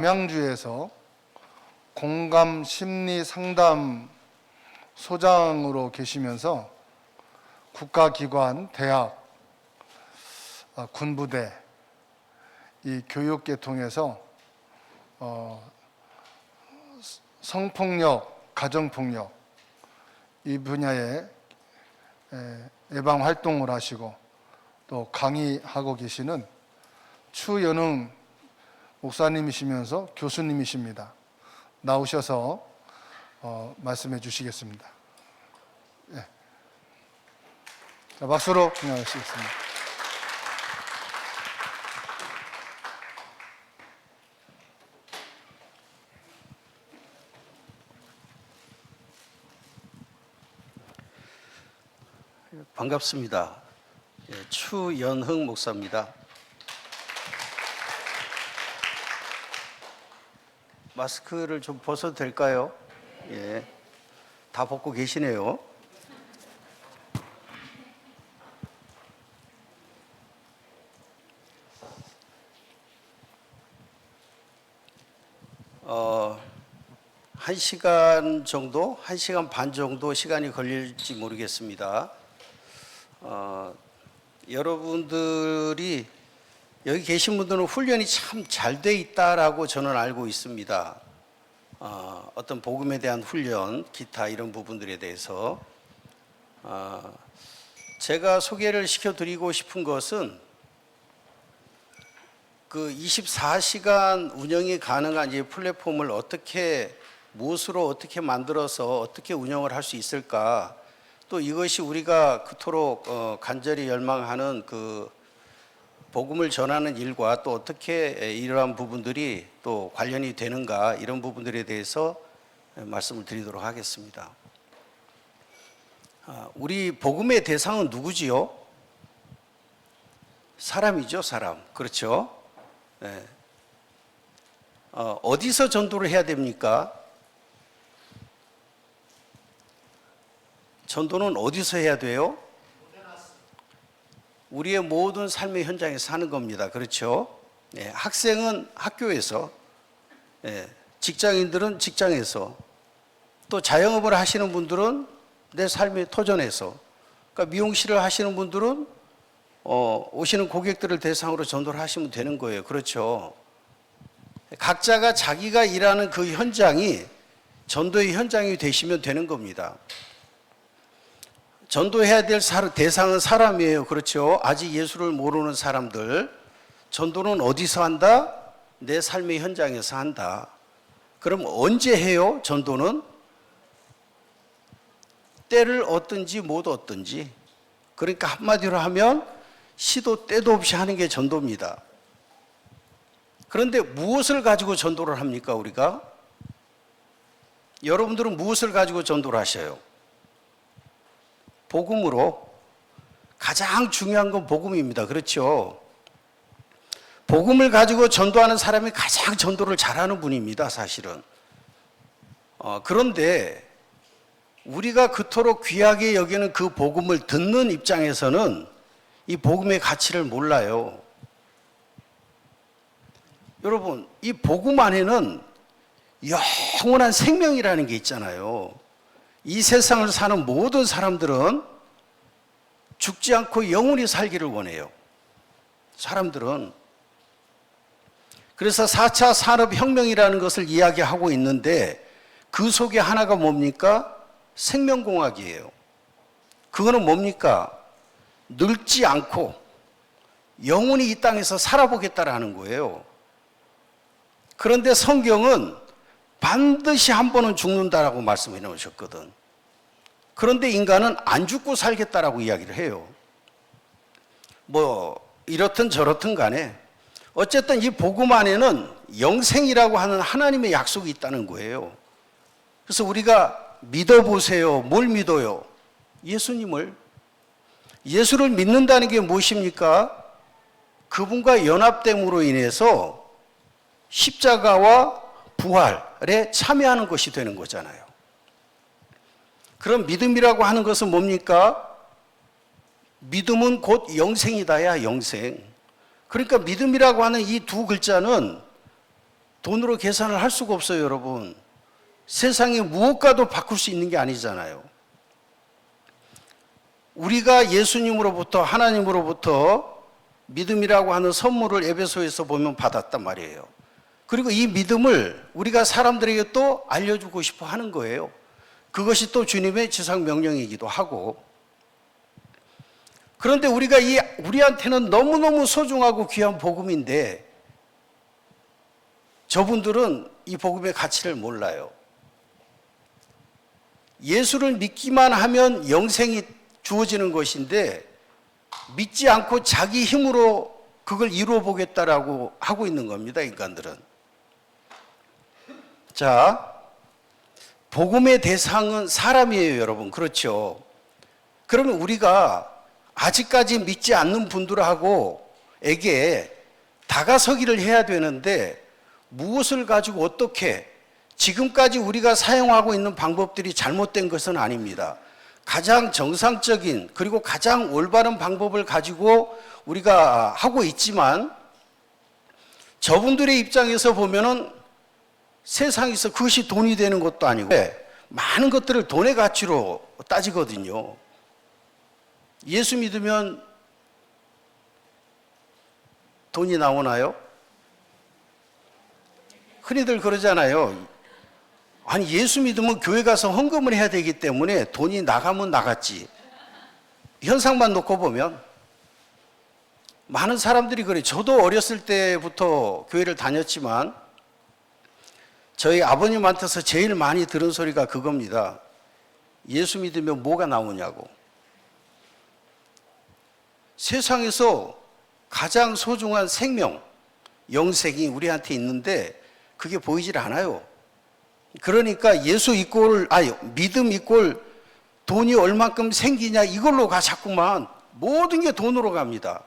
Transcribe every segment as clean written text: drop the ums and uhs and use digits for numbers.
남양주에서 공감 심리 상담 소장으로 계시면서 국가기관, 대학, 군부대 이 교육계 통해서 성폭력, 가정폭력 이 분야에 예방 활동을 하시고 또 강의하고 계시는 추연흥 목사님이시면서 교수님이십니다. 나오셔서 말씀해 주시겠습니다. 예. 자, 박수로 환영하시겠습니다. 반갑습니다. 추연흥 목사입니다. 마스크를 좀 벗어도 될까요? 예, 다 벗고 계시네요. 한 시간 정도, 1시간 반 정도 시간이 걸릴지 모르겠습니다. 여러분들이 여기 계신 분들은 훈련이 참 잘 돼 있다라고 저는 알고 있습니다. 어떤 복음에 대한 훈련, 기타 이런 부분들에 대해서 제가 소개를 시켜드리고 싶은 것은 그 24시간 운영이 가능한 이 플랫폼을 무엇으로 어떻게 만들어서 어떻게 운영을 할 수 있을까? 또 이것이 우리가 그토록 간절히 열망하는 그 복음을 전하는 일과 또 어떻게 이러한 부분들이 또 관련이 되는가, 이런 부분들에 대해서 말씀을 드리도록 하겠습니다. 우리 복음의 대상은 누구지요? 사람이죠, 사람. 그렇죠? 네. 어디서 전도를 해야 됩니까? 전도는 어디서 해야 돼요? 우리의 모든 삶의 현장에서 하는 겁니다. 그렇죠? 예, 학생은 학교에서, 직장인들은 직장에서, 또 자영업을 하시는 분들은 내 삶의 터전에서, 그러니까 미용실을 하시는 분들은 오시는 고객들을 대상으로 전도를 하시면 되는 거예요. 그렇죠? 각자가 자기가 일하는 그 현장이 전도의 현장이 되시면 되는 겁니다. 전도해야 될 대상은 사람이에요. 그렇죠? 아직 예수를 모르는 사람들. 전도는 어디서 한다? 내 삶의 현장에서 한다. 그럼 언제 해요? 전도는? 때를 얻든지 못 얻든지. 그러니까 한마디로 하면 시도 때도 없이 하는 게 전도입니다. 그런데 무엇을 가지고 전도를 합니까, 우리가? 여러분들은 무엇을 가지고 전도를 하셔요? 복음으로. 가장 중요한 건 복음입니다. 그렇죠? 복음을 가지고 전도하는 사람이 가장 전도를 잘하는 분입니다, 사실은. 그런데 우리가 그토록 귀하게 여기는 그 복음을 듣는 입장에서는 이 복음의 가치를 몰라요. 여러분, 이 복음 안에는 영원한 생명이라는 게 있잖아요. 이 세상을 사는 모든 사람들은 죽지 않고 영원히 살기를 원해요. 사람들은. 그래서 4차 산업혁명이라는 것을 이야기하고 있는데 그 속에 하나가 뭡니까? 생명공학이에요. 그거는 뭡니까? 늙지 않고 영원히 이 땅에서 살아보겠다라는 거예요. 그런데 성경은 반드시 한 번은 죽는다라고 말씀해 놓으셨거든. 그런데 인간은 안 죽고 살겠다라고 이야기를 해요. 뭐 이렇든 저렇든 간에 어쨌든 이 복음 안에는 영생이라고 하는 하나님의 약속이 있다는 거예요. 그래서 우리가 믿어보세요. 뭘 믿어요? 예수님을. 예수를 믿는다는 게 무엇입니까? 그분과 연합됨으로 인해서 십자가와 부활에 참여하는 것이 되는 거잖아요. 그럼 믿음이라고 하는 것은 뭡니까? 믿음은 곧 영생이다야, 영생. 그러니까 믿음이라고 하는 이 두 글자는 돈으로 계산을 할 수가 없어요, 여러분. 세상에 무엇과도 바꿀 수 있는 게 아니잖아요. 우리가 예수님으로부터, 하나님으로부터 믿음이라고 하는 선물을 에베소에서 보면 받았단 말이에요. 그리고 이 믿음을 우리가 사람들에게 또 알려주고 싶어 하는 거예요. 그것이 또 주님의 지상 명령이기도 하고. 그런데 우리한테는 너무너무 소중하고 귀한 복음인데 저분들은 이 복음의 가치를 몰라요. 예수를 믿기만 하면 영생이 주어지는 것인데 믿지 않고 자기 힘으로 그걸 이루어 보겠다라고 하고 있는 겁니다, 인간들은. 자, 복음의 대상은 사람이에요, 여러분. 그렇죠? 그러면 우리가 아직까지 믿지 않는 분들에게 다가서기를 해야 되는데 무엇을 가지고 어떻게 지금까지 우리가 사용하고 있는 방법들이 잘못된 것은 아닙니다. 가장 정상적인 그리고 가장 올바른 방법을 가지고 우리가 하고 있지만 저분들의 입장에서 보면은 세상에서 그것이 돈이 되는 것도 아니고 많은 것들을 돈의 가치로 따지거든요. 예수 믿으면 돈이 나오나요? 흔히들 그러잖아요. 아니, 예수 믿으면 교회 가서 헌금을 해야 되기 때문에 돈이 나가면 나갔지. 현상만 놓고 보면 많은 사람들이 그래요. 저도 어렸을 때부터 교회를 다녔지만 저희 아버님한테서 제일 많이 들은 소리가 그겁니다. 예수 믿으면 뭐가 나오냐고. 세상에서 가장 소중한 생명, 영생이 우리한테 있는데 그게 보이질 않아요. 그러니까 믿음 이꼴 돈이 얼만큼 생기냐 이걸로 자꾸만 모든 게 돈으로 갑니다.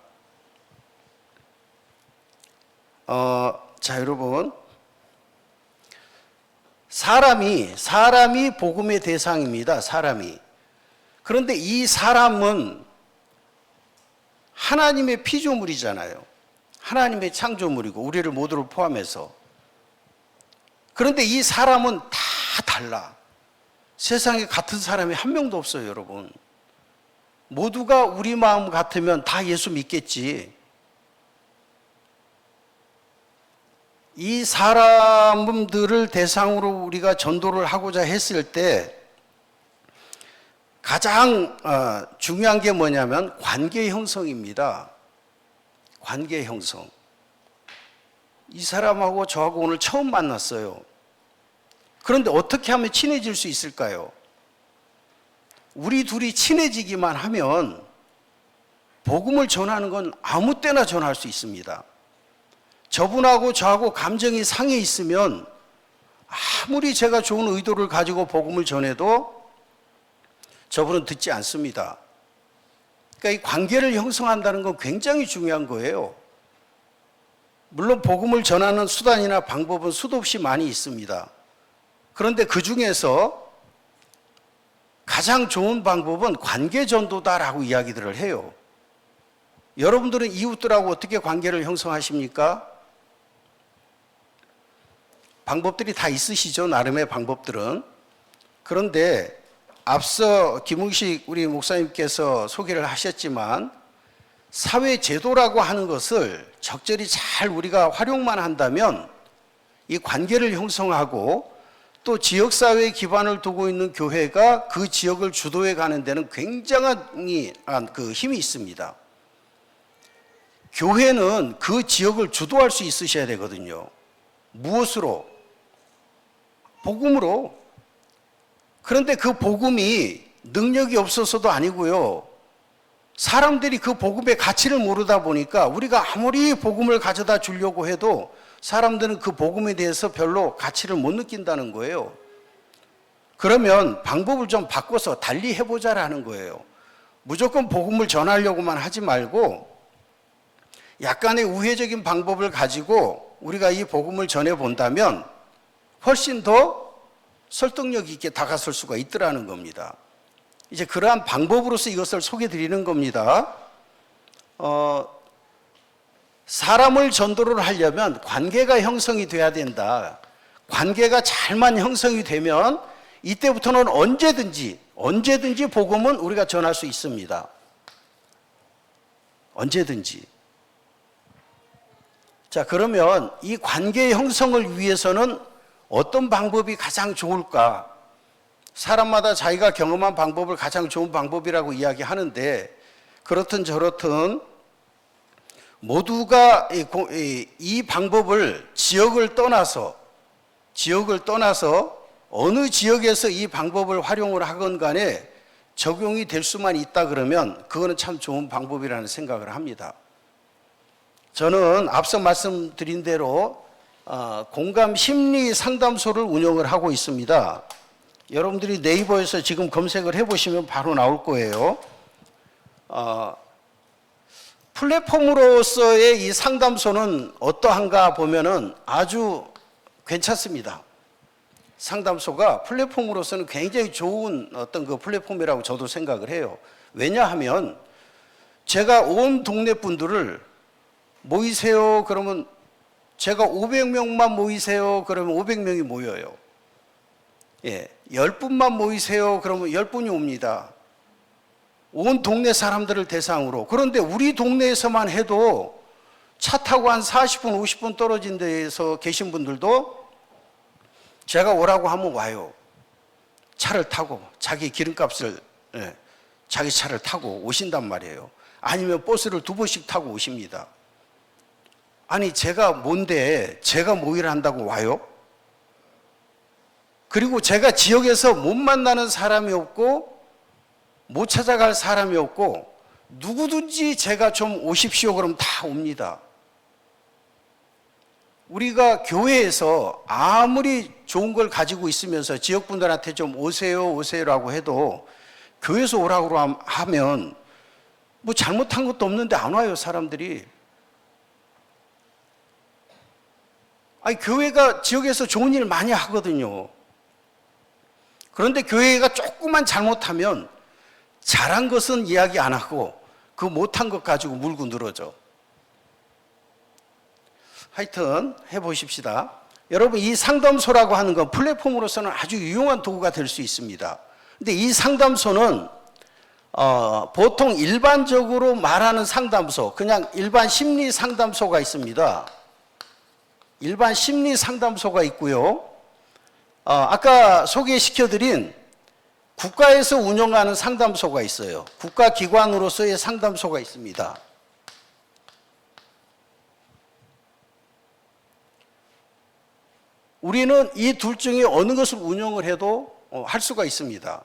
자, 여러분. 사람이 복음의 대상입니다. 사람이. 그런데 이 사람은 하나님의 피조물이잖아요. 하나님의 창조물이고 우리를 모두를 포함해서. 그런데 이 사람은 다 달라. 세상에 같은 사람이 한 명도 없어요, 여러분. 모두가 우리 마음 같으면 다 예수 믿겠지. 이 사람들을 대상으로 우리가 전도를 하고자 했을 때 가장 중요한 게 뭐냐면 관계 형성입니다. 관계 형성. 이 사람하고 저하고 오늘 처음 만났어요. 그런데 어떻게 하면 친해질 수 있을까요? 우리 둘이 친해지기만 하면 복음을 전하는 건 아무 때나 전할 수 있습니다. 저분하고 저하고 감정이 상해 있으면 아무리 제가 좋은 의도를 가지고 복음을 전해도 저분은 듣지 않습니다. 그러니까 이 관계를 형성한다는 건 굉장히 중요한 거예요. 물론 복음을 전하는 수단이나 방법은 수도 없이 많이 있습니다. 그런데 그 중에서 가장 좋은 방법은 관계 전도다라고 이야기들을 해요. 여러분들은 이웃들하고 어떻게 관계를 형성하십니까? 방법들이 다 있으시죠, 나름의 방법들은. 그런데 앞서 김웅식 우리 목사님께서 소개를 하셨지만 사회제도라고 하는 것을 적절히 잘 우리가 활용만 한다면 이 관계를 형성하고 또 지역사회에 기반을 두고 있는 교회가 그 지역을 주도해 가는 데는 굉장한 힘이 있습니다. 교회는 그 지역을 주도할 수 있으셔야 되거든요. 무엇으로? 복음으로. 그런데 그 복음이 능력이 없어서도 아니고요. 사람들이 그 복음의 가치를 모르다 보니까 우리가 아무리 복음을 가져다 주려고 해도 사람들은 그 복음에 대해서 별로 가치를 못 느낀다는 거예요. 그러면 방법을 좀 바꿔서 달리 해보자라는 거예요. 무조건 복음을 전하려고만 하지 말고 약간의 우회적인 방법을 가지고 우리가 이 복음을 전해본다면 훨씬 더 설득력 있게 다가설 수가 있더라는 겁니다. 이제 그러한 방법으로서 이것을 소개해 드리는 겁니다. 사람을 전도를 하려면 관계가 형성이 돼야 된다. 관계가 잘만 형성이 되면 이때부터는 언제든지 복음은 우리가 전할 수 있습니다. 언제든지. 자, 그러면 이 관계 형성을 위해서는 어떤 방법이 가장 좋을까? 사람마다 자기가 경험한 방법을 가장 좋은 방법이라고 이야기하는데, 그렇든 저렇든 모두가 이 방법을 지역을 떠나서 어느 지역에서 이 방법을 활용을 하건 간에 적용이 될 수만 있다 그러면 그거는 참 좋은 방법이라는 생각을 합니다. 저는 앞서 말씀드린 대로 공감 심리 상담소를 운영을 하고 있습니다. 여러분들이 네이버에서 지금 검색을 해보시면 바로 나올 거예요. 플랫폼으로서의 이 상담소는 어떠한가 보면은 아주 괜찮습니다. 상담소가 플랫폼으로서는 굉장히 좋은 어떤 그 플랫폼이라고 저도 생각을 해요. 왜냐하면 제가 온 동네 분들을 모이세요 그러면 제가 500명만 모이세요 그러면 500명이 모여요. 예, 10분만 모이세요 그러면 10분이 옵니다. 온 동네 사람들을 대상으로. 그런데 우리 동네에서만 해도 차 타고 한 40분 50분 떨어진 데에서 계신 분들도 제가 오라고 하면 와요. 차를 타고 자기 기름값을 자기 차를 타고 오신단 말이에요. 아니면 버스를 2번씩 타고 오십니다. 아니 제가 뭔데 제가 모이를 한다고 와요? 그리고 제가 지역에서 못 만나는 사람이 없고 못 찾아갈 사람이 없고 누구든지 제가 좀 오십시오 그러면 다 옵니다. 우리가 교회에서 아무리 좋은 걸 가지고 있으면서 지역분들한테 좀 오세요라고 해도 교회에서 오라고 하면 뭐 잘못한 것도 없는데 안 와요, 사람들이. 아니, 교회가 지역에서 좋은 일 많이 하거든요. 그런데 교회가 조금만 잘못하면 잘한 것은 이야기 안 하고 그 못한 것 가지고 물고 늘어져. 하여튼 해보십시다. 여러분, 이 상담소라고 하는 건 플랫폼으로서는 아주 유용한 도구가 될 수 있습니다. 근데 이 상담소는 보통 일반적으로 말하는 상담소, 그냥 일반 심리 상담소가 있습니다. 일반 심리 상담소가 있고요. 아까 소개시켜드린 국가에서 운영하는 상담소가 있어요. 국가기관으로서의 상담소가 있습니다. 우리는 이 둘 중에 어느 것을 운영을 해도 할 수가 있습니다.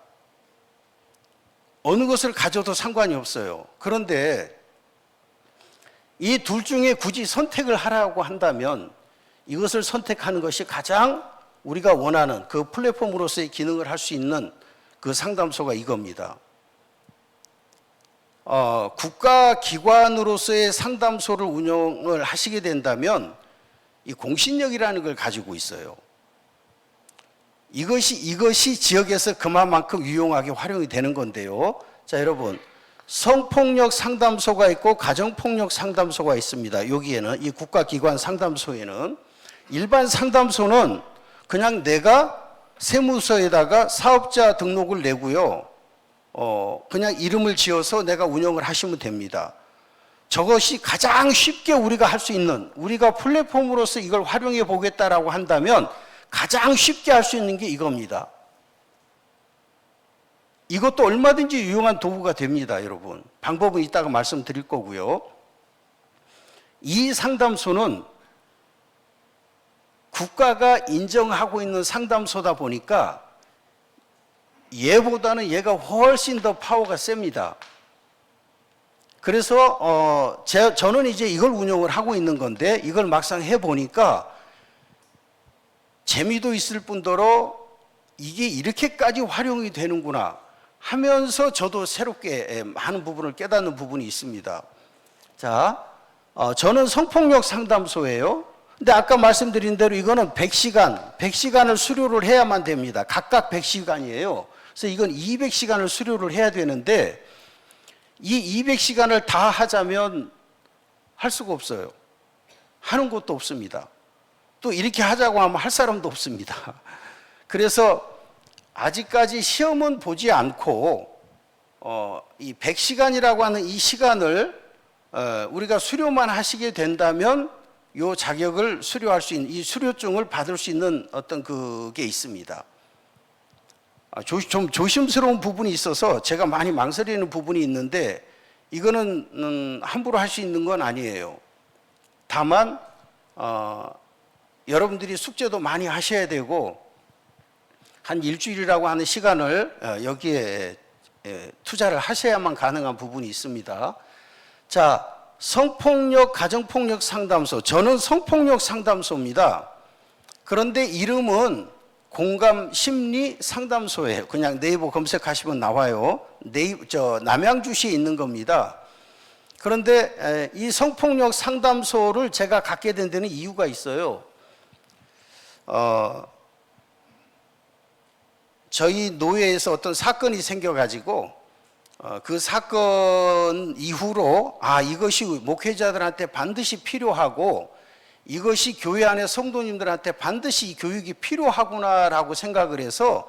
어느 것을 가져도 상관이 없어요. 그런데 이 둘 중에 굳이 선택을 하라고 한다면 이것을 선택하는 것이 가장 우리가 원하는 그 플랫폼으로서의 기능을 할 수 있는 그 상담소가 이겁니다. 국가기관으로서의 상담소를 운영을 하시게 된다면 이 공신력이라는 걸 가지고 있어요. 이것이 지역에서 그만큼 유용하게 활용이 되는 건데요. 자, 여러분, 성폭력 상담소가 있고 가정폭력 상담소가 있습니다. 여기에는 이 국가기관 상담소에는 일반 상담소는 그냥 내가 세무서에다가 사업자 등록을 내고요. 그냥 이름을 지어서 내가 운영을 하시면 됩니다. 저것이 가장 쉽게 우리가 할 수 있는, 우리가 플랫폼으로서 이걸 활용해 보겠다라고 한다면 가장 쉽게 할 수 있는 게 이겁니다. 이것도 얼마든지 유용한 도구가 됩니다, 여러분. 방법은 이따가 말씀드릴 거고요. 이 상담소는 국가가 인정하고 있는 상담소다 보니까 얘보다는 얘가 훨씬 더 파워가 셉니다. 그래서 저는 이제 이걸 운영을 하고 있는 건데 이걸 막상 해보니까 재미도 있을 뿐더러 이게 이렇게까지 활용이 되는구나 하면서 저도 새롭게 많은 부분을 깨닫는 부분이 있습니다. 자, 저는 성폭력 상담소예요. 근데 아까 말씀드린 대로 이거는 100시간을 수료를 해야만 됩니다. 각각 100시간이에요. 그래서 이건 200시간을 수료를 해야 되는데 이 200시간을 다 하자면 할 수가 없어요. 하는 곳도 없습니다. 또 이렇게 하자고 하면 할 사람도 없습니다. 그래서 아직까지 시험은 보지 않고 이 100시간이라고 하는 이 시간을 우리가 수료만 하시게 된다면 이 자격을 수료할 수 있는, 이 수료증을 받을 수 있는 어떤 그게 있습니다. 좀 조심스러운 부분이 있어서 제가 많이 망설이는 부분이 있는데 이거는 함부로 할 수 있는 건 아니에요. 다만 여러분들이 숙제도 많이 하셔야 되고 한 일주일이라고 하는 시간을 여기에 투자를 하셔야만 가능한 부분이 있습니다. 자, 성폭력, 가정폭력 상담소. 저는 성폭력 상담소입니다. 그런데 이름은 공감 심리 상담소예요. 그냥 네이버 검색하시면 나와요. 남양주시에 있는 겁니다. 그런데 이 성폭력 상담소를 제가 갖게 된 데는 이유가 있어요. 저희 노예에서 어떤 사건이 생겨가지고 그 사건 이후로 이것이 목회자들한테 반드시 필요하고 이것이 교회 안에 성도님들한테 반드시 이 교육이 필요하구나라고 생각을 해서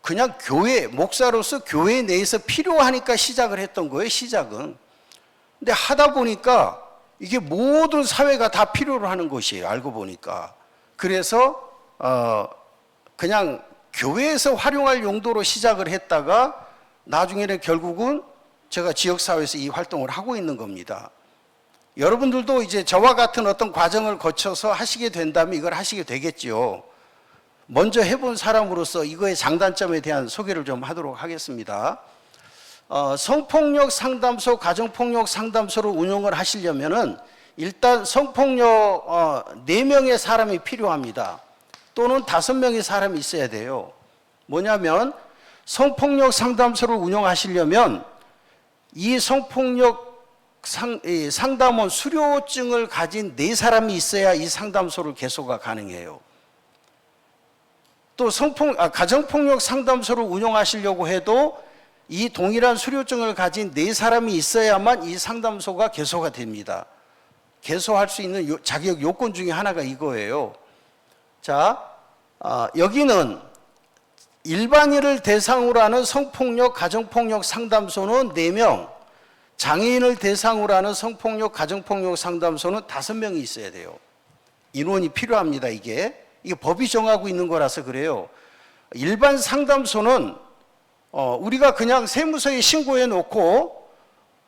그냥 교회, 목사로서 교회 내에서 필요하니까 시작을 했던 거예요, 시작은. 근데 하다 보니까 이게 모든 사회가 다 필요로 하는 것이에요, 알고 보니까. 그래서 그냥 교회에서 활용할 용도로 시작을 했다가 나중에는 결국은 제가 지역사회에서 이 활동을 하고 있는 겁니다. 여러분들도 이제 저와 같은 어떤 과정을 거쳐서 하시게 된다면 이걸 하시게 되겠지요. 먼저 해본 사람으로서 이거의 장단점에 대한 소개를 좀 하도록 하겠습니다. 성폭력 상담소, 가정폭력 상담소를 운영을 하시려면은 일단 성폭력 4명의 사람이 필요합니다. 또는 5명의 사람이 있어야 돼요. 뭐냐면 성폭력 상담소를 운영하시려면 이 성폭력 상담원 수료증을 가진 4사람이 있어야 이 상담소를 개소가 가능해요. 또 가정폭력 상담소를 운영하시려고 해도 이 동일한 수료증을 가진 4사람이 있어야만 이 상담소가 개소가 됩니다. 개소할 수 있는 자격 요건 중에 하나가 이거예요. 자, 여기는 일반인을 대상으로 하는 성폭력, 가정폭력 상담소는 4명, 장애인을 대상으로 하는 성폭력, 가정폭력 상담소는 5명이 있어야 돼요. 인원이 필요합니다, 이게 법이 정하고 있는 거라서 그래요. 일반 상담소는 우리가 그냥 세무서에 신고해 놓고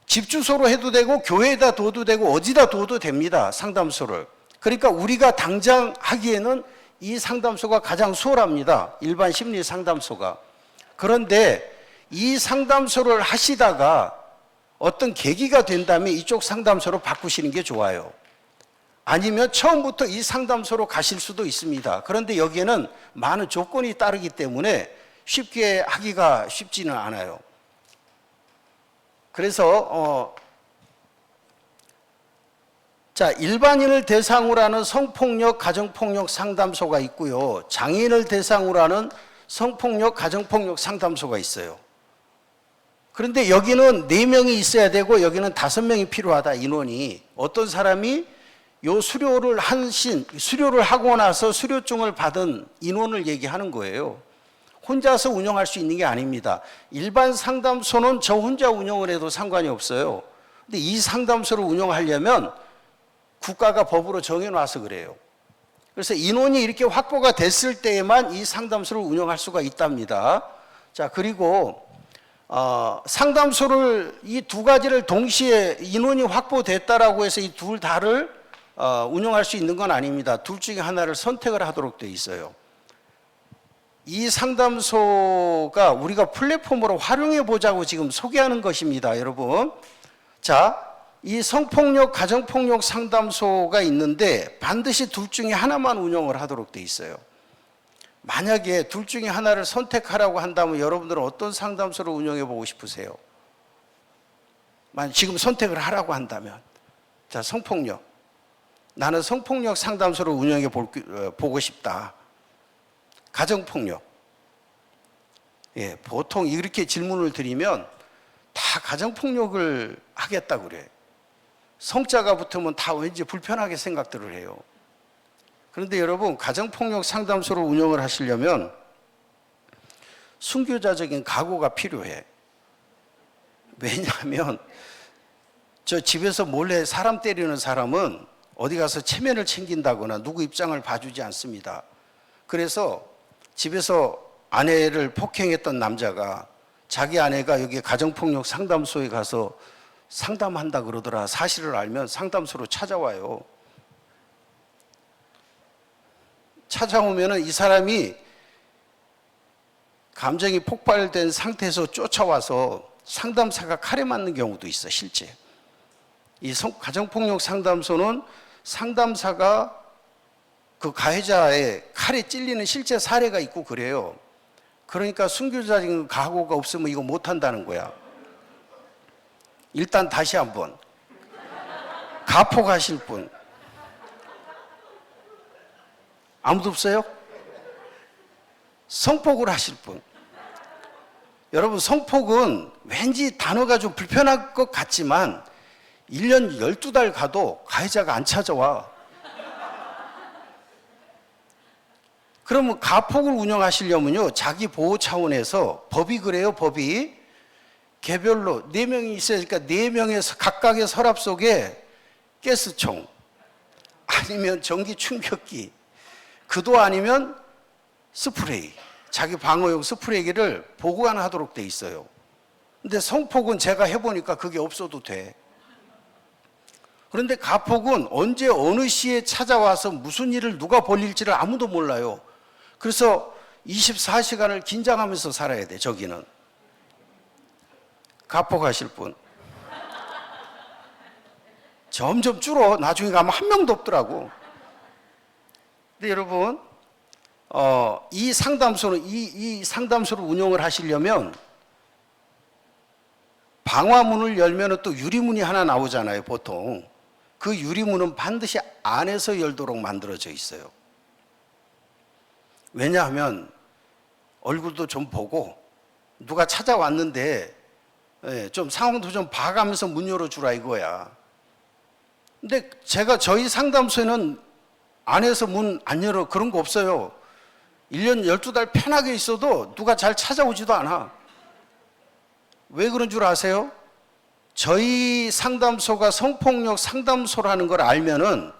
집 주소로 해도 되고 교회에다 둬도 되고 어디다 둬도 됩니다, 상담소를. 그러니까 우리가 당장 하기에는 이 상담소가 가장 수월합니다, 일반 심리 상담소가. 그런데 이 상담소를 하시다가 어떤 계기가 된다면 이쪽 상담소로 바꾸시는 게 좋아요. 아니면 처음부터 이 상담소로 가실 수도 있습니다. 그런데 여기에는 많은 조건이 따르기 때문에 쉽게 하기가 쉽지는 않아요. 그래서 자, 일반인을 대상으로 하는 성폭력, 가정폭력 상담소가 있고요. 장애인을 대상으로 하는 성폭력, 가정폭력 상담소가 있어요. 그런데 여기는 4명이 있어야 되고 여기는 5명이 필요하다, 인원이. 어떤 사람이 요 수료를 하고 나서 수료증을 받은 인원을 얘기하는 거예요. 혼자서 운영할 수 있는 게 아닙니다. 일반 상담소는 저 혼자 운영을 해도 상관이 없어요. 근데 이 상담소를 운영하려면 국가가 법으로 정해놔서 그래요. 그래서 인원이 이렇게 확보가 됐을 때에만 이 상담소를 운영할 수가 있답니다. 자, 그리고 상담소를 이 2가지를 동시에 인원이 확보됐다라고 해서 이 둘 다를 운영할 수 있는 건 아닙니다. 둘 중에 하나를 선택을 하도록 되어 있어요. 이 상담소가 우리가 플랫폼으로 활용해 보자고 지금 소개하는 것입니다, 여러분. 자, 이 성폭력, 가정폭력 상담소가 있는데 반드시 둘 중에 하나만 운영을 하도록 되어 있어요. 만약에 둘 중에 하나를 선택하라고 한다면 여러분들은 어떤 상담소를 운영해 보고 싶으세요? 지금 선택을 하라고 한다면. 자, 성폭력. 나는 성폭력 상담소를 운영해 보고 싶다. 가정폭력. 예, 보통 이렇게 질문을 드리면 다 가정폭력을 하겠다고 그래요. 성자가 붙으면 다 왠지 불편하게 생각들을 해요. 그런데 여러분, 가정폭력 상담소를 운영을 하시려면 순교자적인 각오가 필요해. 왜냐하면 저 집에서 몰래 사람 때리는 사람은 어디 가서 체면을 챙긴다거나 누구 입장을 봐주지 않습니다. 그래서 집에서 아내를 폭행했던 남자가 자기 아내가 여기 가정폭력 상담소에 가서 상담한다 그러더라. 사실을 알면 상담소로 찾아와요. 찾아오면은 이 사람이 감정이 폭발된 상태에서 쫓아와서 상담사가 칼에 맞는 경우도 있어, 실제. 이 가정폭력 상담소는 상담사가 그 가해자의 칼에 찔리는 실제 사례가 있고 그래요. 그러니까 순교자적인 각오가 없으면 이거 못한다는 거야. 일단 다시 한번. 가폭하실 분. 아무도 없어요? 성폭을 하실 분. 여러분, 성폭은 왠지 단어가 좀 불편할 것 같지만 1년 12달 가도 가해자가 안 찾아와. 그러면 가폭을 운영하시려면요, 자기 보호 차원에서 법이 그래요, 법이. 개별로 4명이 있으니까 4명의 각각의 서랍 속에 가스총, 아니면 전기 충격기, 그도 아니면 스프레이, 자기 방어용 스프레이기를 보관하도록 돼 있어요. 근데 성폭은 제가 해보니까 그게 없어도 돼. 그런데 가폭은 언제 어느 시에 찾아와서 무슨 일을 누가 벌릴지를 아무도 몰라요. 그래서 24시간을 긴장하면서 살아야 돼, 저기는. 가폭하실 분. 점점 줄어. 나중에 가면 한 명도 없더라고. 근데 여러분, 이 상담소를 운영을 하시려면 방화문을 열면 또 유리문이 하나 나오잖아요, 보통. 그 유리문은 반드시 안에서 열도록 만들어져 있어요. 왜냐하면 얼굴도 좀 보고 누가 찾아왔는데 좀 상황도 좀 봐가면서 문 열어주라 이거야. 근데 저희 상담소에는 안에서 문 안 열어, 그런 거 없어요. 1년 12달 편하게 있어도 누가 잘 찾아오지도 않아. 왜 그런 줄 아세요? 저희 상담소가 성폭력 상담소라는 걸 알면은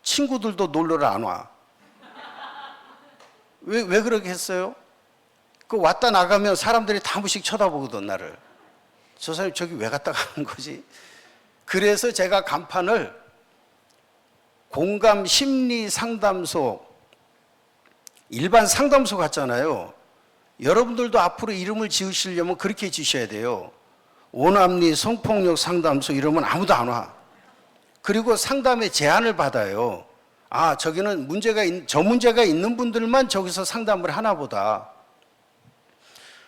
친구들도 놀러를 안 와. 왜 그렇게 했어요? 그 왔다 나가면 사람들이 다 한 번씩 쳐다보거든, 나를. 저 사람이 저기 왜 갔다 가는 거지? 그래서 제가 간판을 공감 심리 상담소, 일반 상담소 같잖아요. 여러분들도 앞으로 이름을 지으시려면 그렇게 지으셔야 돼요. 오남리 성폭력 상담소 이러면 아무도 안 와. 그리고 상담에 제한을 받아요. 아, 저기는 저 문제가 있는 분들만 저기서 상담을 하나 보다.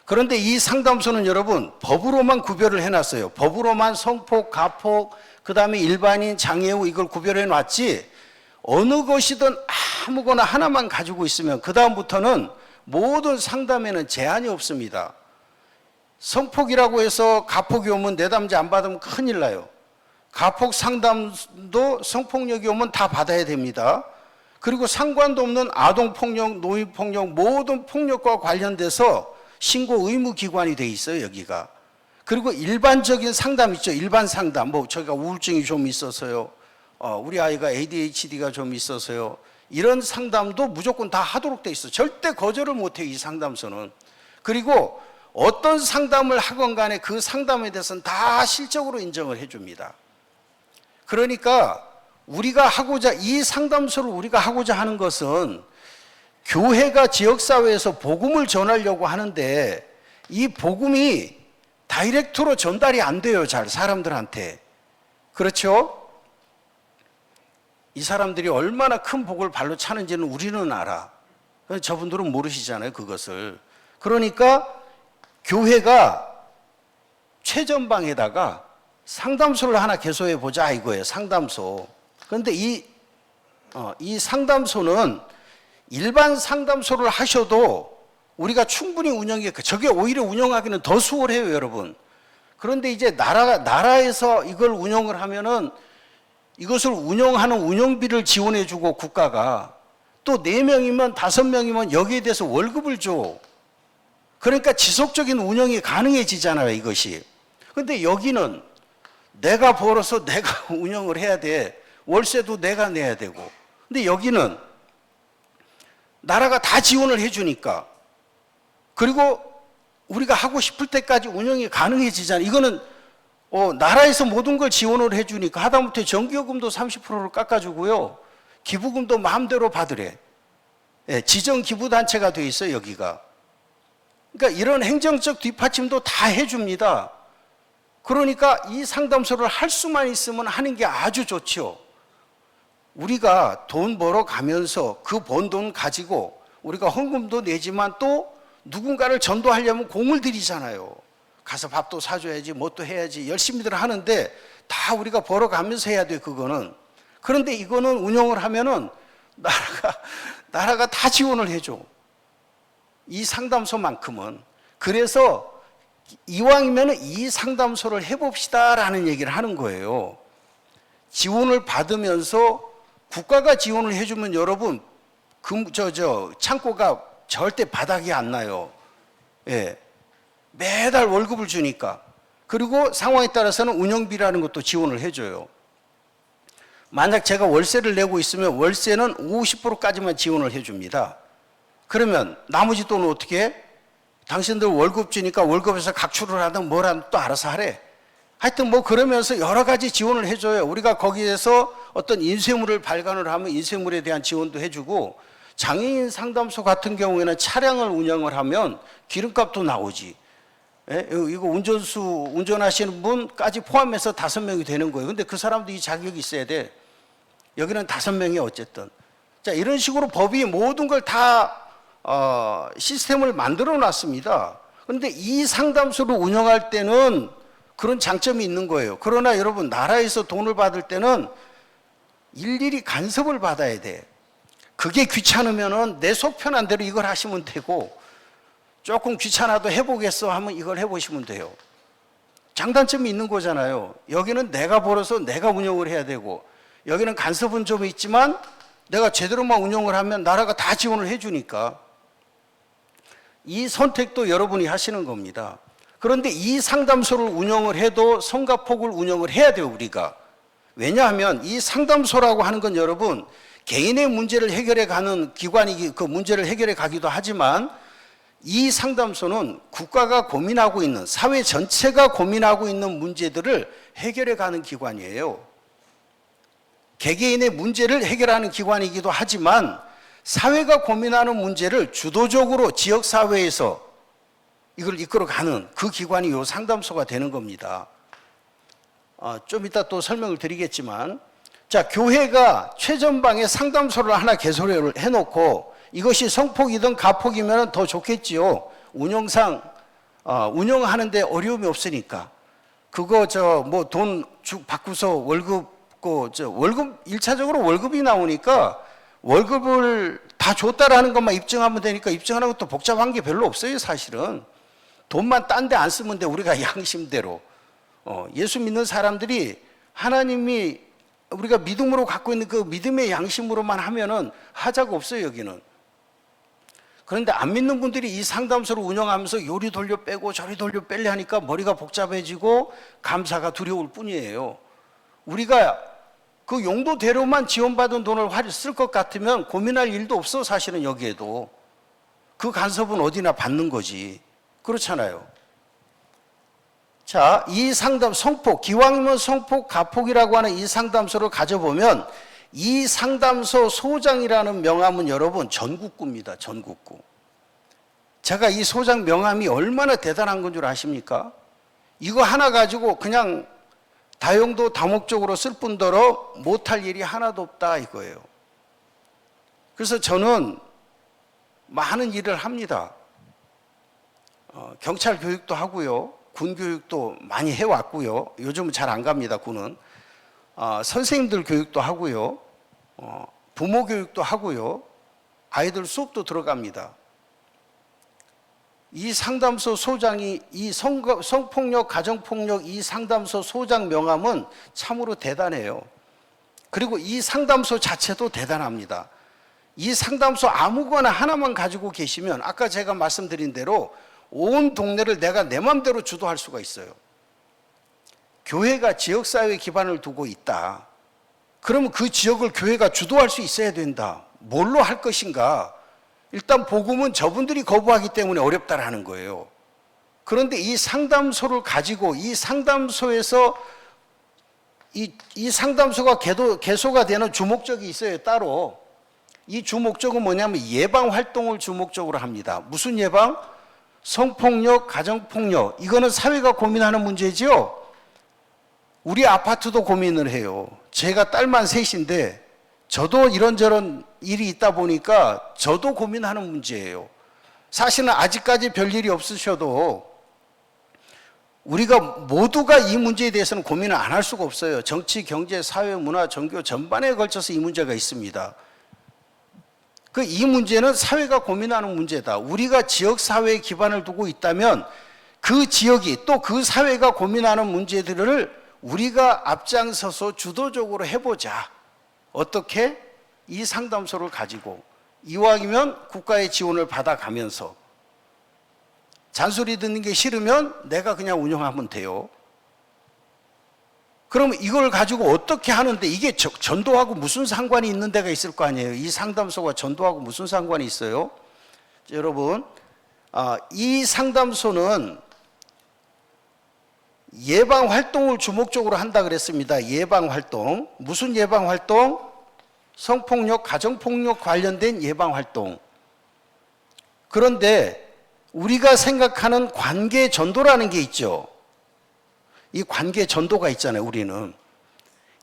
그런데 이 상담소는 여러분 법으로만 구별을 해놨어요. 법으로만 성폭, 가폭, 그 다음에 일반인, 장애우 이걸 구별해 놨지, 어느 것이든 아무거나 하나만 가지고 있으면 그 다음부터는 모든 상담에는 제한이 없습니다. 성폭이라고 해서 가폭이 오면 내담지 안 받으면 큰일 나요. 가폭 상담도 성폭력이 오면 다 받아야 됩니다. 그리고 상관도 없는 아동폭력, 노인폭력, 모든 폭력과 관련돼서 신고 의무 기관이 돼 있어요, 여기가. 그리고 일반적인 상담 있죠. 일반 상담. 뭐 저희가 우울증이 좀 있어서요. 우리 아이가 ADHD가 좀 있어서요. 이런 상담도 무조건 다 하도록 돼 있어. 절대 거절을 못 해요, 이 상담소는. 그리고 어떤 상담을 하건 간에 그 상담에 대해서는 다 실적으로 인정을 해 줍니다. 그러니까 이 상담소를 우리가 하고자 하는 것은 교회가 지역사회에서 복음을 전하려고 하는데 이 복음이 다이렉트로 전달이 안 돼요, 잘 사람들한테. 그렇죠? 이 사람들이 얼마나 큰 복을 발로 차는지는 우리는 알아. 저분들은 모르시잖아요, 그것을. 그러니까 교회가 최전방에다가 상담소를 하나 개소해 보자 이거예요, 상담소. 그런데 이 상담소는 일반 상담소를 하셔도 우리가 충분히 저게 오히려 운영하기는 더 수월해요, 여러분. 그런데 이제 나라에서 이걸 운영을 하면은 이것을 운영하는 운영비를 지원해주고 국가가 또 4명이면 5명이면 여기에 대해서 월급을 줘. 그러니까 지속적인 운영이 가능해지잖아요, 이것이. 근데 여기는 내가 벌어서 내가 운영을 해야 돼. 월세도 내가 내야 되고. 근데 여기는 나라가 다 지원을 해주니까, 그리고 우리가 하고 싶을 때까지 운영이 가능해지잖아요. 이거는 나라에서 모든 걸 지원을 해주니까 하다못해 전기요금도 30%를 깎아주고요. 기부금도 마음대로 받으래. 예, 지정기부단체가 돼 있어요, 여기가. 그러니까 이런 행정적 뒷받침도 다 해줍니다. 그러니까 이 상담소를 할 수만 있으면 하는 게 아주 좋죠. 우리가 돈 벌어 가면서 그 번 돈 가지고 우리가 헌금도 내지만 또 누군가를 전도하려면 공을 들이잖아요. 가서 밥도 사줘야지, 뭣도 해야지, 열심히들 하는데 다 우리가 벌어가면서 해야 돼, 그거는. 그런데 이거는 운영을 하면은 나라가 다 지원을 해줘. 이 상담소만큼은. 그래서 이왕이면 이 상담소를 해봅시다라는 얘기를 하는 거예요. 지원을 받으면서 국가가 지원을 해주면 여러분, 창고가 절대 바닥이 안 나요. 예. 매달 월급을 주니까. 그리고 상황에 따라서는 운영비라는 것도 지원을 해줘요. 만약 제가 월세를 내고 있으면 월세는 50%까지만 지원을 해줍니다. 그러면 나머지 돈은 어떻게 해? 당신들 월급 주니까 월급에서 각출을 하든 뭘 하든 또 알아서 하래. 하여튼 뭐 그러면서 여러 가지 지원을 해줘요. 우리가 거기에서 어떤 인쇄물을 발간을 하면 인쇄물에 대한 지원도 해주고, 장애인 상담소 같은 경우에는 차량을 운영을 하면 기름값도 나오지. 예? 이거 운전하시는 분까지 포함해서 5명이 되는 거예요. 근데 그 사람도 이 자격이 있어야 돼. 여기는 5명이 어쨌든. 자, 이런 식으로 법이 모든 걸 다 시스템을 만들어 놨습니다. 그런데 이 상담소를 운영할 때는 그런 장점이 있는 거예요. 그러나 여러분, 나라에서 돈을 받을 때는 일일이 간섭을 받아야 돼. 그게 귀찮으면은 내 속 편한 대로 이걸 하시면 되고, 조금 귀찮아도 해보겠어 하면 이걸 해보시면 돼요. 장단점이 있는 거잖아요. 여기는 내가 벌어서 내가 운영을 해야 되고, 여기는 간섭은 좀 있지만 내가 제대로만 운영을 하면 나라가 다 지원을 해주니까. 이 선택도 여러분이 하시는 겁니다. 그런데 이 상담소를 운영을 해도 성가폭을 운영을 해야 돼요, 우리가. 왜냐하면 이 상담소라고 하는 건 여러분, 개인의 문제를 해결해 가는 기관이 그 문제를 해결해 가기도 하지만, 이 상담소는 국가가 고민하고 있는, 사회 전체가 고민하고 있는 문제들을 해결해 가는 기관이에요. 개개인의 문제를 해결하는 기관이기도 하지만, 사회가 고민하는 문제를 주도적으로 지역사회에서 이걸 이끌어가는 그 기관이 이 상담소가 되는 겁니다. 좀 이따 또 설명을 드리겠지만, 자, 교회가 최전방에 상담소를 하나 개설을 해놓고, 이것이 성폭이든 가폭이면 더 좋겠지요. 운영상, 운영하는데 어려움이 없으니까. 그거 뭐 돈 받고서 월급, 월급, 1차적으로 월급이 나오니까 월급을 다 줬다라는 것만 입증하면 되니까 입증하는 것도 복잡한 게 별로 없어요, 사실은. 돈만 딴 데 안 쓰면 돼, 우리가 양심대로. 예수 믿는 사람들이 하나님이 우리가 믿음으로 갖고 있는 그 믿음의 양심으로만 하면은 하자가 없어요, 여기는. 그런데 안 믿는 분들이 이 상담소를 운영하면서 요리 돌려 빼고 저리 돌려 빼려 하니까 머리가 복잡해지고 감사가 두려울 뿐이에요. 우리가 그 용도대로만 지원받은 돈을 쓸 것 같으면 고민할 일도 없어, 사실은. 여기에도 그 간섭은 어디나 받는 거지. 그렇잖아요. 자, 이 상담, 성폭, 기왕이면 성폭, 가폭이라고 하는 이 상담소를 가져보면, 이 상담소 소장이라는 명함은 여러분 전국구입니다, 전국구. 제가 이 소장 명함이 얼마나 대단한 건 줄 아십니까? 이거 하나 가지고 그냥 다용도 다목적으로 쓸 뿐더러 못할 일이 하나도 없다, 이거예요. 그래서 저는 많은 일을 합니다. 경찰 교육도 하고요, 군 교육도 많이 해왔고요. 요즘은 잘 안 갑니다, 군은. 선생님들 교육도 하고요, 부모 교육도 하고요, 아이들 수업도 들어갑니다. 이 상담소 소장이, 이 성폭력, 가정폭력 이 상담소 소장 명함은 참으로 대단해요. 그리고 이 상담소 자체도 대단합니다. 이 상담소 아무거나 하나만 가지고 계시면 아까 제가 말씀드린 대로 온 동네를 내가 내 맘대로 주도할 수가 있어요. 교회가 지역사회 기반을 두고 있다. 그러면 그 지역을 교회가 주도할 수 있어야 된다. 뭘로 할 것인가? 일단 복음은 저분들이 거부하기 때문에 어렵다라는 거예요. 그런데 이 상담소를 가지고 이 상담소에서 이 상담소가 개소가 되는 주목적이 있어요, 따로. 이 주목적은 뭐냐면 예방 활동을 주목적으로 합니다. 무슨 예방? 성폭력, 가정폭력. 이거는 사회가 고민하는 문제지요. 우리 아파트도 고민을 해요. 제가 딸만 셋인데 저도 이런저런 일이 있다 보니까 저도 고민하는 문제예요. 사실은 아직까지 별일이 없으셔도 우리가 모두가 이 문제에 대해서는 고민을 안 할 수가 없어요. 정치, 경제, 사회, 문화, 종교 전반에 걸쳐서 이 문제가 있습니다. 이 문제는 사회가 고민하는 문제다. 우리가 지역사회에 기반을 두고 있다면 그 지역이 또 그 사회가 고민하는 문제들을 우리가 앞장서서 주도적으로 해보자. 어떻게? 이 상담소를 가지고 이왕이면 국가의 지원을 받아가면서 잔소리 듣는 게 싫으면 내가 그냥 운영하면 돼요. 그럼 이걸 가지고 어떻게 하는데 이게 전도하고 무슨 상관이 있는 데가 있을 거 아니에요. 이 상담소가 전도하고 무슨 상관이 있어요? 여러분, 이 상담소는 예방 활동을 주목적으로 한다 그랬습니다. 예방 활동. 무슨 예방 활동? 성폭력, 가정폭력 관련된 예방 활동. 그런데 우리가 생각하는 관계 전도라는 게 있죠. 이 관계 전도가 있잖아요, 우리는.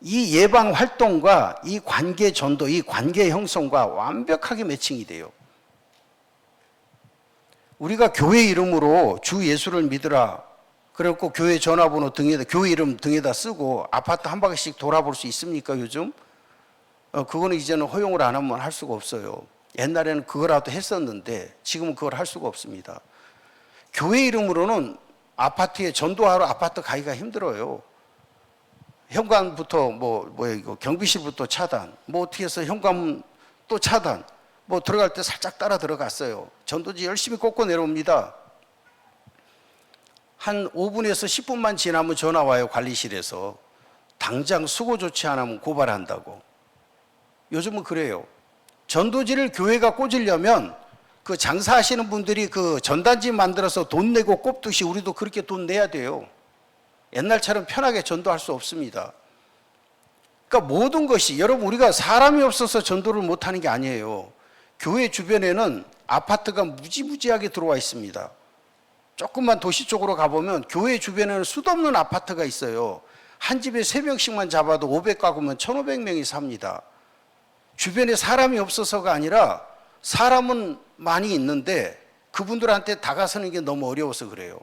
이 예방 활동과 이 관계 전도, 이 관계 형성과 완벽하게 매칭이 돼요. 우리가 교회 이름으로 주 예수를 믿으라. 그래갖고 교회 전화번호 등에다, 교회 이름 등에다 쓰고 아파트 한 바퀴씩 돌아볼 수 있습니까, 요즘? 그거는 이제는 허용을 안 하면 할 수가 없어요. 옛날에는 그거라도 했었는데 지금은 그걸 할 수가 없습니다. 교회 이름으로는 아파트에 전도하러 아파트 가기가 힘들어요. 현관부터 이거 경비실부터 차단, 어떻게 해서 현관 또 차단, 들어갈 때 살짝 따라 들어갔어요. 전도지 열심히 꽂고 내려옵니다. 한 5분에서 10분만 지나면 전화 와요, 관리실에서. 당장 수고 조치 안 하면 고발한다고. 요즘은 그래요. 전도지를 교회가 꽂으려면 그 장사하시는 분들이 그 전단지 만들어서 돈 내고 꼽듯이 우리도 그렇게 돈 내야 돼요. 옛날처럼 편하게 전도할 수 없습니다. 그러니까 모든 것이, 여러분, 우리가 사람이 없어서 전도를 못하는 게 아니에요. 교회 주변에는 아파트가 무지무지하게 들어와 있습니다. 조금만 도시 쪽으로 가보면 교회 주변에는 수도 없는 아파트가 있어요. 한 집에 3명씩만 잡아도 500가구면 1,500명이 삽니다. 주변에 사람이 없어서가 아니라 사람은 많이 있는데 그분들한테 다가서는 게 너무 어려워서 그래요.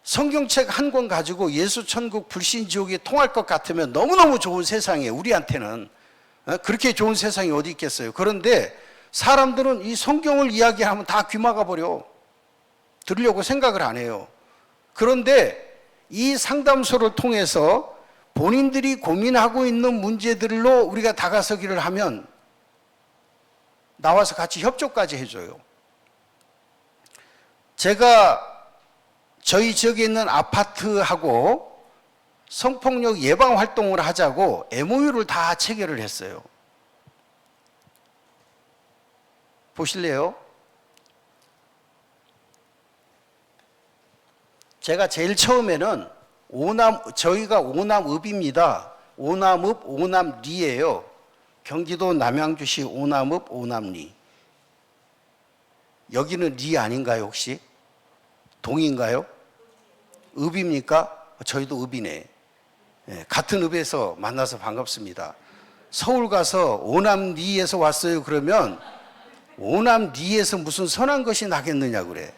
성경책 한 권 가지고 예수, 천국, 불신, 지옥이 통할 것 같으면 너무너무 좋은 세상이에요. 우리한테는. 그렇게 좋은 세상이 어디 있겠어요. 그런데 사람들은 이 성경을 이야기하면 다 귀 막아버려. 들으려고 생각을 안 해요. 그런데 이 상담소를 통해서 본인들이 고민하고 있는 문제들로 우리가 다가서기를 하면 나와서 같이 협조까지 해줘요. 제가 저희 지역에 있는 아파트하고 성폭력 예방 활동을 하자고 MOU를 다 체결을 했어요. 보실래요? 제가 제일 처음에는 저희가 오남읍입니다. 오남읍, 오남리예요. 경기도 남양주시 오남읍, 오남리. 여기는 리 아닌가요, 혹시? 동인가요? 읍입니까? 저희도 읍이네. 네, 같은 읍에서 만나서 반갑습니다. 서울 가서 오남리에서 왔어요 그러면 오남리에서 무슨 선한 것이 나겠느냐 그래,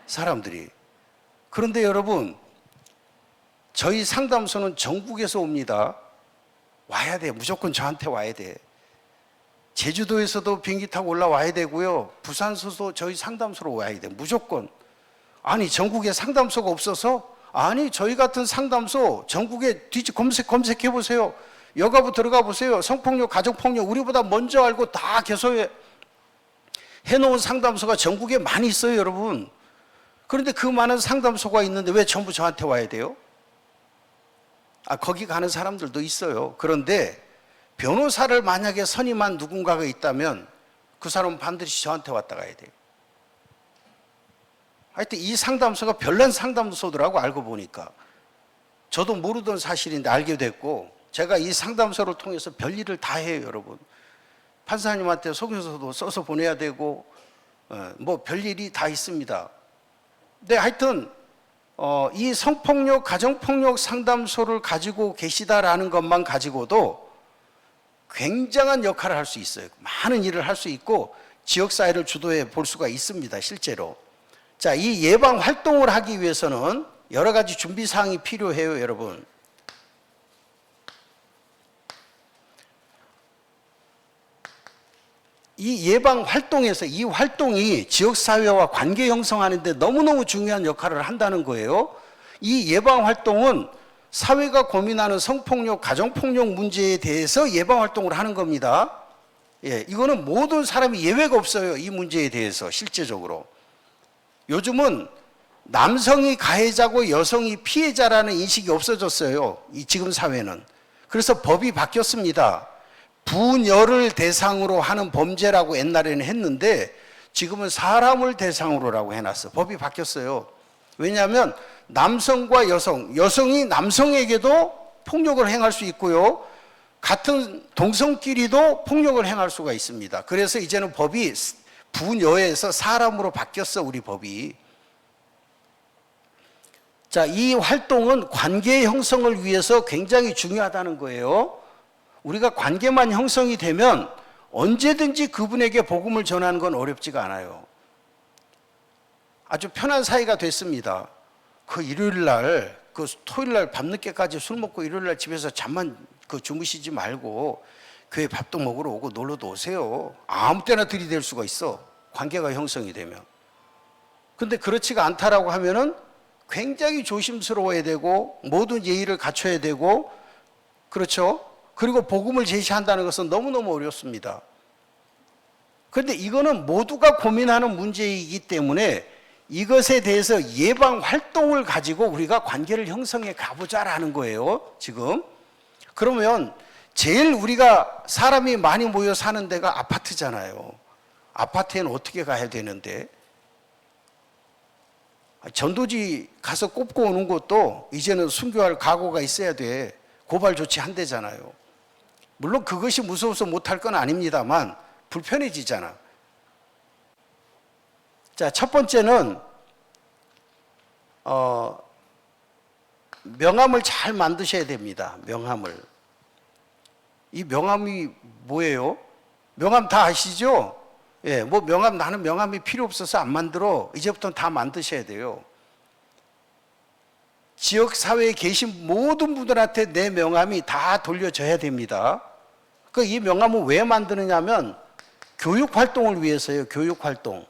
사람들이. 그런데 여러분, 저희 상담소는 전국에서 옵니다. 와야 돼. 무조건 저한테 와야 돼. 제주도에서도 비행기 타고 올라와야 되고요. 부산서도 저희 상담소로 와야 돼. 무조건. 아니, 전국에 상담소가 없어서? 아니, 저희 같은 상담소 전국에 검색해 보세요. 여가부 들어가 보세요. 성폭력, 가정폭력 우리보다 먼저 알고 다 개소해 놓은 상담소가 전국에 많이 있어요, 여러분. 그런데 그 많은 상담소가 있는데 왜 전부 저한테 와야 돼요? 거기 가는 사람들도 있어요. 그런데 변호사를 만약에 선임한 누군가가 있다면 그 사람은 반드시 저한테 왔다 가야 돼요. 하여튼 이 상담소가 별난 상담소더라고, 알고 보니까. 저도 모르던 사실인데 알게 됐고, 제가 이 상담소를 통해서 별일을 다 해요, 여러분. 판사님한테 소견서도 써서 보내야 되고, 뭐 별일이 다 있습니다. 근데 하여튼 이 성폭력, 가정폭력 상담소를 가지고 계시다라는 것만 가지고도 굉장한 역할을 할 수 있어요. 많은 일을 할 수 있고 지역사회를 주도해 볼 수가 있습니다, 실제로. 자, 이 예방 활동을 하기 위해서는 여러 가지 준비 사항이 필요해요, 여러분. 이 예방 활동에서 이 활동이 지역사회와 관계 형성하는데 너무너무 중요한 역할을 한다는 거예요. 이 예방 활동은 사회가 고민하는 성폭력, 가정폭력 문제에 대해서 예방 활동을 하는 겁니다. 예, 이거는 모든 사람이 예외가 없어요, 이 문제에 대해서. 실제적으로 요즘은 남성이 가해자고 여성이 피해자라는 인식이 없어졌어요, 이 지금 사회는. 그래서 법이 바뀌었습니다. 부녀를 대상으로 하는 범죄라고 옛날에는 했는데 지금은 사람을 대상으로라고 해놨어. 법이 바뀌었어요. 왜냐하면 남성과 여성이 남성에게도 폭력을 행할 수 있고요, 같은 동성끼리도 폭력을 행할 수가 있습니다. 그래서 이제는 법이 부녀에서 사람으로 바뀌었어, 우리 법이. 자, 이 활동은 관계 형성을 위해서 굉장히 중요하다는 거예요. 우리가 관계만 형성이 되면 언제든지 그분에게 복음을 전하는 건 어렵지가 않아요. 아주 편한 사이가 됐습니다. 그 일요일 날, 그 토요일 날 밤늦게까지 술 먹고 일요일 날 집에서 잠만 주무시지 말고 교회 밥도 먹으러 오고 놀러도 오세요. 아무 때나 들이댈 수가 있어, 관계가 형성이 되면. 근데 그렇지가 않다라고 하면은 굉장히 조심스러워야 되고 모든 예의를 갖춰야 되고, 그렇죠? 그리고 복음을 제시한다는 것은 너무너무 어렵습니다. 그런데 이거는 모두가 고민하는 문제이기 때문에 이것에 대해서 예방 활동을 가지고 우리가 관계를 형성해 가보자라는 거예요, 지금. 그러면 제일 우리가 사람이 많이 모여 사는 데가 아파트잖아요. 아파트에는 어떻게 가야 되는데? 전도지 가서 꼽고 오는 것도 이제는 순교할 각오가 있어야 돼. 고발 조치한대잖아요. 물론 그것이 무서워서 못할 건 아닙니다만 불편해지잖아. 자, 첫 번째는 명함을 잘 만드셔야 됩니다. 명함을. 이 명함이 뭐예요? 명함 다 아시죠? 예, 뭐 나는 명함이 필요 없어서 안 만들어. 이제부터는 다 만드셔야 돼요. 지역 사회에 계신 모든 분들한테 내 명함이 다 돌려져야 됩니다. 이 명함은 왜 만드느냐면 교육 활동을 위해서요, 교육 활동.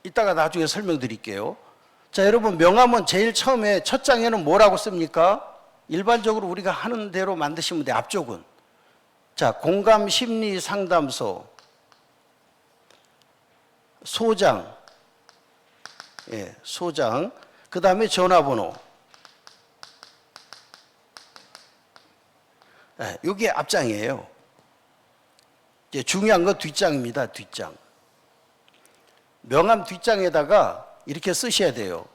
이따가 나중에 설명드릴게요. 자, 여러분, 명함은 제일 처음에 첫 장에는 뭐라고 씁니까? 일반적으로 우리가 하는 대로 만드시면 돼요, 앞쪽은. 자, 공감 심리 상담소, 소장, 예, 소장. 그 다음에 전화번호. 예, 이게 앞장이에요. 이제 중요한 건 뒷장입니다, 뒷장. 명함 뒷장에다가 이렇게 쓰셔야 돼요.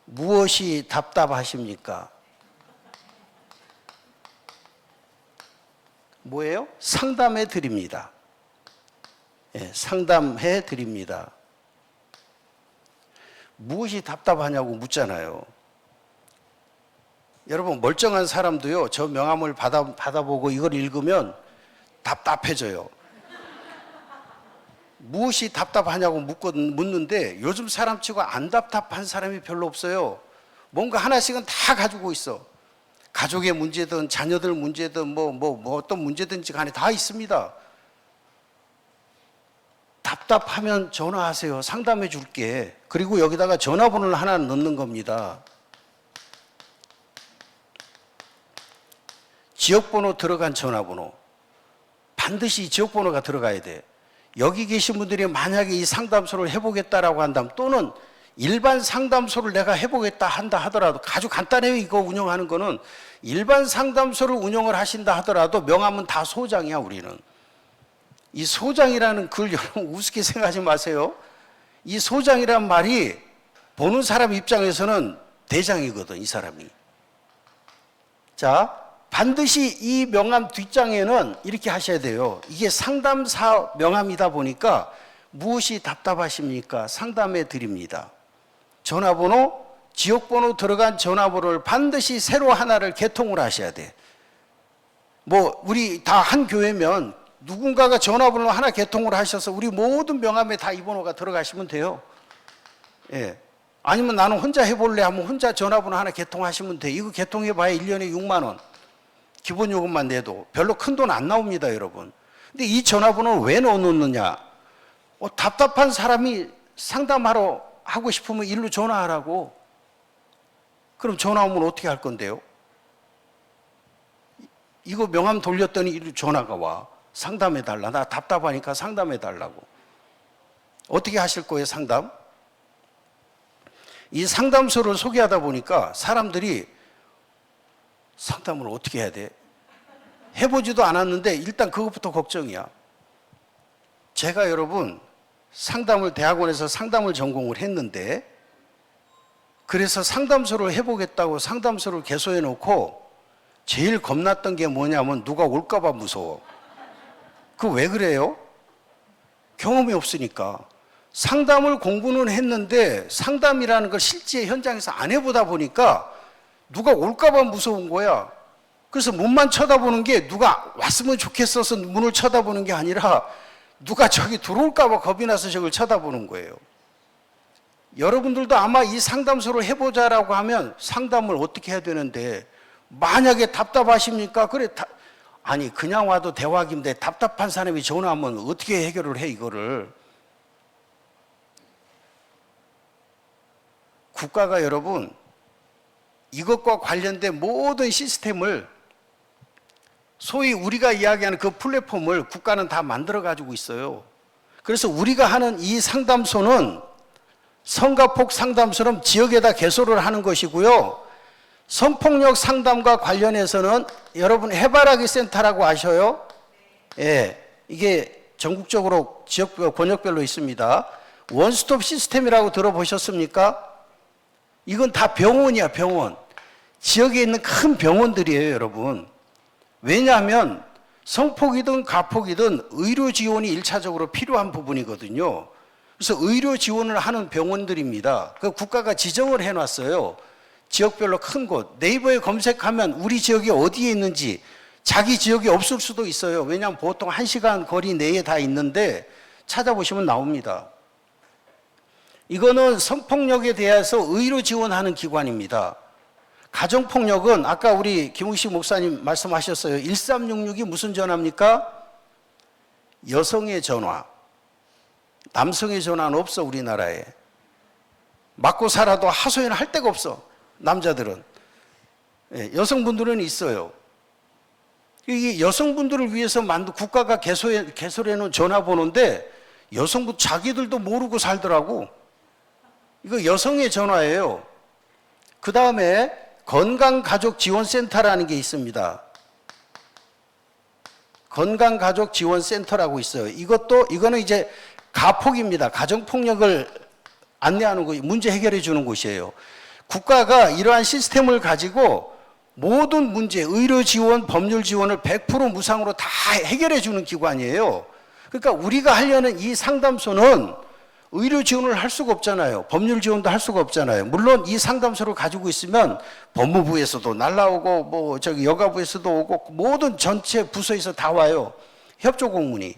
무엇이 답답하십니까? 뭐예요? 상담해 드립니다. 예, 상담해 드립니다. 무엇이 답답하냐고 묻잖아요. 여러분, 멀쩡한 사람도요, 저 명함을 받아보고 이걸 읽으면 답답해져요. 무엇이 답답하냐고 묻는데 요즘 사람치고 안 답답한 사람이 별로 없어요. 뭔가 하나씩은 다 가지고 있어. 가족의 문제든 자녀들 문제든 뭐 어떤 문제든지 간에 다 있습니다. 답답하면 전화하세요. 상담해 줄게. 그리고 여기다가 전화번호를 하나 넣는 겁니다. 지역번호 들어간 전화번호, 반드시 지역번호가 들어가야 돼. 여기 계신 분들이 만약에 이 상담소를 해보겠다라고 한다면, 또는 일반 상담소를 내가 해보겠다 한다 하더라도, 아주 간단해요. 이거 운영하는 거는. 일반 상담소를 운영을 하신다 하더라도 명함은 다 소장이야. 우리는 이 소장이라는 글 여러분 우습게 생각하지 마세요. 이 소장이란 말이 보는 사람 입장에서는 대장이거든, 이 사람이. 자, 반드시 이 명함 뒷장에는 이렇게 하셔야 돼요. 이게 상담사 명함이다 보니까 무엇이 답답하십니까? 상담해 드립니다. 전화번호, 지역번호 들어간 전화번호를 반드시 새로 하나를 개통을 하셔야 돼. 뭐 우리 다 한 교회면 누군가가 전화번호 하나 개통을 하셔서 우리 모든 명함에 다 이 번호가 들어가시면 돼요. 예. 아니면 나는 혼자 해볼래 하면 혼자 전화번호 하나 개통하시면 돼. 이거 개통해봐야 1년에 6만 원. 기본 요금만 내도 별로 큰 돈 안 나옵니다, 여러분. 근데 이 전화번호를 왜 넣어놓느냐? 답답한 사람이 상담하러 하고 싶으면 일로 전화하라고. 그럼 전화 오면 어떻게 할 건데요? 이거 명함 돌렸더니 일로 전화가 와. 상담해달라. 나 답답하니까 상담해달라고. 어떻게 하실 거예요, 상담? 이 상담소를 소개하다 보니까 사람들이 상담을 어떻게 해야 돼? 해보지도 않았는데 일단 그것부터 걱정이야. 제가 여러분 상담을 대학원에서 상담을 전공을 했는데, 그래서 상담소를 해보겠다고 상담소를 개소해 놓고 제일 겁났던 게 뭐냐면 누가 올까봐 무서워. 그 왜 그래요? 경험이 없으니까. 상담을 공부는 했는데 상담이라는 걸 실제 현장에서 안 해보다 보니까 누가 올까봐 무서운 거야. 그래서 문만 쳐다보는 게 누가 왔으면 좋겠어서 문을 쳐다보는 게 아니라 누가 저기 들어올까봐 겁이 나서 저걸 쳐다보는 거예요. 여러분들도 아마 이 상담소를 해보자라고 하면 상담을 어떻게 해야 되는데, 만약에 답답하십니까? 그래, 아니 그냥 와도 대화기인데 답답한 사람이 전화하면 어떻게 해결을 해 이거를. 국가가 여러분 이것과 관련된 모든 시스템을, 소위 우리가 이야기하는 그 플랫폼을 국가는 다 만들어 가지고 있어요. 그래서 우리가 하는 이 상담소는 성가폭 상담처럼 지역에다 개소를 하는 것이고요. 성폭력 상담과 관련해서는 여러분 해바라기 센터라고 아셔요? 예, 이게 전국적으로 지역별, 권역별로 있습니다. 원스톱 시스템이라고 들어보셨습니까? 이건 다 병원이야, 병원. 지역에 있는 큰 병원들이에요, 여러분. 왜냐하면 성폭이든 가폭이든 의료 지원이 1차적으로 필요한 부분이거든요. 그래서 의료 지원을 하는 병원들입니다. 그 국가가 지정을 해놨어요. 지역별로 큰 곳. 네이버에 검색하면 우리 지역이 어디에 있는지, 자기 지역이 없을 수도 있어요. 왜냐하면 보통 1시간 거리 내에 다 있는데 찾아보시면 나옵니다. 이거는 성폭력에 대해서 의료 지원하는 기관입니다. 가정폭력은 아까 우리 김우식 목사님 말씀하셨어요. 1366이 무슨 전화입니까? 여성의 전화. 남성의 전화는 없어, 우리나라에. 맞고 살아도 하소연 할 데가 없어, 남자들은. 예, 여성분들은 있어요. 이게 여성분들을 위해서 국가가 개설해 놓은 전화번호인데 여성분 자기들도 모르고 살더라고. 이거 여성의 전화예요. 그 다음에 건강가족지원센터라는 게 있습니다. 건강가족지원센터라고 있어요. 이거는 이제 가폭입니다. 가정폭력을 안내하는 곳, 문제 해결해 주는 곳이에요. 국가가 이러한 시스템을 가지고 모든 문제, 의료 지원, 법률 지원을 100% 무상으로 다 해결해 주는 기관이에요. 그러니까 우리가 하려는 이 상담소는 의료 지원을 할 수가 없잖아요. 법률 지원도 할 수가 없잖아요. 물론 이 상담소를 가지고 있으면 법무부에서도 날라오고 뭐 저기 여가부에서도 오고 모든 전체 부서에서 다 와요. 협조 공문이.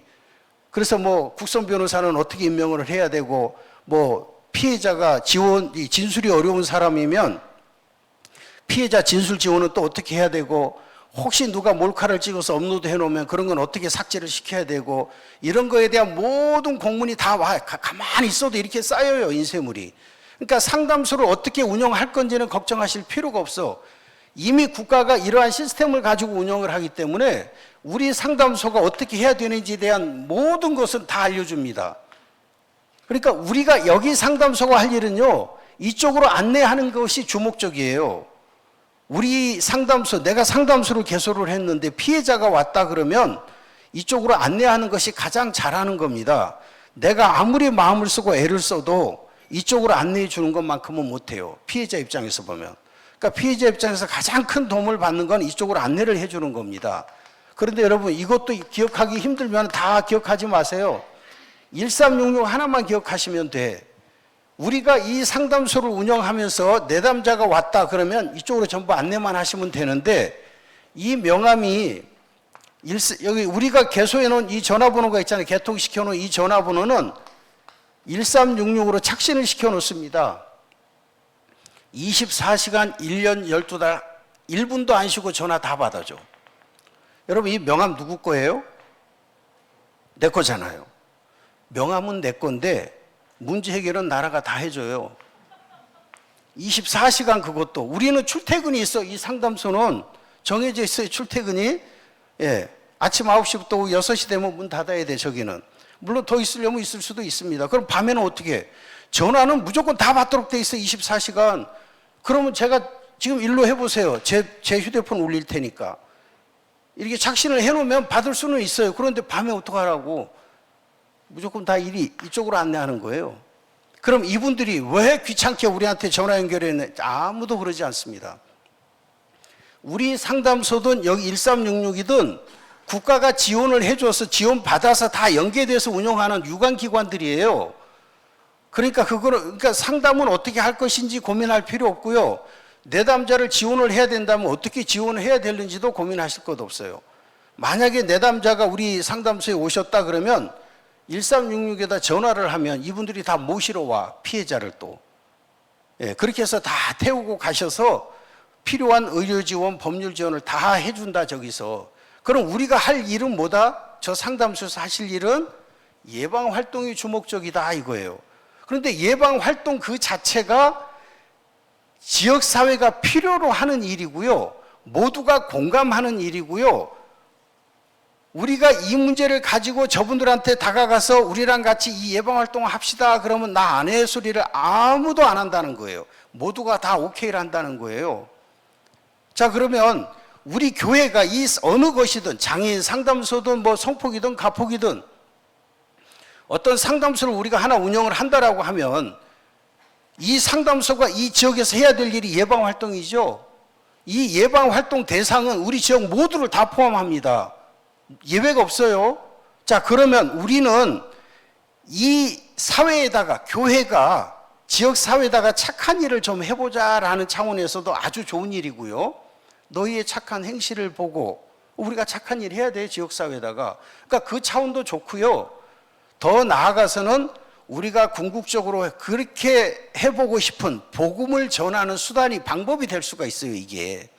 그래서 뭐 국선 변호사는 어떻게 임명을 해야 되고, 뭐 피해자가 진술이 어려운 사람이면 피해자 진술 지원은 또 어떻게 해야 되고, 혹시 누가 몰카를 찍어서 업로드 해놓으면 그런 건 어떻게 삭제를 시켜야 되고, 이런 거에 대한 모든 공문이 다 와. 가만히 있어도 이렇게 쌓여요, 인쇄물이. 그러니까 상담소를 어떻게 운영할 건지는 걱정하실 필요가 없어. 이미 국가가 이러한 시스템을 가지고 운영을 하기 때문에 우리 상담소가 어떻게 해야 되는지에 대한 모든 것은 다 알려줍니다. 그러니까 우리가 여기 상담소가 할 일은요, 이쪽으로 안내하는 것이 주목적이에요. 우리 상담소, 내가 상담소를 개소를 했는데 피해자가 왔다 그러면 이쪽으로 안내하는 것이 가장 잘하는 겁니다. 내가 아무리 마음을 쓰고 애를 써도 이쪽으로 안내해 주는 것만큼은 못해요. 피해자 입장에서 보면. 그러니까 피해자 입장에서 가장 큰 도움을 받는 건 이쪽으로 안내를 해 주는 겁니다. 그런데 여러분, 이것도 기억하기 힘들면 다 기억하지 마세요. 1366 하나만 기억하시면 돼. 우리가 이 상담소를 운영하면서 내담자가 왔다 그러면 이쪽으로 전부 안내만 하시면 되는데, 이 명함이 여기 우리가 개소해 놓은 이 전화번호가 있잖아요. 개통시켜 놓은 이 전화번호는 1366으로 착신을 시켜 놓습니다. 24시간 1년 12달 1분도 안 쉬고 전화 다 받아줘. 여러분, 이 명함 누구 거예요? 내 거잖아요. 명함은 내 건데 문제 해결은 나라가 다 해줘요. 24시간 그것도. 우리는 출퇴근이 있어. 이 상담소는 정해져 있어요. 출퇴근이. 예. 아침 9시부터 오후 6시 되면 문 닫아야 돼, 저기는. 물론 더 있으려면 있을 수도 있습니다. 그럼 밤에는 어떻게 해? 전화는 무조건 다 받도록 돼 있어, 24시간. 그러면 제가 지금 일로 해보세요. 제 휴대폰 울릴 테니까. 이렇게 착신을 해놓으면 받을 수는 있어요. 그런데 밤에 어떡하라고? 무조건 다 일이 이쪽으로 안내하는 거예요. 그럼 이분들이 왜 귀찮게 우리한테 전화 연결했네? 아무도 그러지 않습니다. 우리 상담소든 여기 1366이든 국가가 지원을 해줘서 지원받아서 다 연계돼서 운영하는 유관기관들이에요. 그러니까 상담은 어떻게 할 것인지 고민할 필요 없고요. 내담자를 지원을 해야 된다면 어떻게 지원을 해야 되는지도 고민하실 것 없어요. 만약에 내담자가 우리 상담소에 오셨다 그러면 1366에다 전화를 하면 이분들이 다 모시러 와, 피해자를 또. 예, 그렇게 해서 다 태우고 가셔서 필요한 의료 지원, 법률 지원을 다 해준다, 저기서. 그럼 우리가 할 일은 뭐다? 저 상담소에서 하실 일은 예방 활동이 주목적이다, 이거예요. 그런데 예방 활동 그 자체가 지역사회가 필요로 하는 일이고요. 모두가 공감하는 일이고요. 우리가 이 문제를 가지고 저분들한테 다가가서 우리랑 같이 이 예방활동을 합시다 그러면 나 안 해 소리를 아무도 안 한다는 거예요. 모두가 다 오케이를 한다는 거예요. 자, 그러면 우리 교회가 이 어느 것이든 장애인 상담소든 뭐 성폭이든 가폭이든 어떤 상담소를 우리가 하나 운영을 한다라고 하면 이 상담소가 이 지역에서 해야 될 일이 예방활동이죠. 이 예방활동 대상은 우리 지역 모두를 다 포함합니다. 예외가 없어요. 자, 그러면 우리는 이 사회에다가, 교회가 지역 사회에다가 착한 일을 좀 해보자라는 차원에서도 아주 좋은 일이고요. 너희의 착한 행실을 보고 우리가 착한 일 해야 돼, 지역 사회에다가. 그러니까 그 차원도 좋고요. 더 나아가서는 우리가 궁극적으로 그렇게 해보고 싶은 복음을 전하는 수단이, 방법이 될 수가 있어요, 이게.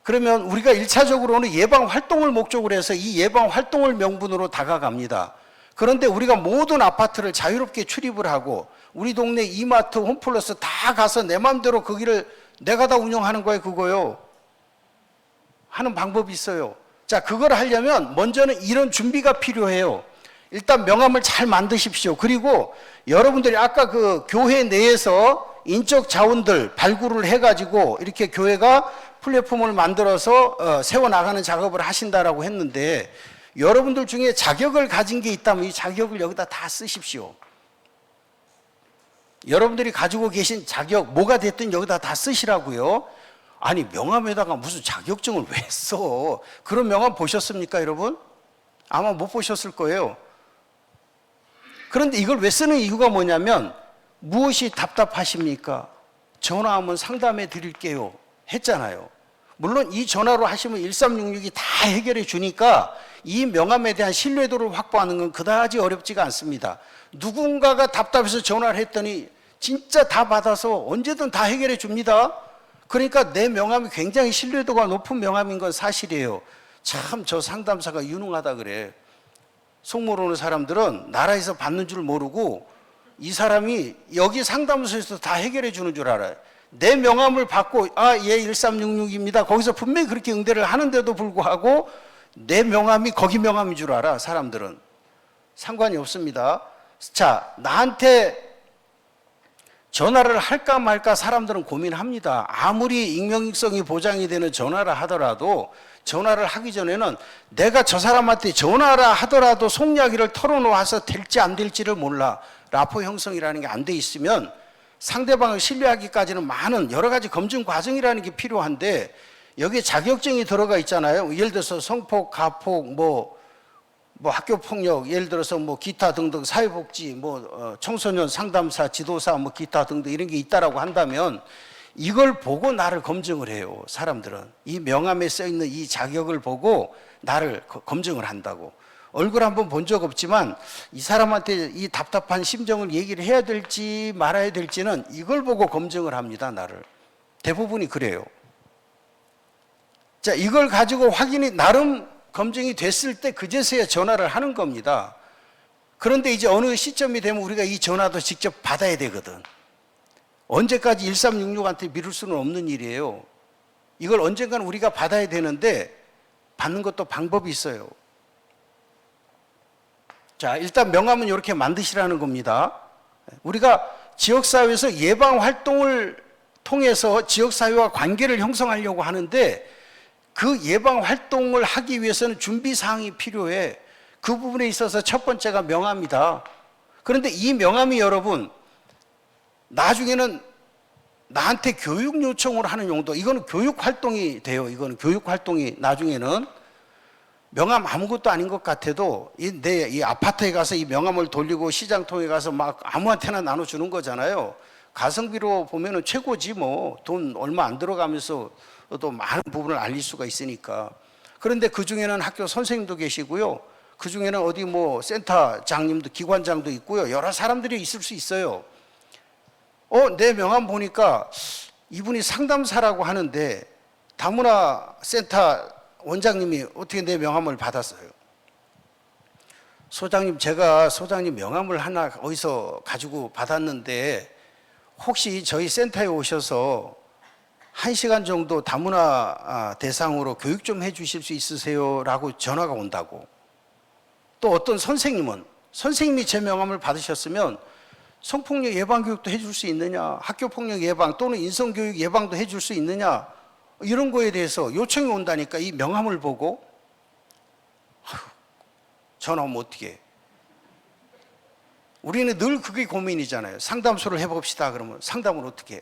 그러면 우리가 1차적으로는 예방 활동을 목적으로 해서 이 예방 활동을 명분으로 다가갑니다. 그런데 우리가 모든 아파트를 자유롭게 출입을 하고 우리 동네 이마트, 홈플러스 다 가서 내 마음대로 거기를 내가 다 운영하는 거예요, 그거요. 하는 방법이 있어요. 자, 그걸 하려면 먼저는 이런 준비가 필요해요. 일단 명함을 잘 만드십시오. 그리고 여러분들이 아까 그 교회 내에서 인적 자원들 발굴을 해가지고 이렇게 교회가 플랫폼을 만들어서 세워나가는 작업을 하신다라고 했는데, 여러분들 중에 자격을 가진 게 있다면 이 자격을 여기다 다 쓰십시오. 여러분들이 가지고 계신 자격, 뭐가 됐든 여기다 다 쓰시라고요. 아니, 명함에다가 무슨 자격증을 왜 써? 그런 명함 보셨습니까, 여러분? 아마 못 보셨을 거예요. 그런데 이걸 왜 쓰는 이유가 뭐냐면, 무엇이 답답하십니까? 전화하면 상담해 드릴게요 했잖아요. 물론 이 전화로 하시면 1366이 다 해결해 주니까 이 명함에 대한 신뢰도를 확보하는 건 그다지 어렵지가 않습니다. 누군가가 답답해서 전화를 했더니 진짜 다 받아서 언제든 다 해결해 줍니다. 그러니까 내 명함이 굉장히 신뢰도가 높은 명함인 건 사실이에요. 참, 저 상담사가 유능하다 그래. 속물 오는 사람들은 나라에서 받는 줄 모르고 이 사람이 여기 상담소에서 다 해결해 주는 줄 알아요. 내 명함을 받고 예 1366입니다. 거기서 분명히 그렇게 응대를 하는데도 불구하고 내 명함이 거기 명함인 줄 알아. 사람들은 상관이 없습니다. 자, 나한테 전화를 할까 말까 사람들은 고민합니다. 아무리 익명성이 보장이 되는 전화를 하더라도 전화를 하기 전에는 내가 저 사람한테 전화를 하더라도 속 이야기를 털어놓아서 될지 안 될지를 몰라. 라포 형성이라는 게 안 돼 있으면 상대방을 신뢰하기까지는 많은 여러 가지 검증 과정이라는 게 필요한데 여기에 자격증이 들어가 있잖아요. 예를 들어서 성폭, 가폭, 뭐 학교 폭력, 예를 들어서 뭐 기타 등등 사회복지, 청소년 상담사, 지도사, 뭐 기타 등등 이런 게 있다라고 한다면 이걸 보고 나를 검증을 해요. 사람들은 이 명함에 써 있는 이 자격을 보고 나를 검증을 한다고. 얼굴 한번 본 적 없지만 이 사람한테 이 답답한 심정을 얘기를 해야 될지 말아야 될지는 이걸 보고 검증을 합니다. 나를. 대부분이 그래요. 자, 이걸 가지고 확인이 나름 검증이 됐을 때 그제서야 전화를 하는 겁니다. 그런데 이제 어느 시점이 되면 우리가 이 전화도 직접 받아야 되거든. 언제까지 1366한테 미룰 수는 없는 일이에요. 이걸 언젠가는 우리가 받아야 되는데 받는 것도 방법이 있어요. 자, 일단 명함은 이렇게 만드시라는 겁니다. 우리가 지역사회에서 예방활동을 통해서 지역사회와 관계를 형성하려고 하는데 그 예방활동을 하기 위해서는 준비사항이 필요해. 그 부분에 있어서 첫 번째가 명함이다. 그런데 이 명함이 여러분 나중에는 나한테 교육 요청을 하는 용도, 이거는 교육활동이 돼요. 이거는 교육활동이 나중에는 명함 아무것도 아닌 것 같아도 내 이 아파트에 가서 이 명함을 돌리고 시장통에 가서 막 아무한테나 나눠주는 거잖아요. 가성비로 보면은 최고지 뭐. 돈 얼마 안 들어가면서 또 많은 부분을 알릴 수가 있으니까. 그런데 그 중에는 학교 선생님도 계시고요. 그 중에는 어디 뭐 센터장님도 기관장도 있고요. 여러 사람들이 있을 수 있어요. 내 명함 보니까 이분이 상담사라고 하는데 다문화 센터 원장님이 어떻게 내 명함을 받았어요? 소장님, 제가 소장님 명함을 하나 어디서 가지고 받았는데 혹시 저희 센터에 오셔서 1시간 정도 다문화 대상으로 교육 좀 해주실 수 있으세요? 라고 전화가 온다고. 또 어떤 선생님이 제 명함을 받으셨으면 성폭력 예방교육도 해줄 수 있느냐, 학교폭력 예방 또는 인성교육 예방도 해줄 수 있느냐, 이런 거에 대해서 요청이 온다니까. 이 명함을 보고 전화 오면 어떻게 해? 우리는 늘 그게 고민이잖아요. 상담소를 해봅시다 그러면 상담을 어떻게 해?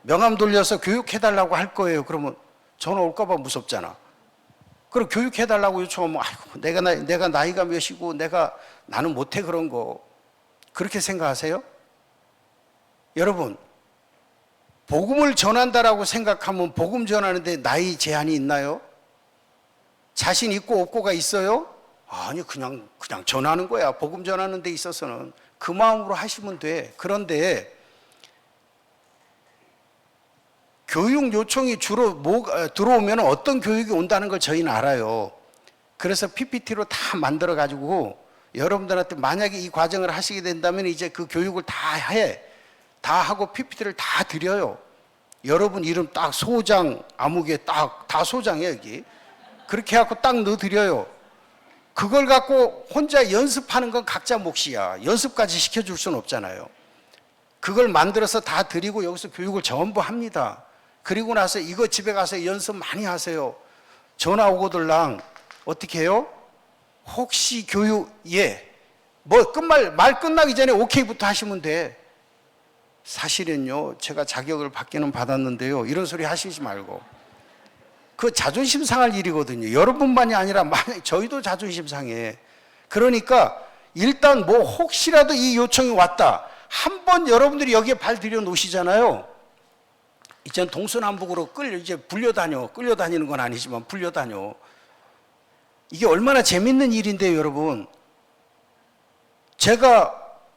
명함 돌려서 교육해달라고 할 거예요. 그러면 전화 올까 봐 무섭잖아. 그럼 교육해달라고 요청하면 아이고 내가 나이가 몇이고 나는 못해 그런 거. 그렇게 생각하세요? 여러분, 복음을 전한다라고 생각하면 복음 전하는데 나이 제한이 있나요? 자신 있고 없고가 있어요? 아니 그냥 전하는 거야. 복음 전하는 데 있어서는 그 마음으로 하시면 돼. 그런데 교육 요청이 주로 들어오면 어떤 교육이 온다는 걸 저희는 알아요. 그래서 PPT로 다 만들어 가지고 여러분들한테 만약에 이 과정을 하시게 된다면 이제 그 교육을 다 하고 PPT를 다 드려요. 여러분 이름 딱 소장 아무개 딱 다 소장이에요 여기. 그렇게 해갖고 딱 넣어드려요. 그걸 갖고 혼자 연습하는 건 각자 몫이야. 연습까지 시켜줄 수는 없잖아요. 그걸 만들어서 다 드리고 여기서 교육을 전부 합니다. 그리고 나서 이거 집에 가서 연습 많이 하세요. 전화 오고들랑 어떻게 해요? 혹시 교육 말 끝나기 전에 오케이부터 하시면 돼. 사실은요 제가 자격을 받기는 받았는데요 이런 소리 하시지 말고. 그 자존심 상할 일이거든요. 여러분만이 아니라 저희도 자존심 상해. 그러니까 일단 뭐 혹시라도 이 요청이 왔다. 한번 여러분들이 여기에 발 들여 놓으시잖아요. 이제는 동서남북으로 끌려다니는 건 아니지만 불려다녀. 이게 얼마나 재밌는 일인데요, 여러분. 제가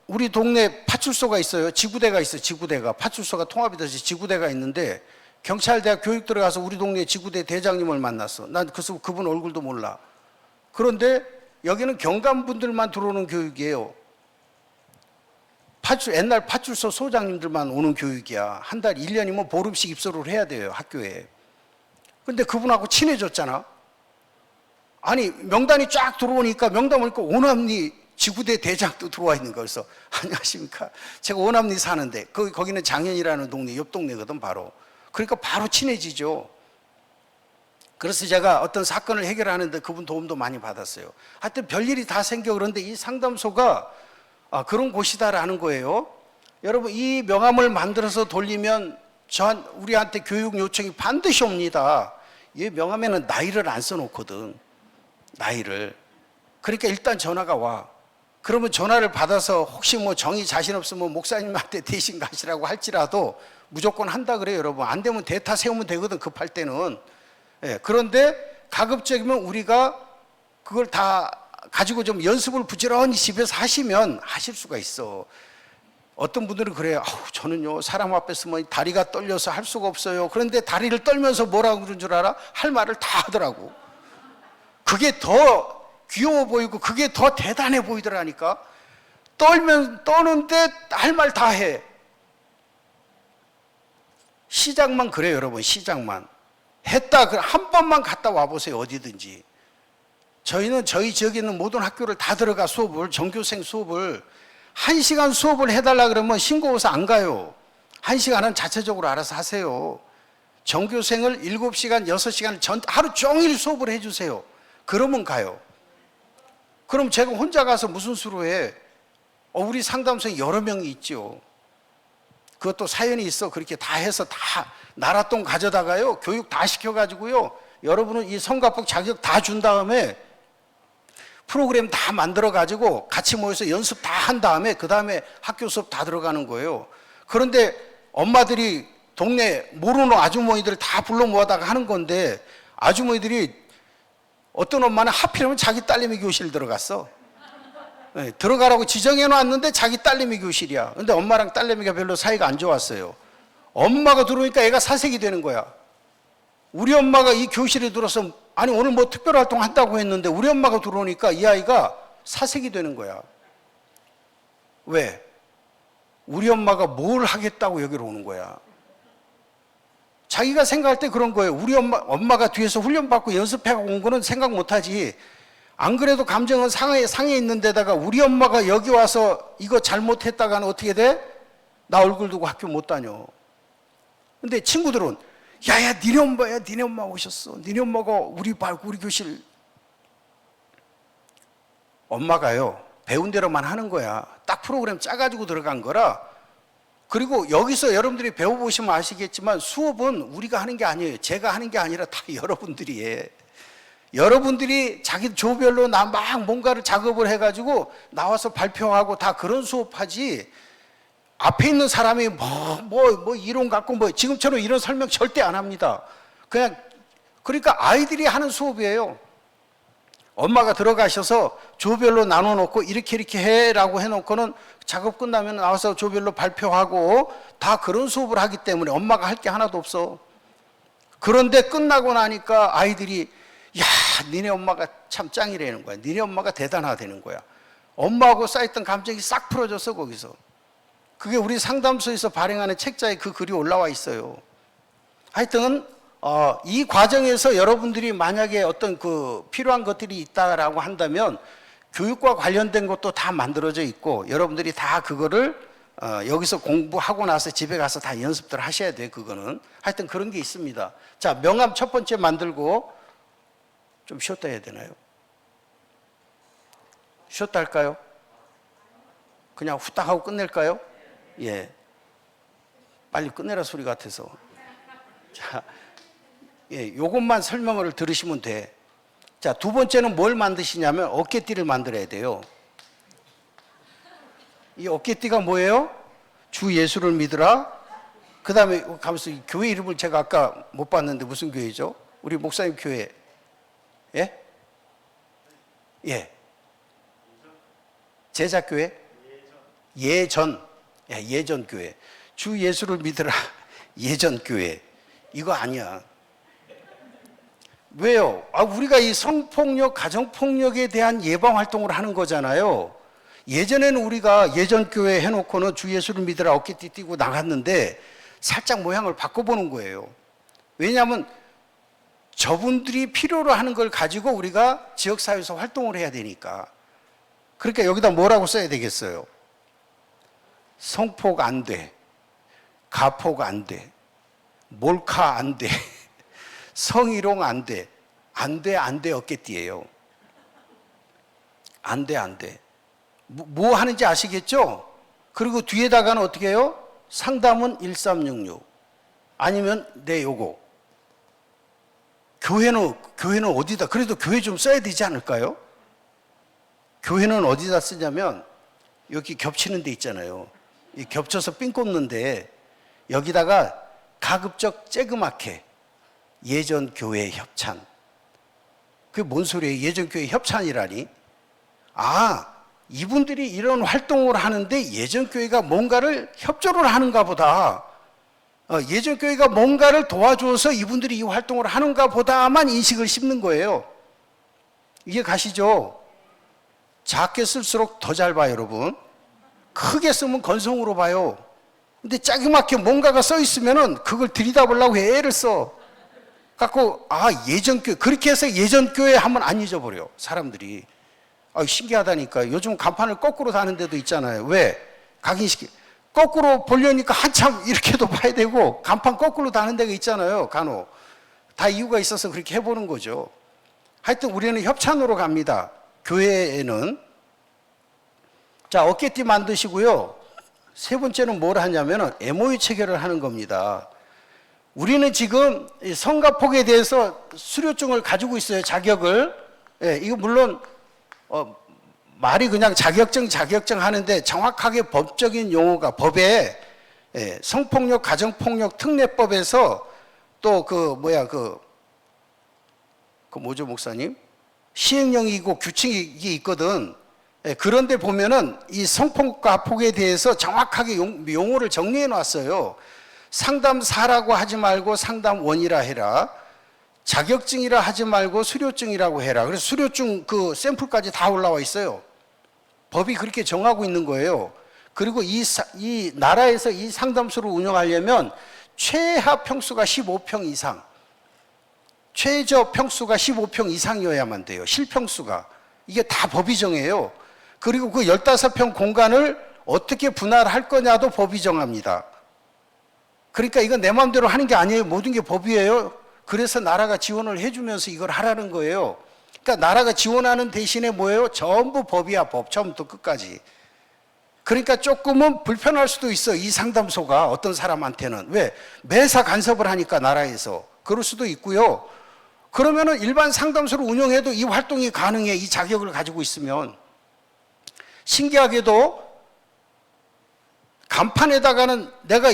우리 동네 파출소가 있어요. 지구대가 있어요. 지구대가. 파출소가 통합이 돼서 지구대가 있는데 경찰대학 교육 들어가서 우리 동네 지구대 대장님을 만났어. 난 그분 얼굴도 몰라. 그런데 여기는 경감분들만 들어오는 교육이에요. 옛날 파출소 소장님들만 오는 교육이야. 한 달 1년이면 보름씩 입소를 해야 돼요, 학교에. 근데 그분하고 친해졌잖아. 아니, 명단이 쫙 들어오니까 명단 보니까 오남리 지구대 대장도 들어와 있는 거예요. 그래서 안녕하십니까. 제가 오남리 사는데 거기는 장현이라는 동네, 옆 동네거든 바로. 그러니까 바로 친해지죠. 그래서 제가 어떤 사건을 해결하는데 그분 도움도 많이 받았어요. 하여튼 별일이 다 생겨. 그런데 이 상담소가 그런 곳이다라는 거예요. 여러분, 이 명함을 만들어서 돌리면 우리한테 교육 요청이 반드시 옵니다. 이 명함에는 나이를 안 써놓거든. 나이를. 그러니까 일단 전화가 와. 그러면 전화를 받아서 혹시 뭐 정이 자신 없으면 목사님한테 대신 가시라고 할지라도 무조건 한다 그래요, 여러분. 안 되면 대타 세우면 되거든, 급할 때는. 예, 그런데 가급적이면 우리가 그걸 다 가지고 좀 연습을 부지런히 집에서 하시면 하실 수가 있어. 어떤 분들은 그래요. 저는요, 사람 앞에 서면 다리가 떨려서 할 수가 없어요. 그런데 다리를 떨면서 뭐라고 그런 줄 알아? 할 말을 다 하더라고. 그게 더 귀여워 보이고 그게 더 대단해 보이더라니까. 떠는데 할 말 다 해. 시작만 그래요, 여러분. 시작만 했다. 한 번만 갔다 와보세요, 어디든지. 저희는 저희 지역에 있는 모든 학교를 다 들어가 전교생 수업을 1시간 수업을 해달라 그러면 신고해서 안 가요. 1시간은 자체적으로 알아서 하세요. 전교생을 7시간, 6시간 하루 종일 수업을 해주세요. 그러면 가요. 그럼 제가 혼자 가서 무슨 수로 해? 우리 상담소에 여러 명이 있죠. 그것도 사연이 있어. 그렇게 다 해서 다 나랏돈 가져다가요, 교육 다 시켜가지고요, 여러분은 이 성가복 자격 다 준 다음에 프로그램 다 만들어가지고 같이 모여서 연습 다 한 다음에 그 다음에 학교 수업 다 들어가는 거예요. 그런데 엄마들이 동네 모르는 아주머니들 다 불러 모아다가 하는 건데, 아주머니들이 어떤 엄마는 하필이면 자기 딸내미 교실 들어갔어. 네, 들어가라고 지정해 놨는데 자기 딸내미 교실이야. 근데 엄마랑 딸내미가 별로 사이가 안 좋았어요. 엄마가 들어오니까 애가 사색이 되는 거야. 우리 엄마가 이 교실에 들어서, 아니 오늘 뭐 특별 활동 한다고 했는데 우리 엄마가 들어오니까 이 아이가 사색이 되는 거야. 왜? 우리 엄마가 뭘 하겠다고 여기로 오는 거야. 자기가 생각할 때 그런 거예요. 우리 엄마가 뒤에서 훈련받고 연습해가고 온 거는 생각 못하지. 안 그래도 감정은 상해 있는 데다가 우리 엄마가 여기 와서 이거 잘못했다가는 어떻게 돼? 나 얼굴 두고 학교 못 다녀. 근데 친구들은, 야야, 니네 엄마야, 니네 엄마 오셨어. 니네 엄마가 우리 교실. 엄마가요, 배운 대로만 하는 거야. 딱 프로그램 짜가지고 들어간 거라. 그리고 여기서 여러분들이 배워보시면 아시겠지만 수업은 우리가 하는 게 아니에요. 제가 하는 게 아니라 다 여러분들이 해. 여러분들이 자기 조별로 막 뭔가를 작업을 해가지고 나와서 발표하고 다 그런 수업하지, 앞에 있는 사람이 이론 갖고 지금처럼 이런 설명 절대 안 합니다. 그러니까 아이들이 하는 수업이에요. 엄마가 들어가셔서 조별로 나눠놓고 이렇게 해라고 해놓고는 작업 끝나면 나와서 조별로 발표하고 다 그런 수업을 하기 때문에 엄마가 할 게 하나도 없어. 그런데 끝나고 나니까 아이들이, 야, 니네 엄마가 참 짱이라는 거야. 니네 엄마가 대단하다는 거야. 엄마하고 쌓였던 감정이 싹 풀어졌어, 거기서. 그게 우리 상담소에서 발행하는 책자에 그 글이 올라와 있어요. 하여튼 이 과정에서 여러분들이 만약에 어떤 필요한 것들이 있다라고 한다면 교육과 관련된 것도 다 만들어져 있고, 여러분들이 다 그거를 여기서 공부하고 나서 집에 가서 다 연습들 하셔야 돼요. 그거는 하여튼 그런 게 있습니다. 자, 명함 첫 번째 만들고 좀 쉬었다 해야 되나요? 쉬었다 할까요? 그냥 후딱 하고 끝낼까요? 예, 빨리 끝내라 소리 같아서. 자, 예, 요것만 설명을 들으시면 돼. 자, 두 번째는 뭘 만드시냐면 어깨띠를 만들어야 돼요. 이 어깨띠가 뭐예요? 주 예수를 믿으라. 그 다음에 가면서 교회 이름을 제가 아까 못 봤는데 무슨 교회죠? 우리 목사님 교회. 예? 예. 제자교회? 예전. 예전교회. 주 예수를 믿으라. 예전교회. 이거 아니야. 왜요? 우리가 이 성폭력, 가정폭력에 대한 예방활동을 하는 거잖아요. 예전에는 우리가 예전 교회 해놓고는 주 예수를 믿으라 어깨띠 띄고 나갔는데 살짝 모양을 바꿔보는 거예요. 왜냐하면 저분들이 필요로 하는 걸 가지고 우리가 지역사회에서 활동을 해야 되니까. 그러니까 여기다 뭐라고 써야 되겠어요? 성폭 안 돼. 가폭 안 돼. 몰카 안 돼. 성희롱 안 돼. 안 돼, 안 돼 어깨띠예요. 안 돼, 안 돼. 뭐 하는지 아시겠죠? 그리고 뒤에다가는 어떻게 해요? 상담은 1366. 아니면 내 요거. 교회는 어디다, 그래도 교회 좀 써야 되지 않을까요? 교회는 어디다 쓰냐면 여기 겹치는 데 있잖아요. 이 겹쳐서 삥 꽂는데 여기다가 가급적 쬐그맣게 예전 교회 협찬. 그게 뭔 소리예요? 예전 교회 협찬이라니? 아, 이분들이 이런 활동을 하는데 예전 교회가 뭔가를 협조를 하는가 보다. 예전 교회가 뭔가를 도와줘서 이분들이 이 활동을 하는가 보다만 인식을 씹는 거예요. 이게 가시죠? 작게 쓸수록 더 잘 봐요, 여러분. 크게 쓰면 건성으로 봐요. 근데 자그맣게 뭔가가 써 있으면은 그걸 들여다보려고 애를 써. 갖고, 예전 교회. 그렇게 해서 예전 교회 하면 안 잊어버려, 사람들이. 신기하다니까. 요즘 간판을 거꾸로 다는 데도 있잖아요. 왜? 각인시키. 거꾸로 보려니까 한참 이렇게도 봐야 되고, 간판 거꾸로 다는 데가 있잖아요, 간혹. 다 이유가 있어서 그렇게 해보는 거죠. 하여튼 우리는 협찬으로 갑니다. 교회에는. 자, 어깨띠 만드시고요. 세 번째는 뭘 하냐면은 MOU 체결을 하는 겁니다. 우리는 지금 성가폭에 대해서 수료증을 가지고 있어요, 자격을. 예, 이거 물론 말이 그냥 자격증 하는데 정확하게 법적인 용어가 법에 성폭력 가정폭력 특례법에서 또 그 뭐죠 목사님? 시행령이 있고 규칙이 있거든. 그런데 보면은 이 성폭과 폭에 대해서 정확하게 용어를 정리해 놨어요. 상담사라고 하지 말고 상담원이라 해라. 자격증이라 하지 말고 수료증이라고 해라. 그래서 수료증 그 샘플까지 다 올라와 있어요. 법이 그렇게 정하고 있는 거예요. 그리고 이 나라에서 이 상담소를 운영하려면 최하 평수가 15평 이상, 최저 평수가 15평 이상이어야만 돼요. 실평수가. 이게 다 법이 정해요. 그리고 그 15평 공간을 어떻게 분할할 거냐도 법이 정합니다. 그러니까 이건 내 마음대로 하는 게 아니에요. 모든 게 법이에요. 그래서 나라가 지원을 해주면서 이걸 하라는 거예요. 그러니까 나라가 지원하는 대신에 뭐예요? 전부 법이야, 법. 처음부터 끝까지. 그러니까 조금은 불편할 수도 있어, 이 상담소가 어떤 사람한테는. 왜? 매사 간섭을 하니까 나라에서. 그럴 수도 있고요. 그러면은 일반 상담소를 운영해도 이 활동이 가능해, 이 자격을 가지고 있으면. 신기하게도 간판에다가는 내가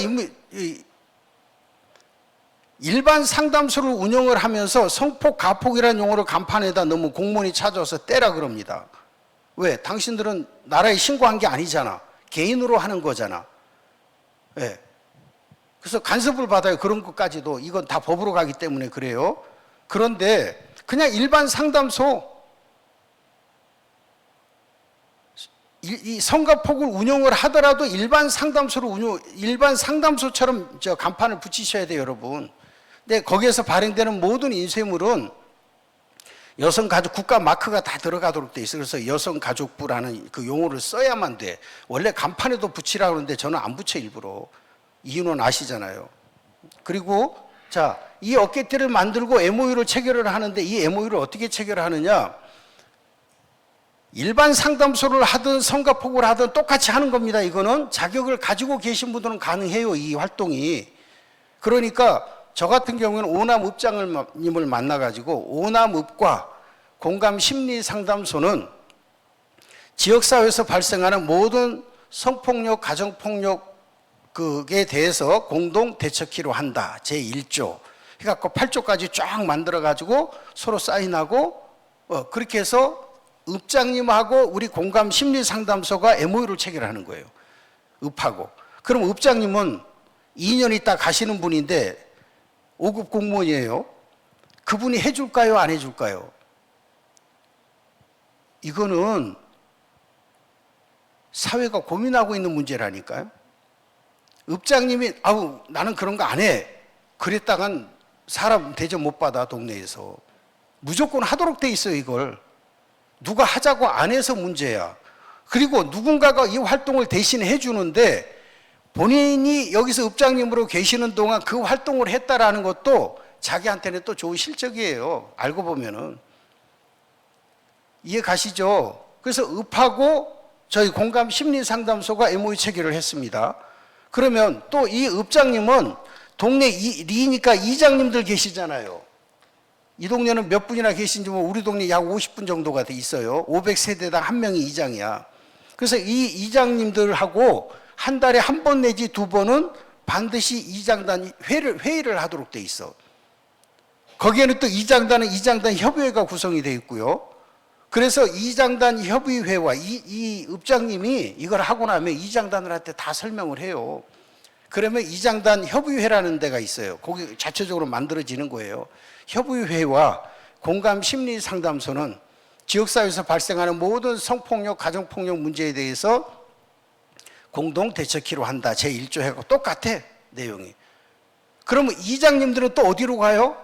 일반 상담소를 운영을 하면서 성폭, 가폭이라는 용어를 간판에다 너무 공무원이 찾아와서 떼라 그럽니다. 왜? 당신들은 나라에 신고한 게 아니잖아. 개인으로 하는 거잖아. 네. 그래서 간섭을 받아요. 그런 것까지도. 이건 다 법으로 가기 때문에 그래요. 그런데 그냥 일반 상담소, 이 성가폭을 운영을 하더라도 일반 상담소처럼 저 간판을 붙이셔야 돼요, 여러분. 근데 거기에서 발행되는 모든 인쇄물은 여성가족 국가 마크가 다 들어가도록 돼 있어요. 그래서 여성가족부라는 그 용어를 써야만 돼. 원래 간판에도 붙이라고 하는데 저는 안 붙여, 일부러. 이유는 아시잖아요. 그리고 자, 이 어깨띠를 만들고 MOU를 체결을 하는데 이 MOU를 어떻게 체결하느냐? 일반 상담소를 하든 성가폭을 하든 똑같이 하는 겁니다. 이거는 자격을 가지고 계신 분들은 가능해요, 이 활동이. 그러니까 저 같은 경우는 오남읍장님을 만나가지고 오남읍과 공감심리상담소는 지역사회에서 발생하는 모든 성폭력, 가정폭력에 대해서 공동 대처키로 한다. 제1조. 해갖고 8조까지 쫙 만들어가지고 서로 사인하고 그렇게 해서 읍장님하고 우리 공감심리상담소가 MOU를 체결하는 거예요. 읍하고. 그럼 읍장님은 2년 있다 가시는 분인데 5급 공무원이에요. 그분이 해줄까요? 안 해줄까요? 이거는 사회가 고민하고 있는 문제라니까요. 읍장님이 아우 나는 그런 거 안 해. 그랬다간 사람 대접 못 받아 동네에서. 무조건 하도록 돼 있어요 이걸. 누가 하자고 안 해서 문제야. 그리고 누군가가 이 활동을 대신 해주는데 본인이 여기서 읍장님으로 계시는 동안 그 활동을 했다라는 것도 자기한테는 또 좋은 실적이에요. 알고 보면은. 이해 가시죠? 그래서 읍하고 저희 공감 심리상담소가 MOU 체결을 했습니다. 그러면 또 이 읍장님은 동네 리니까 이장님들 계시잖아요. 이 동네는 몇 분이나 계신지 뭐 우리 동네 약 50분 정도가 돼 있어요. 500세대당 한 명이 이장이야. 그래서 이 이장님들하고 한 달에 한 번 내지 두 번은 반드시 이장단 회의를 하도록 돼 있어. 거기에는 또 이장단 협의회가 구성이 돼 있고요. 그래서 이장단 협의회와 이 읍장님이 이걸 하고 나면 이장단들한테 다 설명을 해요. 그러면 이장단 협의회라는 데가 있어요. 거기 자체적으로 만들어지는 거예요. 협의회와 공감 심리 상담소는 지역사회에서 발생하는 모든 성폭력, 가정폭력 문제에 대해서 공동 대처키로 한다. 제1조하고 똑같아 내용이. 그러면 이장님들은 또 어디로 가요?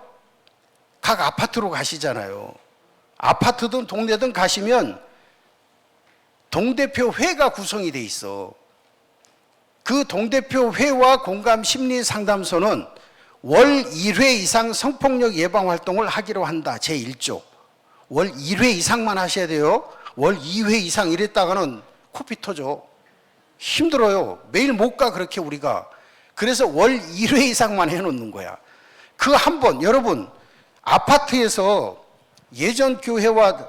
각 아파트로 가시잖아요. 아파트든 동네든 가시면 동대표 회가 구성이 돼 있어. 그 동대표 회와 공감 심리 상담소는 월 1회 이상 성폭력 예방 활동을 하기로 한다. 제1조. 월 1회 이상만 하셔야 돼요. 월 2회 이상 이랬다가는 코피 터져. 힘들어요. 매일 못 가 그렇게 우리가. 그래서 월 1회 이상만 해놓는 거야. 그 한 번 여러분 아파트에서 예전 교회와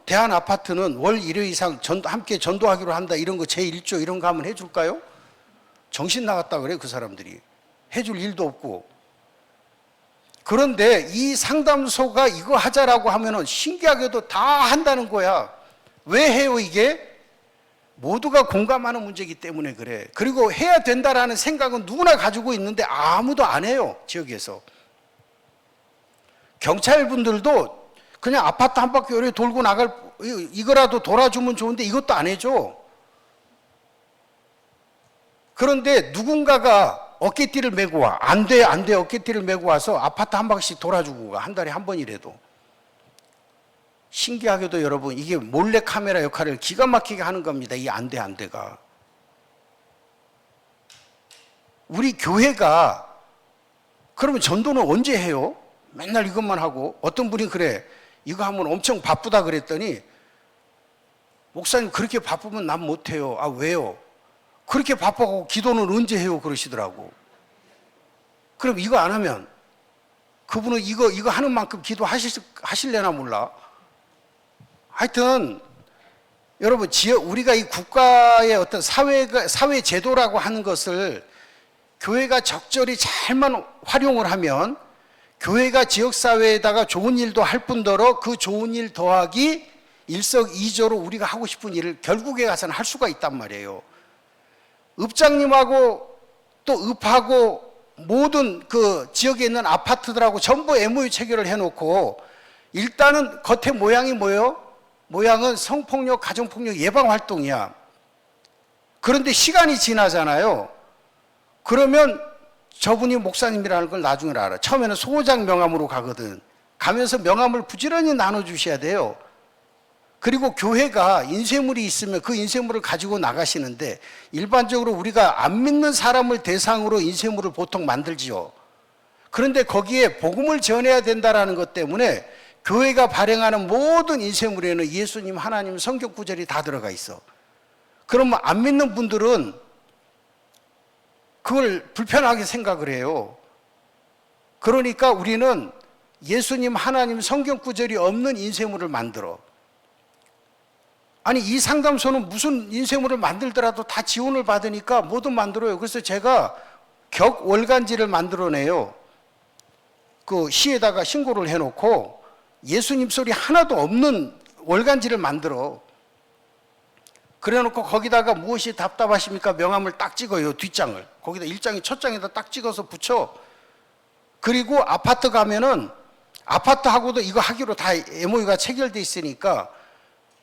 대한 아파트는 월 1회 이상 함께 전도하기로 한다. 이런 거 제1조 이런 거 한번 해줄까요? 정신 나갔다 그래 그 사람들이. 해줄 일도 없고. 그런데 이 상담소가 이거 하자라고 하면은 신기하게도 다 한다는 거야. 왜 해요 이게? 모두가 공감하는 문제이기 때문에 그래. 그리고 해야 된다라는 생각은 누구나 가지고 있는데 아무도 안 해요 지역에서. 경찰분들도 그냥 아파트 한 바퀴 요래 돌고 나갈 이거라도 돌아주면 좋은데 이것도 안 해줘. 그런데 누군가가 어깨띠를 메고 와. 안 돼 어깨띠를 메고 와서 아파트 한 바퀴씩 돌아주고 가. 한 달에 한 번이라도. 신기하게도 여러분 이게 몰래카메라 역할을 기가 막히게 하는 겁니다. 이 안 돼가. 우리 교회가 그러면 전도는 언제 해요? 맨날 이것만 하고. 어떤 분이 그래. 이거 하면 엄청 바쁘다 그랬더니 목사님 그렇게 바쁘면 난 못해요. 아 왜요? 그렇게 바빠고 기도는 언제 해요? 그러시더라고. 그럼 이거 안 하면 그분은 이거 하는 만큼 기도하실래나 몰라. 하여튼 여러분 우리가 이 국가의 어떤 사회 제도라고 하는 것을 교회가 적절히 잘만 활용을 하면 교회가 지역사회에다가 좋은 일도 할 뿐더러 그 좋은 일 더하기 일석이조로 우리가 하고 싶은 일을 결국에 가서는 할 수가 있단 말이에요. 읍장님하고 또 읍하고 모든 그 지역에 있는 아파트들하고 전부 MOU 체결을 해놓고 일단은 겉에 모양이 뭐예요? 모양은 성폭력, 가정폭력 예방 활동이야. 그런데 시간이 지나잖아요. 그러면 저분이 목사님이라는 걸 나중에 알아. 처음에는 소장 명함으로 가거든. 가면서 명함을 부지런히 나눠주셔야 돼요. 그리고 교회가 인쇄물이 있으면 그 인쇄물을 가지고 나가시는데 일반적으로 우리가 안 믿는 사람을 대상으로 인쇄물을 보통 만들지요. 그런데 거기에 복음을 전해야 된다는 것 때문에 교회가 발행하는 모든 인쇄물에는 예수님, 하나님, 성경 구절이 다 들어가 있어. 그러면 안 믿는 분들은 그걸 불편하게 생각을 해요. 그러니까 우리는 예수님, 하나님, 성경 구절이 없는 인쇄물을 만들어. 아니 이 상담소는 무슨 인쇄물을 만들더라도 다 지원을 받으니까 뭐든 만들어요. 그래서 제가 격월간지를 만들어내요. 그 시에다가 신고를 해놓고 예수님 소리 하나도 없는 월간지를 만들어. 그래놓고 거기다가 무엇이 답답하십니까? 명함을 딱 찍어요. 뒷장을. 거기다 1장이 첫 장에다 딱 찍어서 붙여. 그리고 아파트 가면은 아파트하고도 이거 하기로 다 MOU가 체결돼 있으니까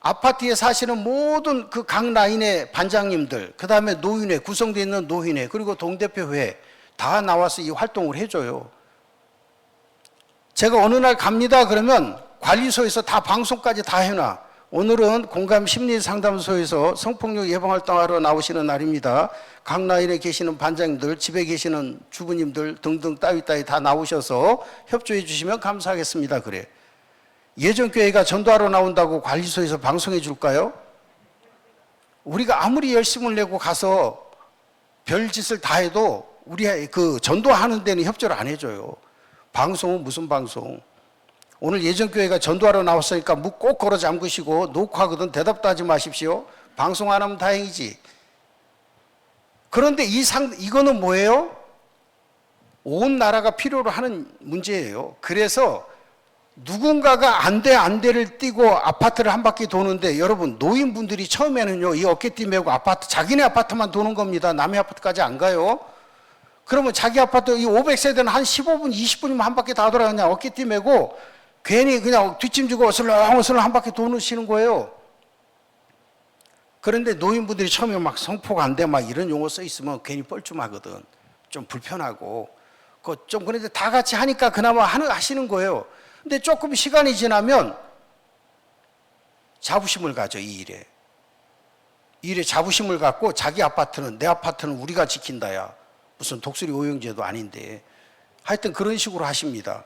아파트에 사시는 모든 그 각 라인의 반장님들, 그 다음에 노인회, 구성되어 있는 노인회, 그리고 동대표회 다 나와서 이 활동을 해줘요. 제가 어느 날 갑니다 그러면 관리소에서 다 방송까지 다 해놔. 오늘은 공감 심리 상담소에서 성폭력 예방 활동하러 나오시는 날입니다. 각 라인에 계시는 반장님들, 집에 계시는 주부님들 등등 따위따위 다 나오셔서 협조해 주시면 감사하겠습니다. 그래. 예전교회가 전도하러 나온다고 관리소에서 방송해 줄까요? 우리가 아무리 열심을 내고 가서 별짓을 다 해도 우리 그 전도하는 데는 협조를 안 해줘요. 방송은 무슨 방송? 오늘 예전교회가 전도하러 나왔으니까 묵 꼭 걸어 잠그시고 녹화하거든 대답도 하지 마십시오. 방송 안 하면 다행이지. 그런데 이거는 뭐예요? 온 나라가 필요로 하는 문제예요. 그래서 누군가가 안 돼를 띄고 아파트를 한 바퀴 도는데, 여러분 노인분들이 처음에는요 이 어깨띠 메고 아파트, 자기네 아파트만 도는 겁니다. 남의 아파트까지 안 가요. 그러면 자기 아파트 이 500세대는 한 15분 20분이면 한 바퀴 다 돌아. 그냥 어깨띠 메고 괜히 그냥 뒷짐지고 어슬렁어슬렁 한 바퀴 도시는 거예요. 그런데 노인분들이 처음에 막 성폭 안 돼 막 이런 용어 써 있으면 괜히 뻘쭘하거든. 좀 불편하고. 좀 그런데 다 같이 하니까 그나마 하시는 거예요. 근데 조금 시간이 지나면 자부심을 가져, 이 일에. 이 일에 자부심을 갖고 자기 아파트는, 내 아파트는 우리가 지킨다야. 무슨 독수리 오용제도 아닌데. 하여튼 그런 식으로 하십니다.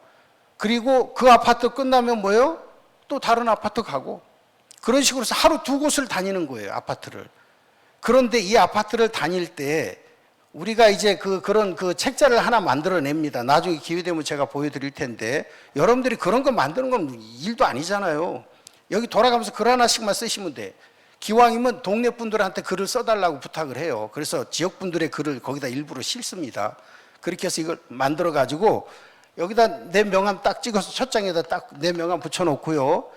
그리고 그 아파트 끝나면 뭐예요? 또 다른 아파트 가고. 그런 식으로 해서 하루 두 곳을 다니는 거예요, 아파트를. 그런데 이 아파트를 다닐 때 우리가 이제 그런 책자를 하나 만들어냅니다. 나중에 기회 되면 제가 보여드릴 텐데, 여러분들이 그런 거 만드는 건 일도 아니잖아요. 여기 돌아가면서 글 하나씩만 쓰시면 돼. 기왕이면 동네 분들한테 글을 써달라고 부탁을 해요. 그래서 지역 분들의 글을 거기다 일부러 싣습니다. 그렇게 해서 이걸 만들어 가지고 여기다 내 명함 딱 찍어서 첫 장에다 딱 내 명함 붙여놓고요.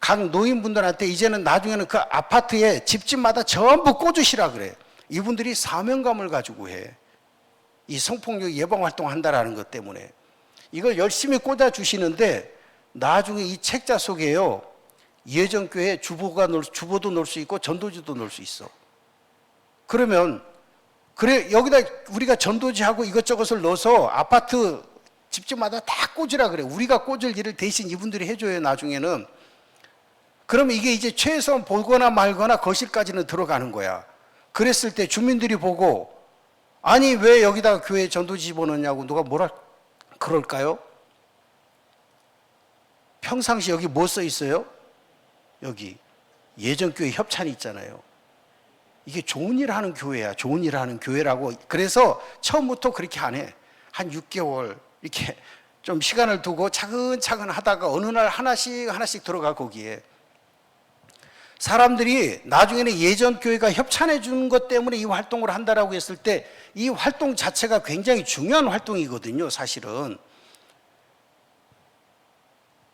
각 노인분들한테 이제는 나중에는 그 아파트에 집집마다 전부 꽂으시라 그래. 이분들이 사명감을 가지고 해. 이 성폭력 예방 활동 한다라는 것 때문에. 이걸 열심히 꽂아주시는데 나중에 이 책자 속에요. 예전교회 주보도 넣을 수 있고 전도지도 넣을 수 있어. 그러면 그래 여기다 우리가 전도지하고 이것저것을 넣어서 아파트 집집마다 다 꽂으라 그래. 우리가 꽂을 일을 대신 이분들이 해줘요, 나중에는. 그러면 이게 이제 최소한 보거나 말거나 거실까지는 들어가는 거야. 그랬을 때 주민들이 보고, 아니 왜 여기다가 교회 전도지 집어넣냐고 누가 뭐라 그럴까요? 평상시 여기 뭐 써 있어요? 여기 예전교회 협찬이 있잖아요. 이게 좋은 일 하는 교회야. 좋은 일 하는 교회라고. 그래서 처음부터 그렇게 안 해. 한 6개월 이렇게 좀 시간을 두고 차근차근 하다가 어느 날 하나씩 들어가 거기에. 사람들이 나중에는 예전 교회가 협찬해 주는 것 때문에 이 활동을 한다라고 했을 때 이 활동 자체가 굉장히 중요한 활동이거든요, 사실은.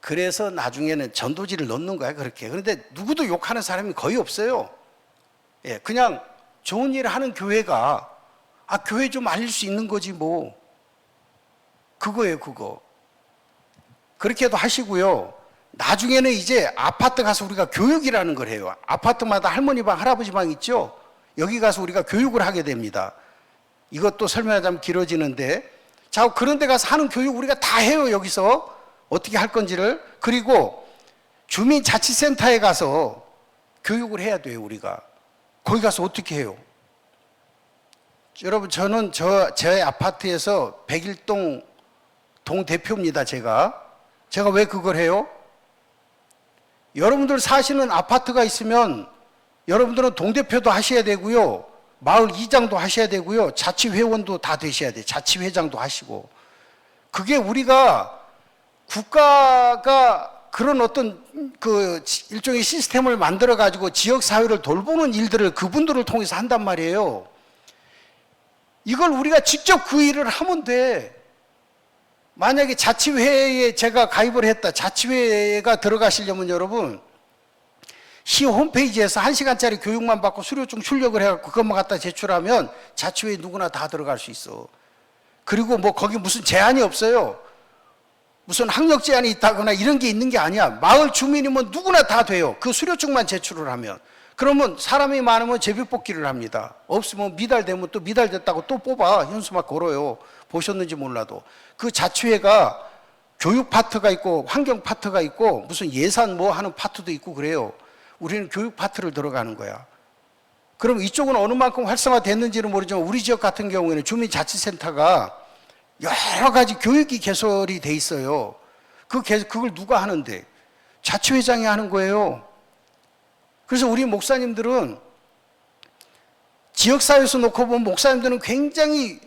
그래서 나중에는 전도지를 넣는 거야, 그렇게. 그런데 누구도 욕하는 사람이 거의 없어요. 예, 그냥 좋은 일을 하는 교회가 교회 좀 알릴 수 있는 거지 뭐. 그거예요, 그거. 그렇게도 하시고요. 나중에는 이제 아파트 가서 우리가 교육이라는 걸 해요. 아파트마다 할머니 방, 할아버지 방 있죠? 여기 가서 우리가 교육을 하게 됩니다. 이것도 설명하자면 길어지는데, 자, 그런 데 가서 하는 교육 우리가 다 해요, 여기서. 어떻게 할 건지를. 그리고 주민자치센터에 가서 교육을 해야 돼요, 우리가. 거기 가서 어떻게 해요? 여러분, 저는 제 아파트에서 101동 동대표입니다, 제가 왜 그걸 해요? 여러분들 사시는 아파트가 있으면 여러분들은 동대표도 하셔야 되고요, 마을 이장도 하셔야 되고요, 자치회원도 다 되셔야 돼요. 자치회장도 하시고. 그게 우리가 국가가 그런 어떤 일종의 시스템을 만들어 가지고 지역 사회를 돌보는 일들을 그분들을 통해서 한단 말이에요. 이걸 우리가 직접 그 일을 하면 돼. 만약에 자치회에 제가 가입을 했다. 자치회가 들어가시려면 여러분, 시 홈페이지에서 1시간짜리 교육만 받고 수료증 출력을 해갖고 그것만 갖다 제출하면 자치회에 누구나 다 들어갈 수 있어. 그리고 뭐 거기 무슨 제한이 없어요. 무슨 학력 제한이 있다거나 이런 게 있는 게 아니야. 마을 주민이면 누구나 다 돼요. 그 수료증만 제출을 하면. 그러면 사람이 많으면 제비뽑기를 합니다. 없으면 미달되면 또 미달됐다고 또 뽑아. 현수막 걸어요. 보셨는지 몰라도. 그 자치회가 교육 파트가 있고 환경 파트가 있고 무슨 예산 뭐 하는 파트도 있고 그래요. 우리는 교육 파트를 들어가는 거야. 그럼 이쪽은 어느 만큼 활성화됐는지는 모르지만 우리 지역 같은 경우에는 주민자치센터가 여러 가지 교육이 개설이 돼 있어요. 그걸 누가 하는데? 자치회장이 하는 거예요. 그래서 우리 목사님들은 지역사회에서 놓고 보면 목사님들은 굉장히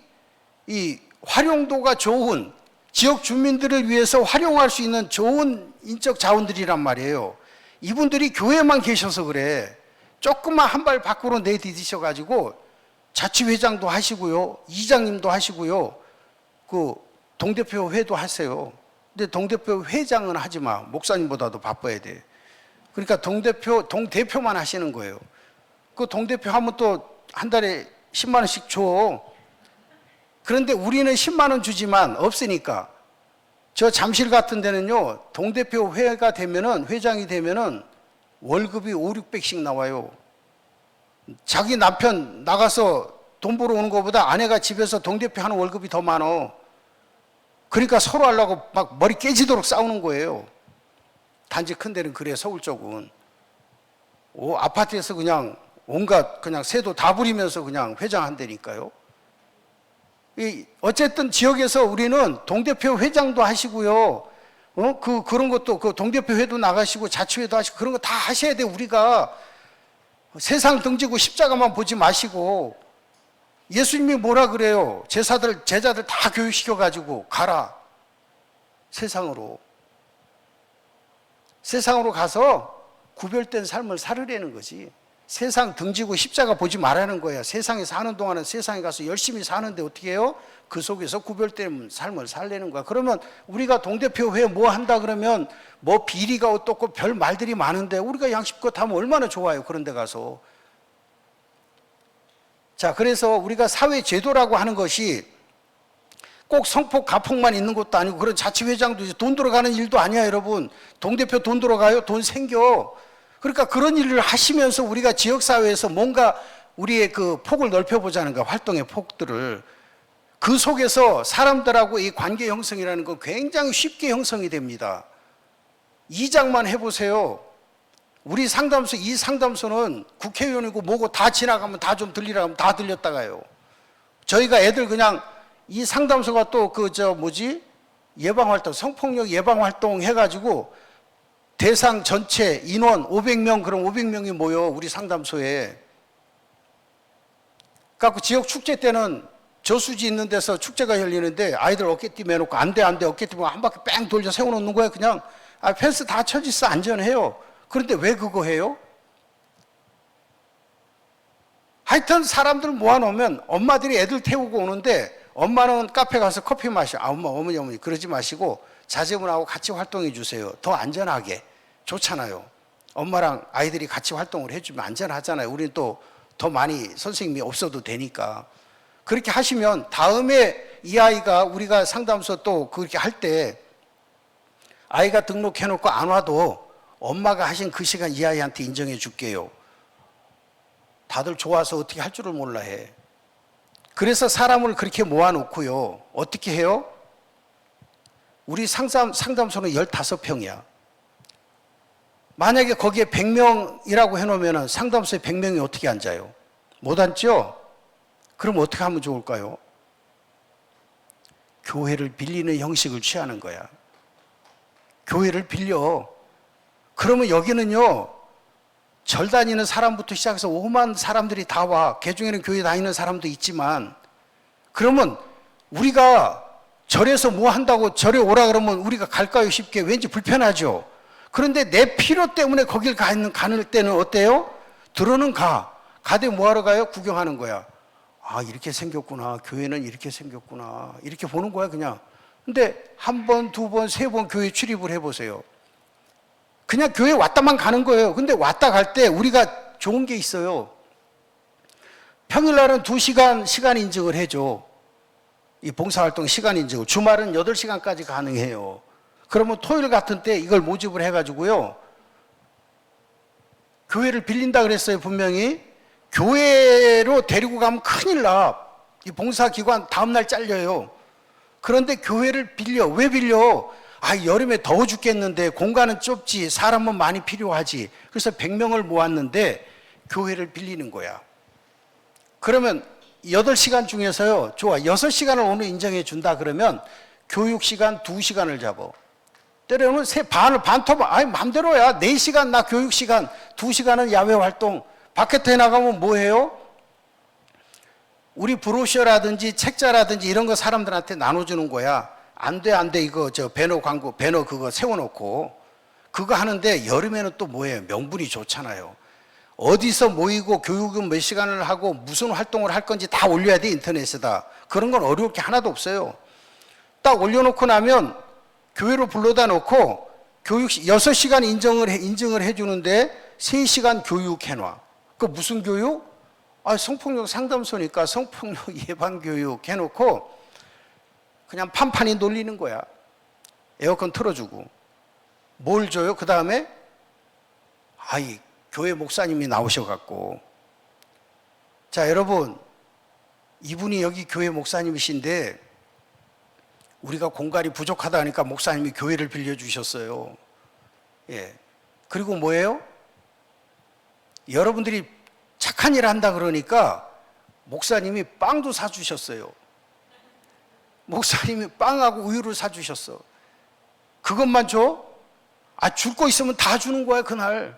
이 활용도가 좋은 지역 주민들을 위해서 활용할 수 있는 좋은 인적 자원들이란 말이에요. 이분들이 교회만 계셔서 그래. 조금만 한 발 밖으로 내디디셔가지고 자치회장도 하시고요. 이장님도 하시고요. 그 동대표 회도 하세요. 근데 동대표 회장은 하지 마. 목사님보다도 바빠야 돼. 그러니까 동대표만 하시는 거예요. 그 동대표 하면 또 한 달에 10만 원씩 줘. 그런데 우리는 10만 원 주지만 없으니까. 저 잠실 같은 데는요, 동대표 회가 되면은, 회장이 되면은 월급이 5, 600씩 나와요. 자기 남편 나가서 돈 벌어 오는 것보다 아내가 집에서 동대표 하는 월급이 더 많어. 그러니까 서로 하려고 막 머리 깨지도록 싸우는 거예요. 단지 큰 데는 그래, 서울 쪽은. 아파트에서 그냥 온갖 그냥 새도 다 부리면서 그냥 회장한다니까요. 어쨌든 지역에서 우리는 동대표 회장도 하시고요. 그런 것도 그 동대표 회도 나가시고 자치회도 하시고 그런 거 다 하셔야 돼. 우리가 세상 등지고 십자가만 보지 마시고. 예수님이 뭐라 그래요? 제자들 다 교육시켜 가지고 가라. 세상으로 가서 구별된 삶을 살으라는 거지. 세상 등지고 십자가 보지 말라는 거야. 세상에 사는 동안은 세상에 가서 열심히 사는데 어떻게 해요? 그 속에서 구별된 삶을 살려는 거야. 그러면 우리가 동대표회 뭐 한다 그러면 뭐 비리가 어떻고 별 말들이 많은데 우리가 양심껏 하면 얼마나 좋아요. 그런 데 가서. 자, 그래서 우리가 사회제도라고 하는 것이 꼭 성폭, 가폭만 있는 것도 아니고 그런 자치회장도 이제 돈 들어가는 일도 아니야, 여러분. 동대표 돈 들어가요? 돈 생겨. 그러니까 그런 일을 하시면서 우리가 지역사회에서 뭔가 우리의 그 폭을 넓혀보자는 거야, 활동의 폭들을. 그 속에서 사람들하고 이 관계 형성이라는 건 굉장히 쉽게 형성이 됩니다. 이장만 해보세요. 우리 상담소, 이 상담소는 국회의원이고 뭐고 다 지나가면 다 좀 들리라 하면 다 들렸다가요. 저희가 애들 그냥 이 상담소가 또 예방활동, 성폭력 예방활동 해가지고 대상 전체 인원 500명, 그럼 500명이 모여, 우리 상담소에. 그래갖고 지역 축제 때는 저수지 있는 데서 축제가 열리는데 아이들 어깨띠 매놓고 안 돼, 어깨띠 한 바퀴 뺑 돌려 세워놓는 거야, 그냥. 펜스 다 쳐졌어, 안전해요. 그런데 왜 그거 해요? 하여튼 사람들 모아놓으면 엄마들이 애들 태우고 오는데 엄마는 카페 가서 커피 마셔. 어머니 그러지 마시고 자제분하고 같이 활동해 주세요. 더 안전하게. 좋잖아요. 엄마랑 아이들이 같이 활동을 해주면 안전하잖아요. 우리는 또 더 많이 선생님이 없어도 되니까. 그렇게 하시면 다음에 이 아이가 우리가 상담소 또 그렇게 할 때 아이가 등록해놓고 안 와도 엄마가 하신 그 시간 이 아이한테 인정해 줄게요. 다들 좋아서 어떻게 할 줄을 몰라 해. 그래서 사람을 그렇게 모아놓고요. 어떻게 해요? 우리 상담소는 15평이야. 만약에 거기에 100명이라고 해놓으면 상담소에 100명이 어떻게 앉아요? 못 앉죠? 그럼 어떻게 하면 좋을까요? 교회를 빌리는 형식을 취하는 거야. 교회를 빌려. 그러면 여기는요, 절 다니는 사람부터 시작해서 5만 사람들이 다 와. 개중에는 교회 다니는 사람도 있지만, 그러면 우리가 절에서 뭐 한다고 절에 오라 그러면 우리가 갈까요? 쉽게. 왠지 불편하죠. 그런데 내 필요 때문에 거길 가는 때는 어때요? 들어는 가. 가되 뭐 하러 가요? 구경하는 거야. 이렇게 생겼구나. 교회는 이렇게 생겼구나. 이렇게 보는 거야, 그냥. 근데 한 번, 두 번, 세 번 교회 출입을 해보세요. 그냥 교회 왔다만 가는 거예요. 근데 왔다 갈 때 우리가 좋은 게 있어요. 평일날은 2시간 시간 인증을 해줘. 이 봉사활동 시간 인증을. 주말은 8시간까지 가능해요. 그러면 토요일 같은 때 이걸 모집을 해가지고요. 교회를 빌린다 그랬어요, 분명히. 교회로 데리고 가면 큰일 나. 이 봉사기관 다음날 잘려요. 그런데 교회를 빌려. 왜 빌려? 여름에 더워 죽겠는데 공간은 좁지, 사람은 많이 필요하지. 그래서 100명을 모았는데 교회를 빌리는 거야. 그러면 8시간 중에서요, 좋아, 6시간을 오늘 인정해 준다 그러면 교육시간 2시간을 잡아. 때로는 반토막, 맘대로야. 4시간 나 교육시간, 2시간은 야외활동. 바깥에 나가면 뭐 해요? 우리 브로셔라든지 책자라든지 이런 거 사람들한테 나눠주는 거야. 안 돼, 이거 배너 광고, 배너 그거 세워놓고. 그거 하는데 여름에는 또 뭐예요? 명분이 좋잖아요. 어디서 모이고 교육은 몇 시간을 하고 무슨 활동을 할 건지 다 올려야 돼, 인터넷에다. 그런 건 어려울 게 하나도 없어요. 딱 올려놓고 나면 교회로 불러다 놓고 교육 6시간 인증을 해주는데 3시간 교육해놔. 그 무슨 교육? 성폭력 상담소니까 성폭력 예방 교육 해놓고 그냥 판판히 놀리는 거야. 에어컨 틀어주고. 뭘 줘요? 그 다음에 교회 목사님이 나오셔갖고, 자, 여러분, 이분이 여기 교회 목사님이신데 우리가 공간이 부족하다 하니까 목사님이 교회를 빌려주셨어요. 예. 그리고 뭐예요? 여러분들이 착한 일 한다 그러니까 목사님이 빵도 사주셨어요. 목사님이 빵하고 우유를 사주셨어. 그것만 줘? 줄 거 있으면 다 주는 거야, 그날.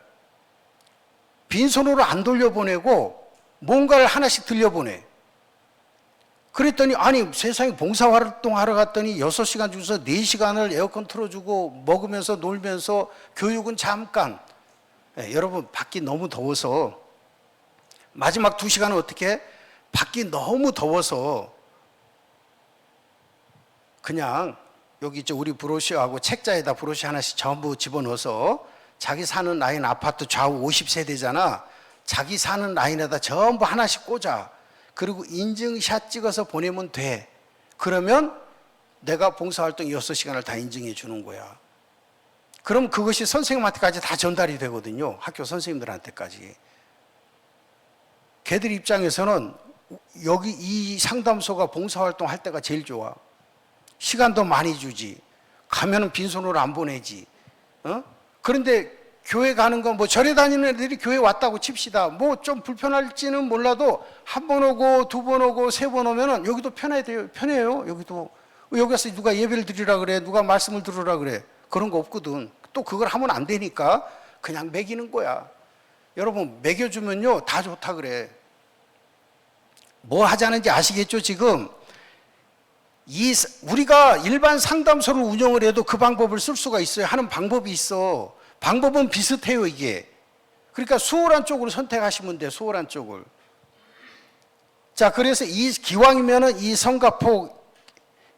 빈손으로 안 돌려보내고 뭔가를 하나씩 들려보내. 그랬더니 세상에 봉사활동하러 갔더니 6시간 중에서 4시간을 에어컨 틀어주고 먹으면서 놀면서 교육은 잠깐. 여러분, 밖이 너무 더워서 마지막 2시간은 어떻게 해? 밖이 너무 더워서 그냥 여기 우리 브로셔하고 책자에다 브로셔 하나씩 전부 집어넣어서 자기 사는 라인 아파트 좌우 50세대잖아. 자기 사는 라인에다 전부 하나씩 꽂아. 그리고 인증샷 찍어서 보내면 돼. 그러면 내가 봉사활동 6시간을 다 인증해 주는 거야. 그럼 그것이 선생님한테까지 다 전달이 되거든요. 학교 선생님들한테까지. 걔들 입장에서는 여기 이 상담소가 봉사활동 할 때가 제일 좋아. 시간도 많이 주지. 가면은 빈손으로 안 보내지. 그런데 교회 가는 건 절에 다니는 애들이 교회 왔다고 칩시다. 좀 불편할지는 몰라도 한 번 오고 2번 오고 3번 오면은 여기도 편해요. 여기도. 여기 와서 누가 예배를 드리라 그래. 누가 말씀을 들으라 그래. 그런 거 없거든. 또 그걸 하면 안 되니까 그냥 먹이는 거야. 여러분, 먹여주면요 다 좋다 그래. 뭐 하자는지 아시겠죠? 지금 우리가 일반 상담소를 운영을 해도 그 방법을 쓸 수가 있어요. 하는 방법이 있어. 방법은 비슷해요, 이게. 그러니까 수월한 쪽으로 선택하시면 돼요, 수월한 쪽을. 자, 그래서 기왕이면은 이 성가포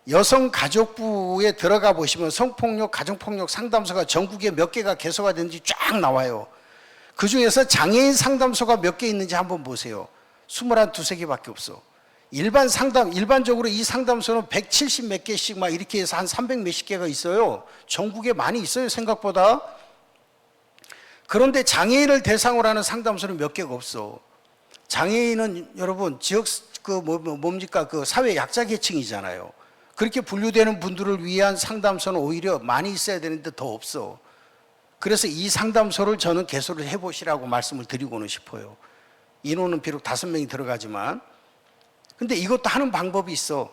여성가족부에 들어가 보시면 성폭력, 가정폭력 상담소가 전국에 몇 개가 개소가 되는지 쫙 나와요. 그 중에서 장애인 상담소가 몇 개 있는지 한번 보세요. 21, 2개밖에 없어. 일반적으로 이 상담소는 170 몇 개씩 막 이렇게 해서 한 300 몇십 개가 있어요. 전국에 많이 있어요, 생각보다. 그런데 장애인을 대상으로 하는 상담소는 몇 개가 없어. 장애인은 여러분, 그 사회 약자 계층이잖아요. 그렇게 분류되는 분들을 위한 상담소는 오히려 많이 있어야 되는데 더 없어. 그래서 이 상담소를 저는 개소를 해보시라고 말씀을 드리고는 싶어요. 인원은 비록 5명이 들어가지만. 근데 이것도 하는 방법이 있어.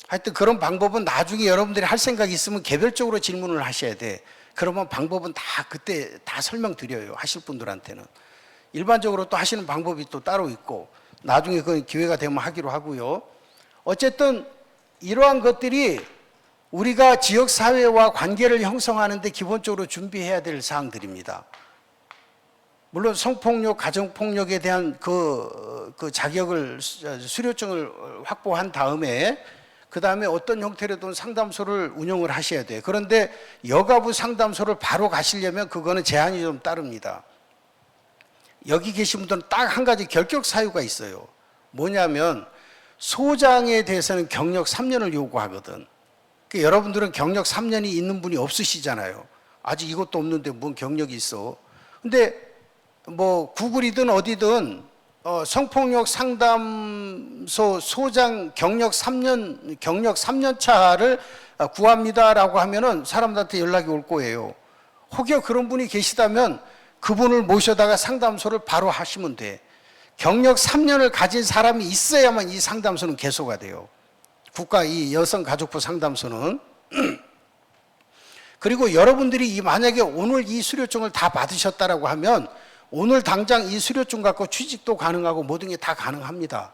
하여튼 그런 방법은 나중에 여러분들이 할 생각이 있으면 개별적으로 질문을 하셔야 돼. 그러면 방법은 그때 다 설명드려요. 하실 분들한테는. 일반적으로 또 하시는 방법이 또 따로 있고, 나중에 그건 기회가 되면 하기로 하고요. 어쨌든 이러한 것들이 우리가 지역사회와 관계를 형성하는데 기본적으로 준비해야 될 사항들입니다. 물론 성폭력, 가정폭력에 대한 그 자격을, 수료증을 확보한 다음에 그 다음에 어떤 형태로든 상담소를 운영을 하셔야 돼요. 그런데 여가부 상담소를 바로 가시려면 그거는 제한이 좀 따릅니다. 여기 계신 분들은 딱 한 가지 결격 사유가 있어요. 뭐냐면 소장에 대해서는 경력 3년을 요구하거든. 여러분들은 경력 3년이 있는 분이 없으시잖아요. 아직 이것도 없는데 뭔 경력이 있어. 근데 뭐 구글이든 어디든 성폭력 상담소 소장 경력 3년 차를 구합니다라고 하면은 사람들한테 연락이 올 거예요. 혹여 그런 분이 계시다면 그분을 모셔다가 상담소를 바로 하시면 돼. 경력 3년을 가진 사람이 있어야만 이 상담소는 개소가 돼요. 국가 이 여성가족부 상담소는. 그리고 여러분들이 만약에 오늘 이 수료증을 다 받으셨다라고 하면 오늘 당장 이 수료증 갖고 취직도 가능하고 모든 게 다 가능합니다.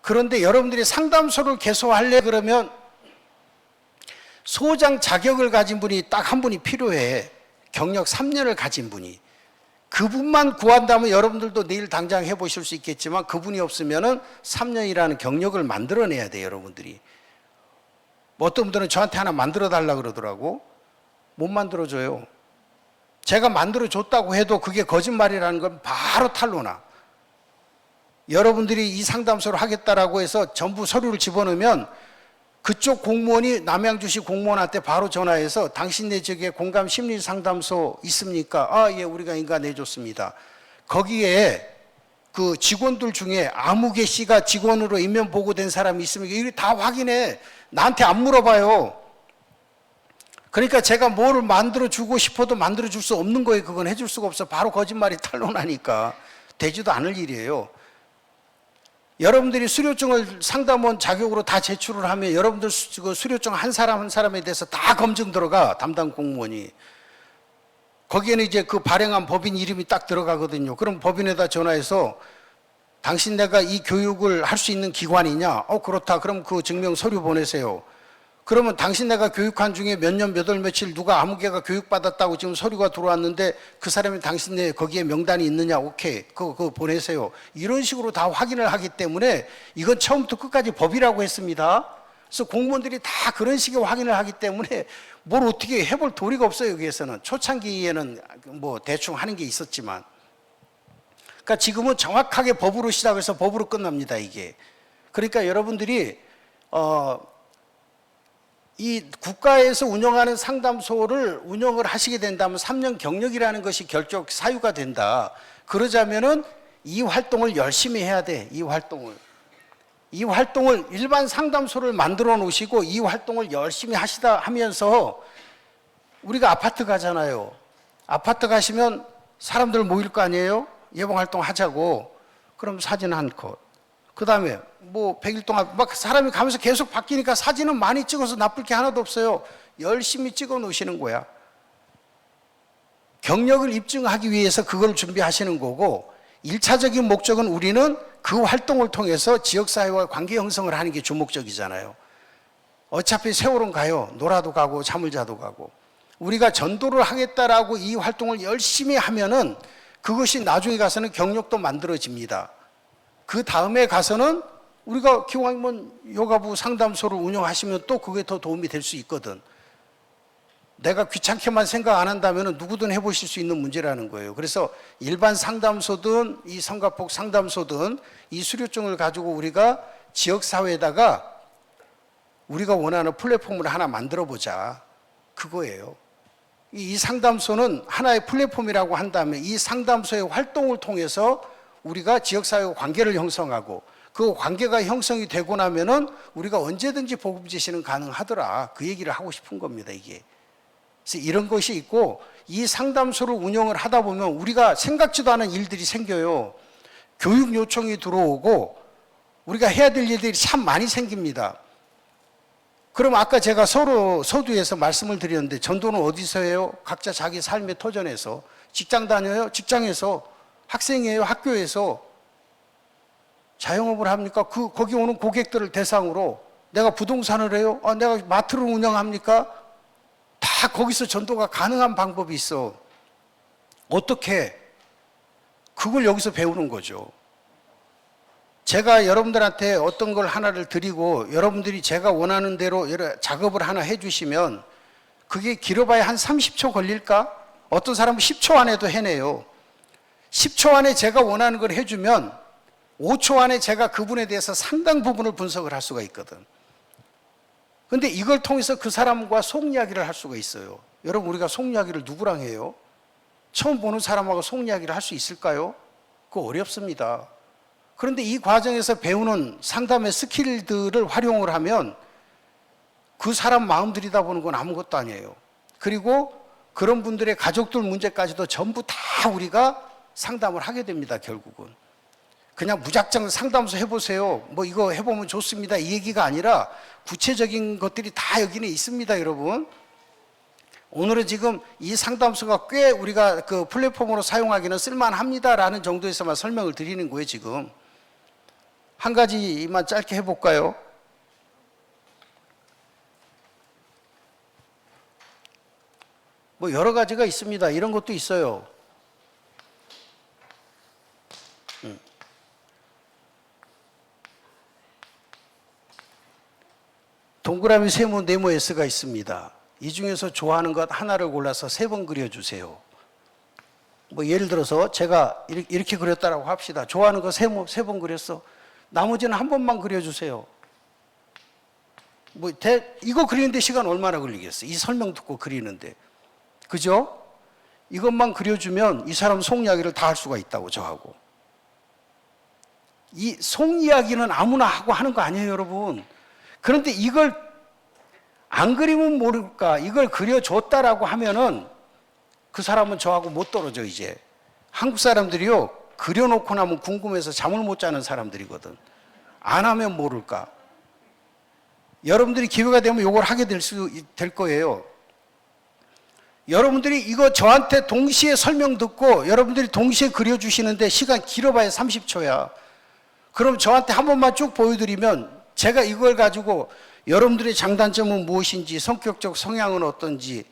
그런데 여러분들이 상담소를 개소하려 그러면 소장 자격을 가진 분이 딱 한 분이 필요해. 경력 3년을 가진 분이. 그분만 구한다면 여러분들도 내일 당장 해보실 수 있겠지만 그분이 없으면은 3년이라는 경력을 만들어내야 돼요, 여러분들이. 어떤 분들은 저한테 하나 만들어 달라고 그러더라고. 못 만들어줘요. 제가 만들어줬다고 해도 그게 거짓말이라는 건 바로 탄로나. 여러분들이 이 상담소를 하겠다라고 해서 전부 서류를 집어넣으면 그쪽 공무원이 남양주시 공무원한테 바로 전화해서 당신네 지역에 공감 심리 상담소 있습니까? 아, 예, 우리가 인가 내줬습니다. 거기에 그 직원들 중에 아무개 씨가 직원으로 인면 보고된 사람이 있습니까? 이거 다 확인해. 나한테 안 물어봐요. 그러니까 제가 뭐를 만들어주고 싶어도 만들어줄 수 없는 거예요. 그건 해줄 수가 없어. 바로 거짓말이 탄로나니까 되지도 않을 일이에요. 여러분들이 수료증을 상담원 자격으로 다 제출을 하면 여러분들 수료증 한 사람 한 사람에 대해서 다 검증 들어가. 담당 공무원이. 거기에는 이제 그 발행한 법인 이름이 딱 들어가거든요. 그럼 법인에다 전화해서 당신 내가 이 교육을 할 수 있는 기관이냐? 그렇다. 그럼 그 증명 서류 보내세요. 그러면 당신 내가 교육한 중에 몇 년 몇 월 며칠 누가 아무개가 교육받았다고 지금 서류가 들어왔는데 그 사람이 당신네 거기에 명단이 있느냐? 오케이. 그거 보내세요. 이런 식으로 다 확인을 하기 때문에 이건 처음부터 끝까지 법이라고 했습니다. 그래서 공무원들이 다 그런 식의 확인을 하기 때문에 뭘 어떻게 해볼 도리가 없어요. 여기에서는. 초창기에는 뭐 대충 하는 게 있었지만. 그러니까 지금은 정확하게 법으로 시작해서 법으로 끝납니다. 이게. 그러니까 여러분들이 이 국가에서 운영하는 상담소를 운영을 하시게 된다면 3년 경력이라는 것이 결적 사유가 된다. 그러자면은 이 활동을 열심히 해야 돼. 이 활동을 일반 상담소를 만들어 놓으시고 이 활동을 열심히 하면서 우리가 아파트 가잖아요. 아파트 가시면 사람들 모일 거 아니에요? 예방활동 하자고. 그럼 사진 한 컷. 그 다음에 뭐 100일 동안 막 사람이 가면서 계속 바뀌니까 사진은 많이 찍어서 나쁠 게 하나도 없어요. 열심히 찍어 놓으시는 거야. 경력을 입증하기 위해서 그걸 준비하시는 거고 1차적인 목적은 우리는 그 활동을 통해서 지역사회와 관계 형성을 하는 게 주목적이잖아요. 어차피 세월은 가요. 놀아도 가고 잠을 자도 가고. 우리가 전도를 하겠다라고 이 활동을 열심히 하면은 그것이 나중에 가서는 경력도 만들어집니다. 그 다음에 가서는 우리가 기왕이면 여가부 상담소를 운영하시면 또 그게 더 도움이 될 수 있거든. 내가 귀찮게만 생각 안 한다면 누구든 해보실 수 있는 문제라는 거예요. 그래서 일반 상담소든 이 성가폭 상담소든 이 수료증을 가지고 우리가 지역사회에다가 우리가 원하는 플랫폼을 하나 만들어 보자. 그거예요. 이 상담소는 하나의 플랫폼이라고 한다면 이 상담소의 활동을 통해서 우리가 지역사회와 관계를 형성하고 그 관계가 형성이 되고 나면은 우리가 언제든지 보급 제시는 가능하더라. 그 얘기를 하고 싶은 겁니다, 이게. 그래서 이런 것이 있고 이 상담소를 운영을 하다 보면 우리가 생각지도 않은 일들이 생겨요. 교육 요청이 들어오고 우리가 해야 될 일들이 참 많이 생깁니다. 그럼 아까 제가 서두에서 말씀을 드렸는데 전도는 어디서 해요? 각자 자기 삶의 터전에서. 직장 다녀요? 직장에서. 학생이에요? 학교에서. 자영업을 합니까? 거기 오는 고객들을 대상으로. 내가 부동산을 해요? 내가 마트를 운영합니까? 다 거기서 전도가 가능한 방법이 있어. 어떻게? 그걸 여기서 배우는 거죠. 제가 여러분들한테 어떤 걸 하나를 드리고 여러분들이 제가 원하는 대로 작업을 하나 해주시면 그게 길어봐야 한 30초 걸릴까? 어떤 사람은 10초 안에도 해내요. 10초 안에 제가 원하는 걸 해주면 5초 안에 제가 그분에 대해서 상당 부분을 분석을 할 수가 있거든. 근데 이걸 통해서 그 사람과 속 이야기를 할 수가 있어요. 여러분, 우리가 속 이야기를 누구랑 해요? 처음 보는 사람하고 속 이야기를 할 수 있을까요? 그거 어렵습니다. 그런데 이 과정에서 배우는 상담의 스킬들을 활용을 하면 그 사람 마음 들여다보는 건 아무것도 아니에요. 그리고 그런 분들의 가족들 문제까지도 전부 다 우리가 상담을 하게 됩니다, 결국은. 그냥 무작정 상담소 해보세요. 뭐 이거 해보면 좋습니다. 이 얘기가 아니라 구체적인 것들이 다 여기는 있습니다, 여러분. 오늘은 지금 이 상담소가 꽤 우리가 그 플랫폼으로 사용하기는 쓸만합니다라는 정도에서만 설명을 드리는 거예요, 지금. 한 가지만 짧게 해볼까요? 뭐 여러 가지가 있습니다. 이런 것도 있어요. 동그라미, 세모, 네모, S가 있습니다. 이 중에서 좋아하는 것 하나를 골라서 3번 그려주세요. 뭐 예를 들어서 제가 이렇게 그렸다라고 합시다. 좋아하는 거 3번 그렸어. 나머지는 한 번만 그려주세요. 뭐 이거 그리는데 시간 얼마나 걸리겠어? 이 설명 듣고 그리는데. 그죠? 이것만 그려주면 이 사람 속 이야기를 다 할 수가 있다고, 저하고. 이 속 이야기는 아무나 하고 하는 거 아니에요, 여러분. 그런데 이걸 안 그리면 모를까, 이걸 그려줬다라고 하면은 그 사람은 저하고 못 떨어져, 이제. 한국 사람들이요, 그려놓고 나면 궁금해서 잠을 못 자는 사람들이거든. 안 하면 모를까. 여러분들이 기회가 되면 이걸 하게 될 거예요. 여러분들이 이거 저한테 동시에 설명 듣고 여러분들이 동시에 그려주시는데 시간 길어봐야 30초야. 그럼 저한테 한 번만 쭉 보여드리면 제가 이걸 가지고 여러분들의 장단점은 무엇인지, 성격적 성향은 어떤지,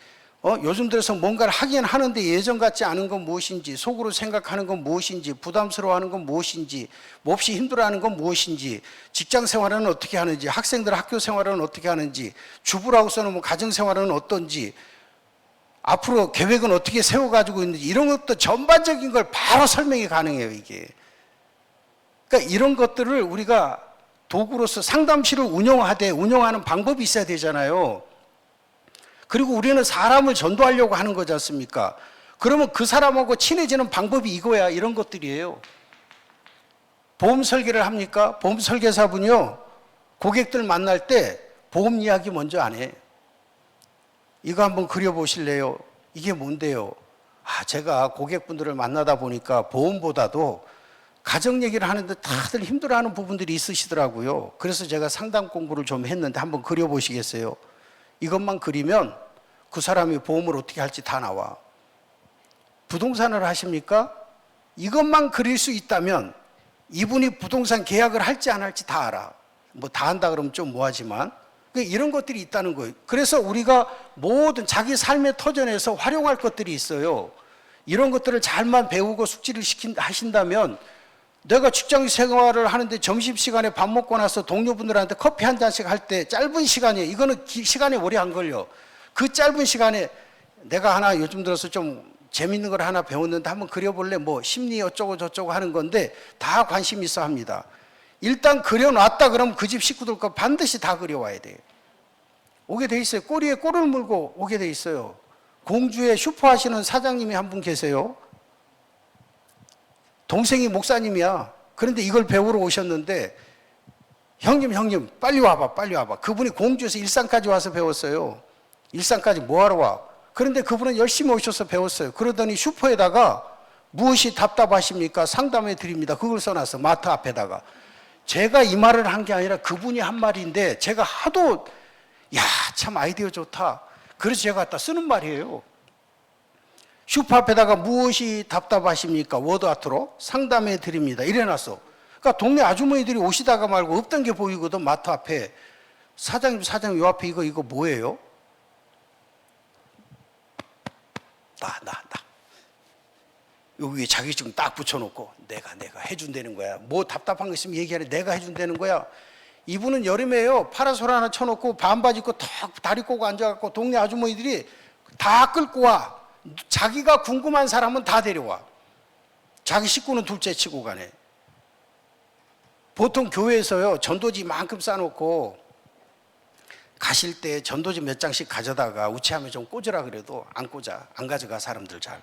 요즘 들어서 뭔가를 하긴 하는데 예전 같지 않은 건 무엇인지, 속으로 생각하는 건 무엇인지, 부담스러워하는 건 무엇인지, 몹시 힘들어하는 건 무엇인지, 직장 생활은 어떻게 하는지, 학생들 학교 생활은 어떻게 하는지, 주부로서는 뭐 가정 생활은 어떤지, 앞으로 계획은 어떻게 세워가지고 있는지, 이런 것도 전반적인 걸 바로 설명이 가능해요, 이게. 그러니까 이런 것들을 우리가 도구로서 상담실을 운영하는 방법이 있어야 되잖아요. 그리고 우리는 사람을 전도하려고 하는 거지 않습니까? 그러면 그 사람하고 친해지는 방법이 이거야, 이런 것들이에요. 보험 설계를 합니까? 보험 설계사분이요, 고객들 만날 때 보험 이야기 먼저 안 해. 이거 한번 그려보실래요? 이게 뭔데요? 제가 고객분들을 만나다 보니까 보험보다도 가정 얘기를 하는데 다들 힘들어하는 부분들이 있으시더라고요. 그래서 제가 상담 공부를 좀 했는데 한번 그려보시겠어요? 이것만 그리면 그 사람이 보험을 어떻게 할지 다 나와. 부동산을 하십니까? 이것만 그릴 수 있다면 이분이 부동산 계약을 할지 안 할지 다 알아. 뭐 다 한다 그러면 좀 뭐하지만 이런 것들이 있다는 거예요. 그래서 우리가 모든 자기 삶의 터전에서 활용할 것들이 있어요. 이런 것들을 잘만 배우고 숙지를 하신다면, 내가 직장 생활을 하는데 점심시간에 밥 먹고 나서 동료분들한테 커피 한 잔씩 할 때 짧은 시간이에요. 이거는 시간에 오래 안 걸려. 그 짧은 시간에 내가 하나 요즘 들어서 좀 재밌는 걸 하나 배웠는데 한번 그려볼래? 뭐 심리 어쩌고 저쩌고 하는 건데 다 관심 있어 합니다. 일단 그려놨다 그러면 그 집 식구들 거 반드시 다 그려와야 돼요. 오게 돼 있어요. 꼬리에 꼬를 물고 오게 돼 있어요. 공주에 슈퍼 하시는 사장님이 한 분 계세요. 동생이 목사님이야. 그런데 이걸 배우러 오셨는데, 형님 빨리 와봐. 그분이 공주에서 일산까지 와서 배웠어요. 일산까지 뭐하러 와? 그런데 그분은 열심히 오셔서 배웠어요. 그러더니 슈퍼에다가 무엇이 답답하십니까? 상담해 드립니다. 그걸 써놨어, 마트 앞에다가. 제가 이 말을 한 게 아니라 그분이 한 말인데 제가 하도 참 아이디어 좋다, 그래서 제가 갖다 쓰는 말이에요. 슈퍼 앞에다가 무엇이 답답하십니까? 워드아트로 상담해 드립니다. 이래놨어. 그러니까 동네 아주머니들이 오시다가 말고 없던 게 보이거든. 마트 앞에 사장님 요 앞에 이거 뭐예요? 나 여기 자격증 딱 붙여놓고 내가 해준다는 거야. 뭐 답답한 거 있으면 얘기하래. 내가 해준다는 거야. 이분은 여름에요, 파라솔 하나 쳐놓고 반바지 입고 탁 다리 꼬고 앉아갖고 동네 아주머니들이 다 끌고 와. 자기가 궁금한 사람은 다 데려와. 자기 식구는 둘째 치고 가네. 보통 교회에서요, 전도지 만큼 쌓아놓고 가실 때 전도지 몇 장씩 가져다가 우체함에 좀 꽂으라 그래도 안 꽂아. 안 가져가 사람들 잘.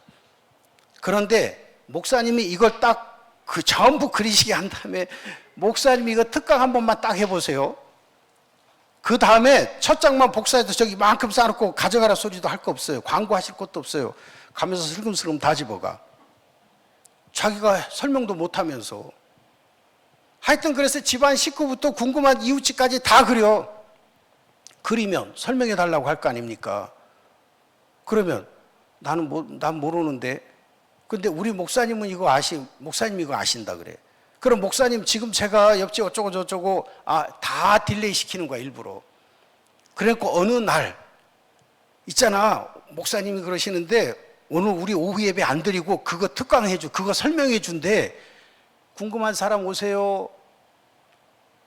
그런데 목사님이 이걸 딱 그 전부 그리시게 한 다음에 목사님이 이거 특강 한 번만 딱 해보세요. 그 다음에 첫 장만 복사해도 저기 만큼 쌓아놓고 가져가라 소리도 할 거 없어요. 광고하실 것도 없어요. 가면서 슬금슬금 다 집어가. 자기가 설명도 못하면서. 하여튼 그래서 집안 식구부터 궁금한 이웃집까지 다 그려. 그리면 설명해 달라고 할 거 아닙니까? 그러면 난 모르는데. 근데 우리 목사님은 목사님이 이거 아신다 그래. 그럼 목사님 지금 제가 옆집 어쩌고 저쩌고 다 딜레이 시키는 거야 일부러. 그래갖고 어느 날 있잖아 목사님이 그러시는데 오늘 우리 오후 예배 안 드리고 그거 특강해줘 그거 설명해 준대. 궁금한 사람 오세요.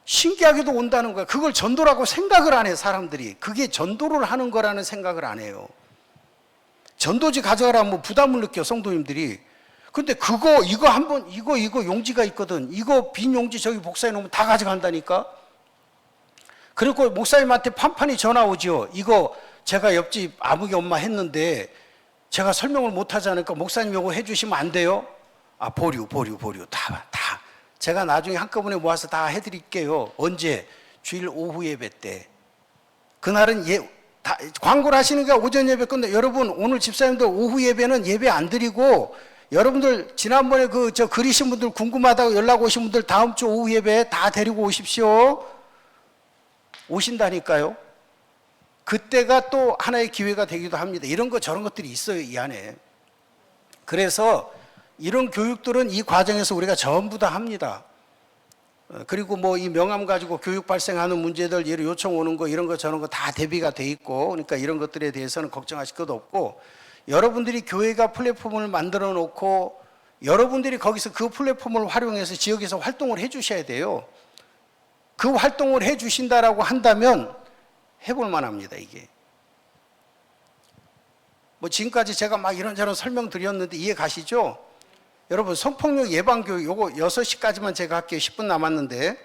신기하게도 온다는 거야. 그걸 전도라고 생각을 안 해 사람들이. 그게 전도를 하는 거라는 생각을 안 해요. 전도지 가져가라 뭐 부담을 느껴 성도님들이. 근데 이거 용지가 있거든. 이거 빈 용지 저기 복사해 놓으면 다 가져간다니까. 그리고 목사님한테 판판이 전화 오죠. 이거 제가 옆집 아무개 엄마 했는데 제가 설명을 못 하지 않으니까 목사님 이거 해주시면 안 돼요? 보류 다 제가 나중에 한꺼번에 모아서 다 해드릴게요. 언제? 주일 오후 예배 때. 그날은 다 광고를 하시는 게 오전 예배 건데 여러분 오늘 집사님들 오후 예배는 예배 안 드리고 여러분들 지난번에 그리신 분들 궁금하다고 연락 오신 분들 다음 주 오후 예배 다 데리고 오십시오. 오신다니까요. 그때가 또 하나의 기회가 되기도 합니다. 이런 거 저런 것들이 있어요 이 안에. 그래서 이런 교육들은 이 과정에서 우리가 전부 다 합니다. 그리고 뭐 이 명함 가지고 교육 발생하는 문제들 요청 오는 거 이런 거 저런 거 다 대비가 돼 있고 그러니까 이런 것들에 대해서는 걱정하실 것도 없고 여러분들이 교회가 플랫폼을 만들어 놓고 여러분들이 거기서 그 플랫폼을 활용해서 지역에서 활동을 해 주셔야 돼요. 그 활동을 해 주신다라고 한다면 해볼 만합니다 이게. 뭐 지금까지 제가 막 이런저런 설명드렸는데 이해 가시죠? 여러분 성폭력 예방교육 요거 6시까지만 제가 할게요. 10분 남았는데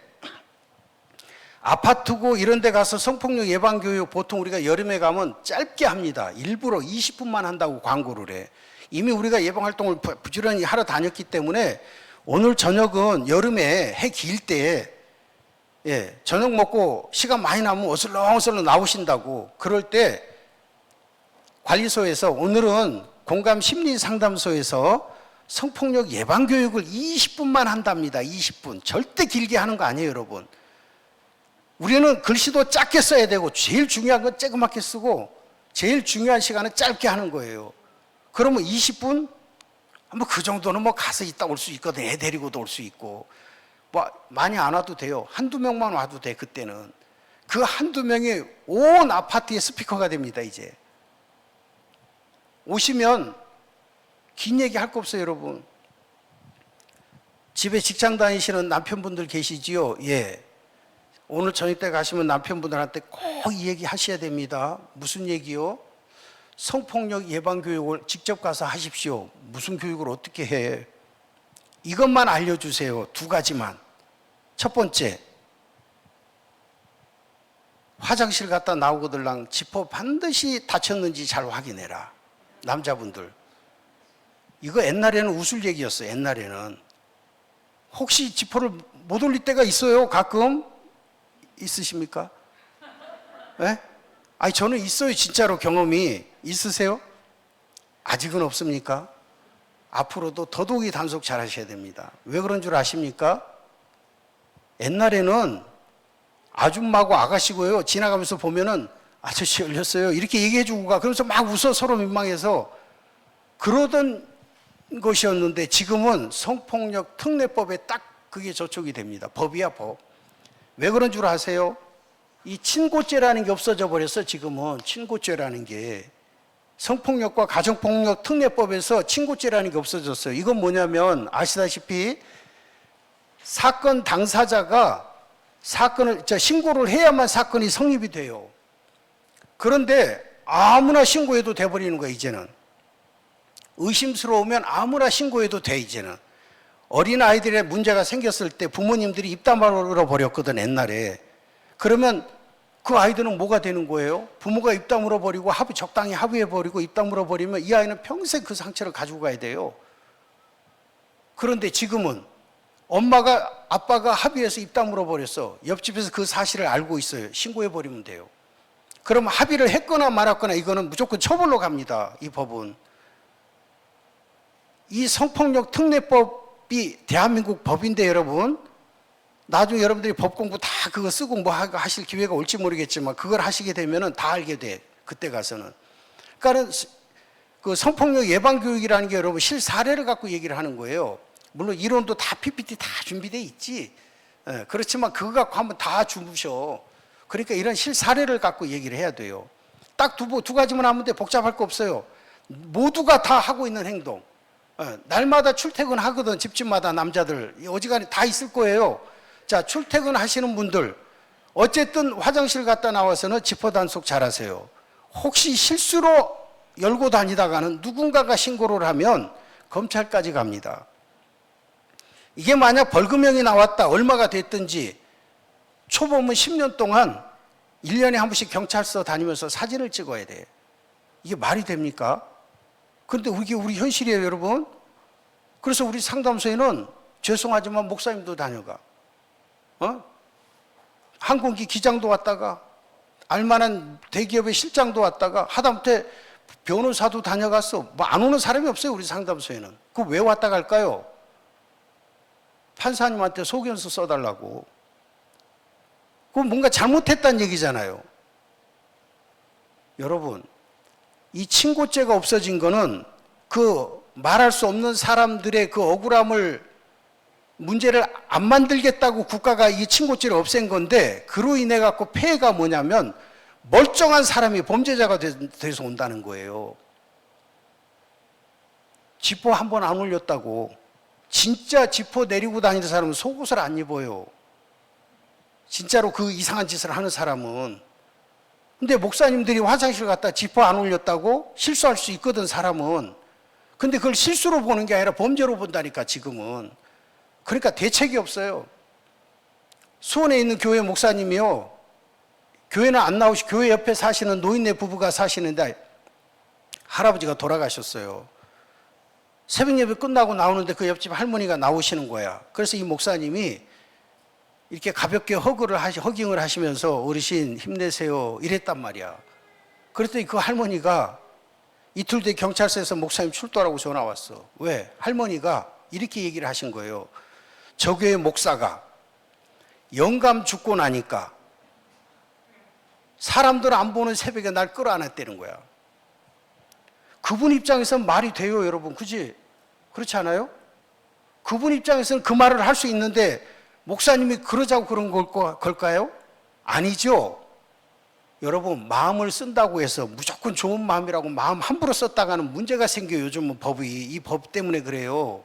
아파트고 이런 데 가서 성폭력 예방교육 보통 우리가 여름에 가면 짧게 합니다. 일부러 20분만 한다고 광고를 해. 이미 우리가 예방활동을 부지런히 하러 다녔기 때문에 오늘 저녁은 여름에 해 길 때 저녁 먹고 시간 많이 남으면 어슬렁어슬렁 나오신다고. 그럴 때 관리소에서 오늘은 공감 심리 상담소에서 성폭력 예방교육을 20분만 한답니다. 20분. 절대 길게 하는 거 아니에요, 여러분. 우리는 글씨도 작게 써야 되고 제일 중요한 건 쬐그맣게 쓰고 제일 중요한 시간은 짧게 하는 거예요. 그러면 20분? 뭐 그 정도는 뭐 가서 있다 올 수 있거든. 애 데리고도 올 수 있고. 뭐 많이 안 와도 돼요. 한두 명만 와도 돼, 그때는. 그 한두 명이 온 아파트의 스피커가 됩니다, 이제. 오시면 긴 얘기 할 거 없어요, 여러분. 집에 직장 다니시는 남편분들 계시지요? 예. 오늘 저녁 때 가시면 남편분들한테 꼭 이 얘기 하셔야 됩니다. 무슨 얘기요? 성폭력 예방교육을 직접 가서 하십시오. 무슨 교육을 어떻게 해? 이것만 알려주세요. 2가지만. 첫 번째, 화장실 갔다 나오고들랑 지퍼 반드시 닫혔는지 잘 확인해라. 남자분들. 이거 옛날에는 웃을 얘기였어요. 옛날에는. 혹시 지퍼를 못 올릴 때가 있어요? 가끔? 있으십니까? 네? 아니 저는 있어요. 진짜로 경험이. 있으세요? 아직은 없습니까? 앞으로도 더더욱이 단속 잘 하셔야 됩니다. 왜 그런 줄 아십니까? 옛날에는 아줌마고 아가씨고요. 지나가면서 보면은 아저씨 열렸어요. 이렇게 얘기해 주고 가. 그러면서 막 웃어 서로 민망해서 그러던 것이었는데 지금은 성폭력 특례법에 딱 그게 저촉이 됩니다. 법이야 법. 왜 그런 줄 아세요? 이 친고죄라는 게 없어져 버렸어. 지금은 친고죄라는 게. 성폭력과 가정폭력 특례법에서 친고죄라는 게 없어졌어요. 이건 뭐냐면 아시다시피 사건 당사자가 신고를 해야만 사건이 성립이 돼요. 그런데 아무나 신고해도 돼버리는 거예요, 이제는. 의심스러우면 아무나 신고해도 돼, 이제는. 어린아이들의 문제가 생겼을 때 부모님들이 입 다물어 버렸거든, 옛날에. 그러면 그 아이들은 뭐가 되는 거예요? 부모가 입 다물어 버리고 적당히 합의해 버리고 입 다물어 버리면 이 아이는 평생 그 상처를 가지고 가야 돼요. 그런데 지금은 엄마가 아빠가 합의해서 입 다물어 버렸어. 옆집에서 그 사실을 알고 있어요. 신고해 버리면 돼요. 그럼 합의를 했거나 말았거나 이거는 무조건 처벌로 갑니다. 이 법은. 이 성폭력 특례법이 대한민국 법인데 여러분, 나중에 여러분들이 법 공부 다 그거 쓰고 뭐 하실 기회가 올지 모르겠지만 그걸 하시게 되면은 다 알게 돼. 그때 가서는. 그러니까는 그 성폭력 예방 교육이라는 게 여러분 실사례를 갖고 얘기를 하는 거예요. 물론 이론도 다 PPT 다 준비돼 있지. 예, 그렇지만 그거 갖고 한번 다 주무셔. 그러니까 이런 실사례를 갖고 얘기를 해야 돼요. 딱 두 가지만 하면 돼. 복잡할 거 없어요. 모두가 다 하고 있는 행동. 예, 날마다 출퇴근하거든. 집집마다 남자들 어지간히 다 있을 거예요. 자, 출퇴근하시는 분들 어쨌든 화장실 갔다 나와서는 지퍼 단속 잘하세요. 혹시 실수로 열고 다니다가는 누군가가 신고를 하면 검찰까지 갑니다. 이게 만약 벌금형이 나왔다 얼마가 됐든지 초범은 10년 동안 1년에 한 번씩 경찰서 다니면서 사진을 찍어야 돼. 이게 말이 됩니까? 그런데 이게 우리 현실이에요, 여러분. 그래서 우리 상담소에는 죄송하지만 목사님도 다녀가. 항공기 기장도 왔다가 알만한 대기업의 실장도 왔다가 하다못해 변호사도 다녀갔어. 뭐 안 오는 사람이 없어요, 우리 상담소에는. 그거 왜 왔다 갈까요? 판사님한테 소견서 써달라고. 그건 뭔가 잘못했다는 얘기잖아요. 여러분, 이 친고죄가 없어진 거는 그 말할 수 없는 사람들의 그 억울함을 문제를 안 만들겠다고 국가가 이 친고죄를 없앤 건데 그로 인해 갖고 폐해가 뭐냐면 멀쩡한 사람이 범죄자가 돼서 온다는 거예요. 지퍼 한 번 안 올렸다고 진짜 지퍼 내리고 다니는 사람은 속옷을 안 입어요. 진짜로 그 이상한 짓을 하는 사람은. 근데 목사님들이 화장실 갔다 지퍼 안 올렸다고 실수할 수 있거든, 사람은. 근데 그걸 실수로 보는 게 아니라 범죄로 본다니까, 지금은. 그러니까 대책이 없어요. 수원에 있는 교회 목사님이요. 교회는 안 나오시, 교회 옆에 사시는 노인네 부부가 사시는데 할아버지가 돌아가셨어요. 새벽 예배 끝나고 나오는데 그 옆집 할머니가 나오시는 거야. 그래서 이 목사님이 이렇게 가볍게 허깅을 하시면서 어르신 힘내세요 이랬단 말이야. 그랬더니 그 할머니가 이틀 뒤에 경찰서에서 목사님 출두하라고 전화 왔어. 왜? 할머니가 이렇게 얘기를 하신 거예요. 저 교회 목사가 영감 죽고 나니까 사람들 안 보는 새벽에 날 끌어안았다는 거야. 그분 입장에서는 말이 돼요, 여러분. 그지? 그렇지 않아요? 그분 입장에서는 그 말을 할 수 있는데 목사님이 그러자고 그런 걸까요? 아니죠. 여러분, 마음을 쓴다고 해서 무조건 좋은 마음이라고 마음 함부로 썼다가는 문제가 생겨요. 요즘은 법이. 이 법 때문에 그래요.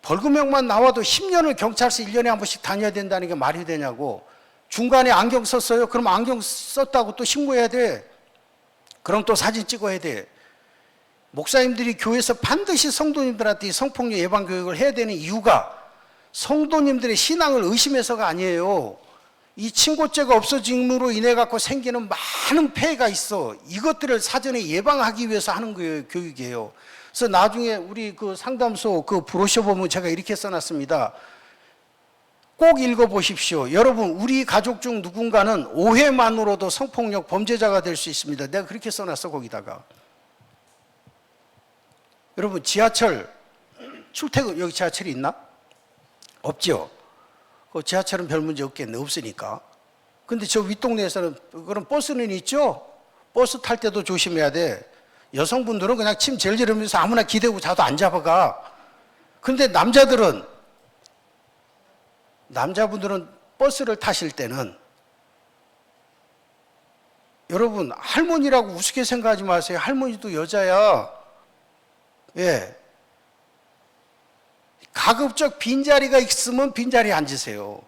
벌금형만 나와도 10년을 경찰서 1년에 한 번씩 다녀야 된다는 게 말이 되냐고. 중간에 안경 썼어요? 그럼 안경 썼다고 또 신고해야 돼. 그럼 또 사진 찍어야 돼. 목사님들이 교회에서 반드시 성도님들한테 성폭력 예방 교육을 해야 되는 이유가 성도님들의 신앙을 의심해서가 아니에요. 이 친고죄가 없어짐으로 인해 갖고 생기는 많은 폐해가 있어. 이것들을 사전에 예방하기 위해서 하는 거예요, 교육이에요. 그래서 나중에 우리 그 상담소 그 브로셔 보면 제가 이렇게 써놨습니다. 꼭 읽어보십시오. 여러분, 우리 가족 중 누군가는 오해만으로도 성폭력 범죄자가 될 수 있습니다. 내가 그렇게 써놨어, 거기다가. 여러분, 지하철 출퇴근, 여기 지하철이 있나? 없죠. 그 지하철은 별 문제 없겠네. 없으니까. 근데 저 윗동네에서는 그런 버스는 있죠? 버스 탈 때도 조심해야 돼. 여성분들은 그냥 침 질질하면서 아무나 기대고 자도 안 잡아가. 근데 남자분들은 버스를 타실 때는 여러분, 할머니라고 우습게 생각하지 마세요. 할머니도 여자야. 예. 가급적 빈자리가 있으면 빈자리에 앉으세요.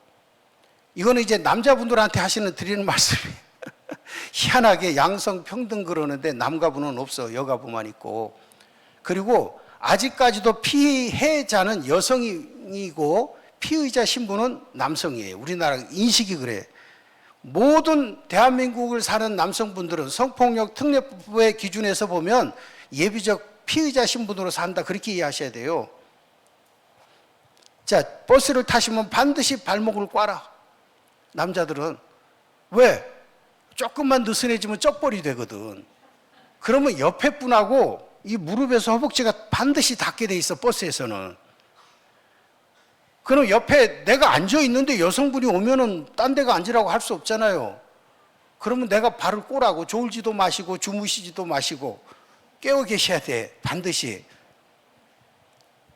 이거는 이제 남자분들한테 드리는 말씀이에요. 희한하게 양성평등 그러는데 남가부는 없어. 여가부만 있고. 그리고 아직까지도 피해자는 여성이고 피의자 신분은 남성이에요. 우리나라 인식이 그래. 모든 대한민국을 사는 남성분들은 성폭력 특례법의 기준에서 보면 예비적 피의자 신분으로 산다, 그렇게 이해하셔야 돼요. 자, 버스를 타시면 반드시 발목을 꽈라. 남자들은. 왜? 조금만 느슨해지면 쩍벌이 되거든. 그러면 옆에 분하고 이 무릎에서 허벅지가 반드시 닿게 돼 있어, 버스에서는. 그럼 옆에 내가 앉아 있는데 여성분이 오면은 딴 데가 앉으라고 할 수 없잖아요. 그러면 내가 발을 꼬라고, 졸지도 마시고 주무시지도 마시고 깨어 계셔야 돼, 반드시.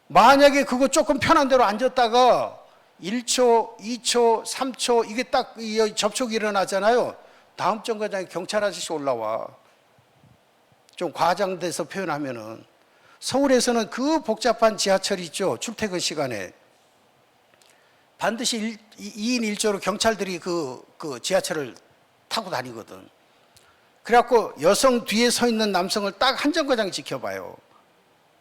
만약에 그거 조금 편한 대로 앉았다가 1초, 2초, 3초 이게 딱 접촉이 일어나잖아요. 다음 정거장에 경찰 아저씨 올라와. 좀 과장돼서 표현하면은 서울에서는 그 복잡한 지하철 있죠, 출퇴근 시간에 반드시 2인 1조로 경찰들이 그 지하철을 타고 다니거든. 그래갖고 여성 뒤에 서 있는 남성을 딱 한 정거장 지켜봐요.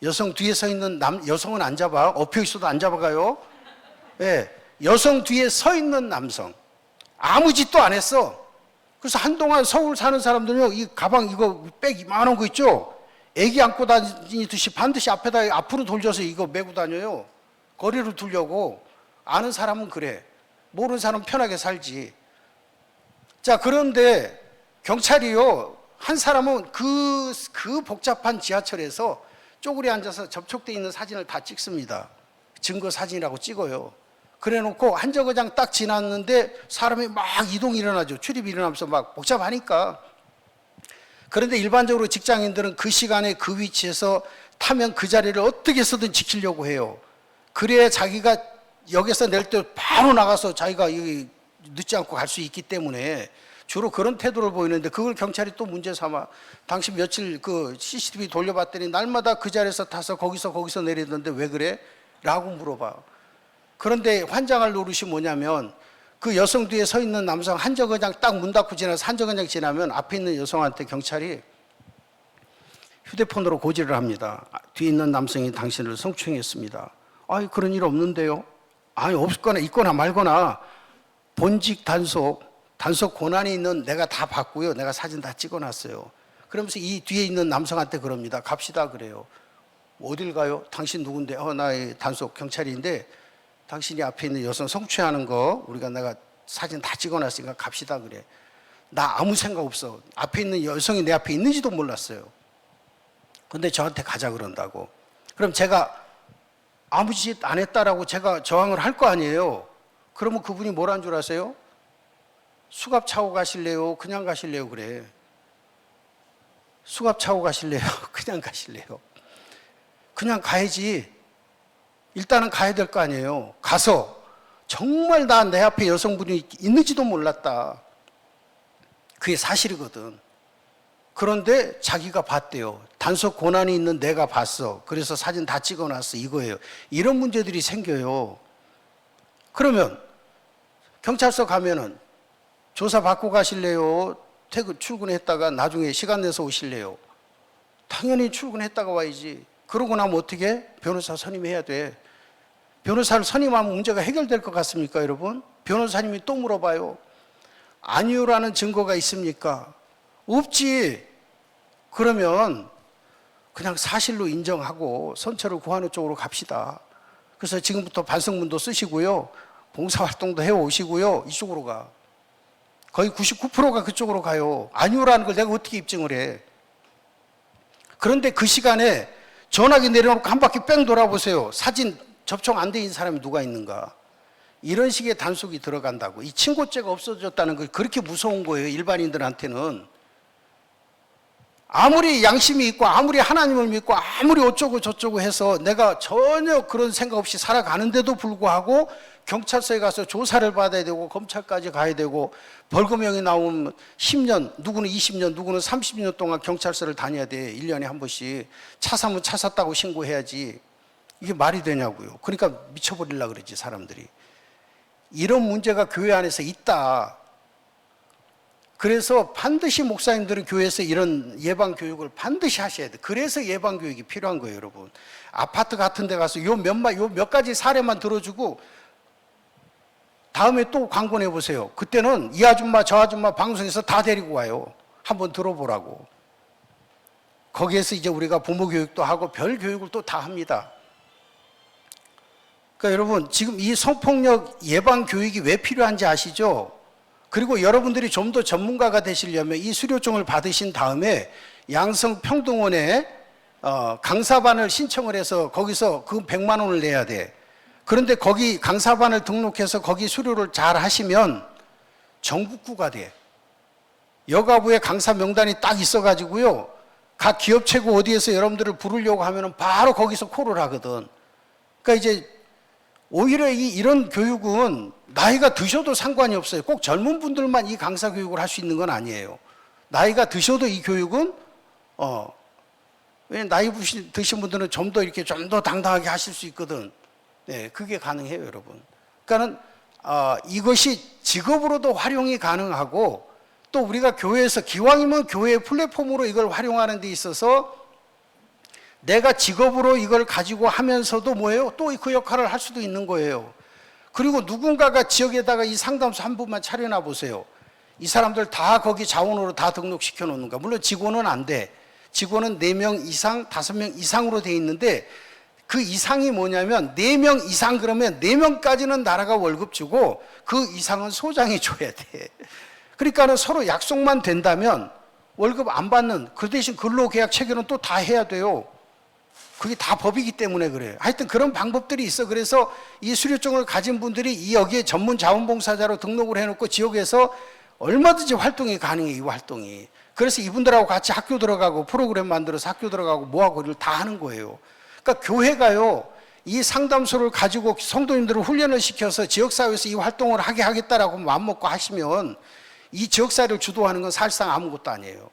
여성 뒤에 서 있는 여성은 안 잡아. 엎여 있어도 안 잡아가요. 예, 여성 뒤에 서 있는 남성 아무 짓도 안 했어. 그래서 한동안 서울 사는 사람들은요, 이 가방 이거 백 이만한 거 있죠, 애기 안고 다니듯이 반드시 앞으로 돌려서 이거 메고 다녀요. 거리를 두려고. 아는 사람은 그래. 모르는 사람은 편하게 살지. 자, 그런데 경찰이요, 한 사람은 그 복잡한 지하철에서 쪼그려 앉아서 접촉돼 있는 사진을 다 찍습니다. 증거 사진이라고 찍어요. 그래 놓고 한 정거장 딱 지났는데 사람이 막 이동이 일어나죠. 출입이 일어나면서 막 복잡하니까. 그런데 일반적으로 직장인들은 그 시간에 그 위치에서 타면 그 자리를 어떻게 해서든 지키려고 해요. 그래야 자기가 역에서 낼 때 바로 나가서 자기가 여기 늦지 않고 갈 수 있기 때문에 주로 그런 태도를 보이는데, 그걸 경찰이 또 문제 삼아. 당신 며칠 그 CCTV 돌려봤더니 날마다 그 자리에서 타서 거기서 내리던데 왜 그래? 라고 물어봐. 그런데 환장할 노릇이 뭐냐면, 그 여성 뒤에 서 있는 남성 한 정거장 딱 문 닫고 지나서 한 정거장 지나면 앞에 있는 여성한테 경찰이 휴대폰으로 고지를 합니다. 뒤에 있는 남성이 당신을 성추행했습니다. 아니, 그런 일 없는데요. 아니, 없거나 있거나 말거나 본직 단속 권한이 있는 내가 다 봤고요. 내가 사진 다 찍어놨어요. 그러면서 이 뒤에 있는 남성한테 그럽니다. 갑시다 그래요. 어딜 가요? 당신 누군데? 나 단속 경찰인데 당신이 앞에 있는 여성 성추행하는 거 내가 사진 다 찍어놨으니까 갑시다 그래. 나 아무 생각 없어. 앞에 있는 여성이 내 앞에 있는지도 몰랐어요. 근데 저한테 가자 그런다고. 그럼 제가 아무 짓 안 했다라고 제가 저항을 할 거 아니에요. 그러면 그분이 뭐라는 줄 아세요? 수갑 차고 가실래요? 그냥 가실래요? 그래. 수갑 차고 가실래요? 그냥 가실래요? 그냥 가야지. 일단은 가야 될 거 아니에요. 가서 정말 내 앞에 여성분이 있는지도 몰랐다. 그게 사실이거든. 그런데 자기가 봤대요. 단속 권한이 있는 내가 봤어. 그래서 사진 다 찍어놨어. 이거예요. 이런 문제들이 생겨요. 그러면 경찰서 가면은 조사 받고 가실래요? 출근했다가 나중에 시간 내서 오실래요? 당연히 출근했다가 와야지. 그러고 나면 어떻게? 변호사 선임해야 돼. 변호사를 선임하면 문제가 해결될 것 같습니까, 여러분? 변호사님이 또 물어봐요. 아니요라는 증거가 있습니까? 없지. 그러면 그냥 사실로 인정하고 선처를 구하는 쪽으로 갑시다. 그래서 지금부터 반성문도 쓰시고요. 봉사활동도 해오시고요. 이쪽으로 가. 거의 99%가 그쪽으로 가요. 아니요라는 걸 내가 어떻게 입증을 해. 그런데 그 시간에 전화기 내려놓고 한 바퀴 뺑 돌아보세요. 사진 접촉 안 돼 있는 사람이 누가 있는가. 이런 식의 단속이 들어간다고. 이 친고죄가 없어졌다는 거 그렇게 무서운 거예요. 일반인들한테는. 아무리 양심이 있고 아무리 하나님을 믿고 아무리 어쩌고 저쩌고 해서 내가 전혀 그런 생각 없이 살아가는데도 불구하고 경찰서에 가서 조사를 받아야 되고 검찰까지 가야 되고 벌금형이 나오면 10년, 누구는 20년, 누구는 30년 동안 경찰서를 다녀야 돼. 1년에 한 번씩. 차 사면 차 샀다고 신고해야지. 이게 말이 되냐고요. 그러니까 미쳐버리려고 그러지, 사람들이. 이런 문제가 교회 안에서 있다. 그래서 반드시 목사님들은 교회에서 이런 예방교육을 반드시 하셔야 돼. 그래서 예방교육이 필요한 거예요, 여러분. 아파트 같은 데 가서 요 몇 가지 사례만 들어주고 다음에 또 광고 내보세요. 그때는 이 아줌마 저 아줌마 방송에서 다 데리고 와요. 한번 들어보라고. 거기에서 이제 우리가 부모 교육도 하고 별 교육을 또 다 합니다. 그러니까 여러분 지금 이 성폭력 예방 교육이 왜 필요한지 아시죠? 그리고 여러분들이 좀 더 전문가가 되시려면 이 수료증을 받으신 다음에 양성평등원에 강사반을 신청을 해서 거기서 그 100만 원을 내야 돼. 그런데 거기 강사반을 등록해서 거기 수료를 잘 하시면 전국구가 돼. 여가부에 강사 명단이 딱 있어가지고요. 각 기업체고 어디에서 여러분들을 부르려고 하면 바로 거기서 콜을 하거든. 그러니까 이제 오히려 이런 교육은 나이가 드셔도 상관이 없어요. 꼭 젊은 분들만 이 강사 교육을 할 수 있는 건 아니에요. 나이가 드셔도 이 교육은 왜 나이 드신 분들은 좀 더 이렇게 좀 더 당당하게 하실 수 있거든. 네, 그게 가능해요, 여러분. 그러니까는 이것이 직업으로도 활용이 가능하고 또 우리가 교회에서 기왕이면 교회의 플랫폼으로 이걸 활용하는 데 있어서 내가 직업으로 이걸 가지고 하면서도 뭐예요? 또 그 역할을 할 수도 있는 거예요. 그리고 누군가가 지역에다가 이 상담소 한 분만 차려놔 보세요. 이 사람들 다 거기 자원으로 다 등록시켜 놓는가? 물론 직원은 안 돼. 직원은 4명 이상, 5명 이상으로 돼 있는데 그 이상이 뭐냐면 4명 이상 그러면 4명까지는 나라가 월급 주고 그 이상은 소장이 줘야 돼. 그러니까는 서로 약속만 된다면 월급 안 받는 그 대신 근로계약 체결은 또 다 해야 돼요. 그게 다 법이기 때문에 그래요. 하여튼 그런 방법들이 있어. 그래서 이 수료증을 가진 분들이 이 여기에 전문 자원봉사자로 등록을 해놓고 지역에서 얼마든지 활동이 가능해, 이 활동이. 그래서 이분들하고 같이 학교 들어가고 프로그램 만들어서 학교 들어가고 뭐하고 이걸 다 하는 거예요. 그러니까 교회가요, 이 상담소를 가지고 성도님들을 훈련을 시켜서 지역사회에서 이 활동을 하게 하겠다라고 마음먹고 하시면 이 지역사회를 주도하는 건 사실상 아무것도 아니에요.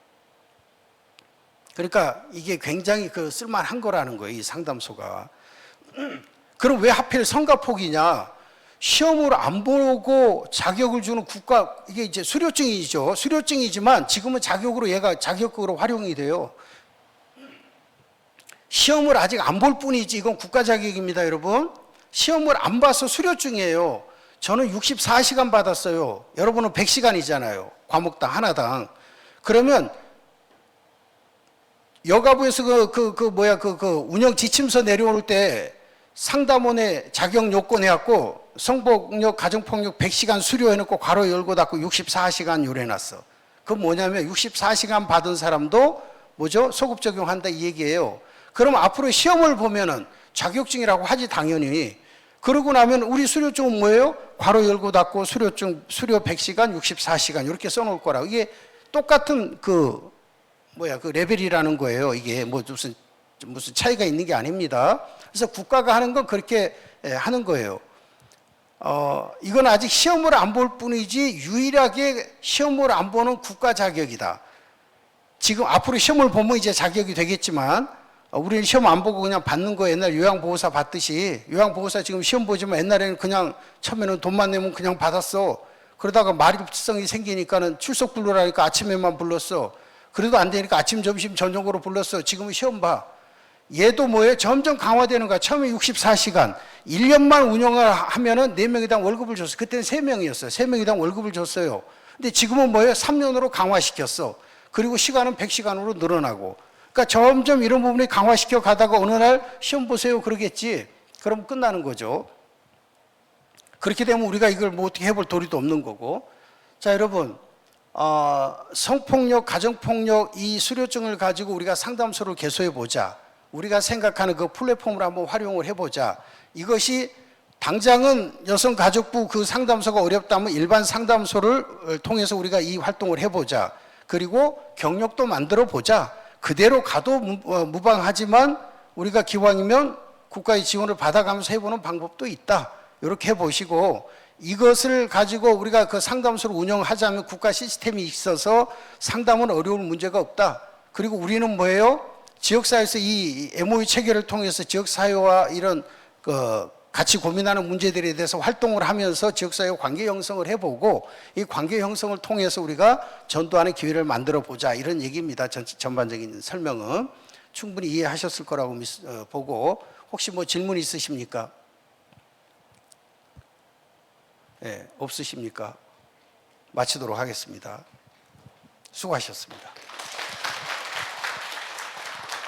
그러니까 이게 굉장히 쓸만한 거라는 거예요, 이 상담소가. 그럼 왜 하필 성가폭이냐? 시험을 안 보고 자격을 주는 국가, 이게 이제 수료증이죠. 수료증이지만 지금은 자격으로 얘가 자격으로 활용이 돼요. 시험을 아직 안 볼 뿐이지 이건 국가 자격입니다, 여러분. 시험을 안 봐서 수료증이에요. 저는 64시간 받았어요. 여러분은 100시간이잖아요. 과목당 하나당. 그러면 여가부에서 운영 지침서 내려올 때 상담원의 자격 요건 해갖고 성폭력, 가정폭력 100시간 수료해놓고 괄호 열고 닫고 64시간 요래놨어. 그건 뭐냐면 64시간 받은 사람도 뭐죠? 소급 적용한다 이 얘기예요. 그럼 앞으로 시험을 보면은 자격증이라고 하지 당연히. 그러고 나면 우리 수료증은 뭐예요? 괄호 열고 닫고 수료증, 수료 100시간, 64시간 이렇게 써놓을 거라고. 이게 똑같은 그 레벨이라는 거예요. 이게 무슨 차이가 있는 게 아닙니다. 그래서 국가가 하는 건 그렇게 하는 거예요. 이건 아직 시험을 안 볼 뿐이지 유일하게 시험을 안 보는 국가 자격이다. 지금 앞으로 시험을 보면 이제 자격이 되겠지만 우리는 시험 안 보고 그냥 받는 거 옛날 요양보호사 받듯이 요양보호사 지금 시험 보지만 옛날에는 그냥 처음에는 돈만 내면 그냥 받았어. 그러다가 말입성이 생기니까는 출석 불러라니까 아침에만 불렀어. 그래도 안 되니까 아침, 점심, 저녁으로 불렀어. 지금은 시험 봐. 얘도 뭐예요? 점점 강화되는 거야. 처음에 64시간. 1년만 운영을 하면은 4명이당 월급을 줬어요. 그때는 3명이었어요. 3명이당 월급을 줬어요. 근데 지금은 뭐예요? 3년으로 강화시켰어. 그리고 시간은 100시간으로 늘어나고. 그러니까 점점 이런 부분이 강화시켜 가다가 어느 날 시험 보세요. 그러겠지. 그럼 끝나는 거죠. 그렇게 되면 우리가 이걸 뭐 어떻게 해볼 도리도 없는 거고. 자, 여러분. 성폭력, 가정폭력 이 수료증을 가지고 우리가 상담소를 개소해 보자. 우리가 생각하는 그 플랫폼을 한번 활용을 해보자. 이것이 당장은 여성가족부 그 상담소가 어렵다면 일반 상담소를 통해서 우리가 이 활동을 해보자. 그리고 경력도 만들어 보자. 그대로 가도 무방하지만 우리가 기왕이면 국가의 지원을 받아가면서 해보는 방법도 있다. 이렇게 해보시고 이것을 가지고 우리가 그 상담소를 운영하자면 국가 시스템이 있어서 상담은 어려울 문제가 없다. 그리고 우리는 뭐예요? 지역사회에서 이 MOU 체결을 통해서 지역사회와 이런 같이 고민하는 문제들에 대해서 활동을 하면서 지역사회 관계 형성을 해보고 이 관계 형성을 통해서 우리가 전도하는 기회를 만들어 보자. 이런 얘기입니다. 전반적인 설명은 충분히 이해하셨을 거라고 보고 혹시 뭐 질문 있으십니까? 없으십니까? 마치도록 하겠습니다. 수고하셨습니다.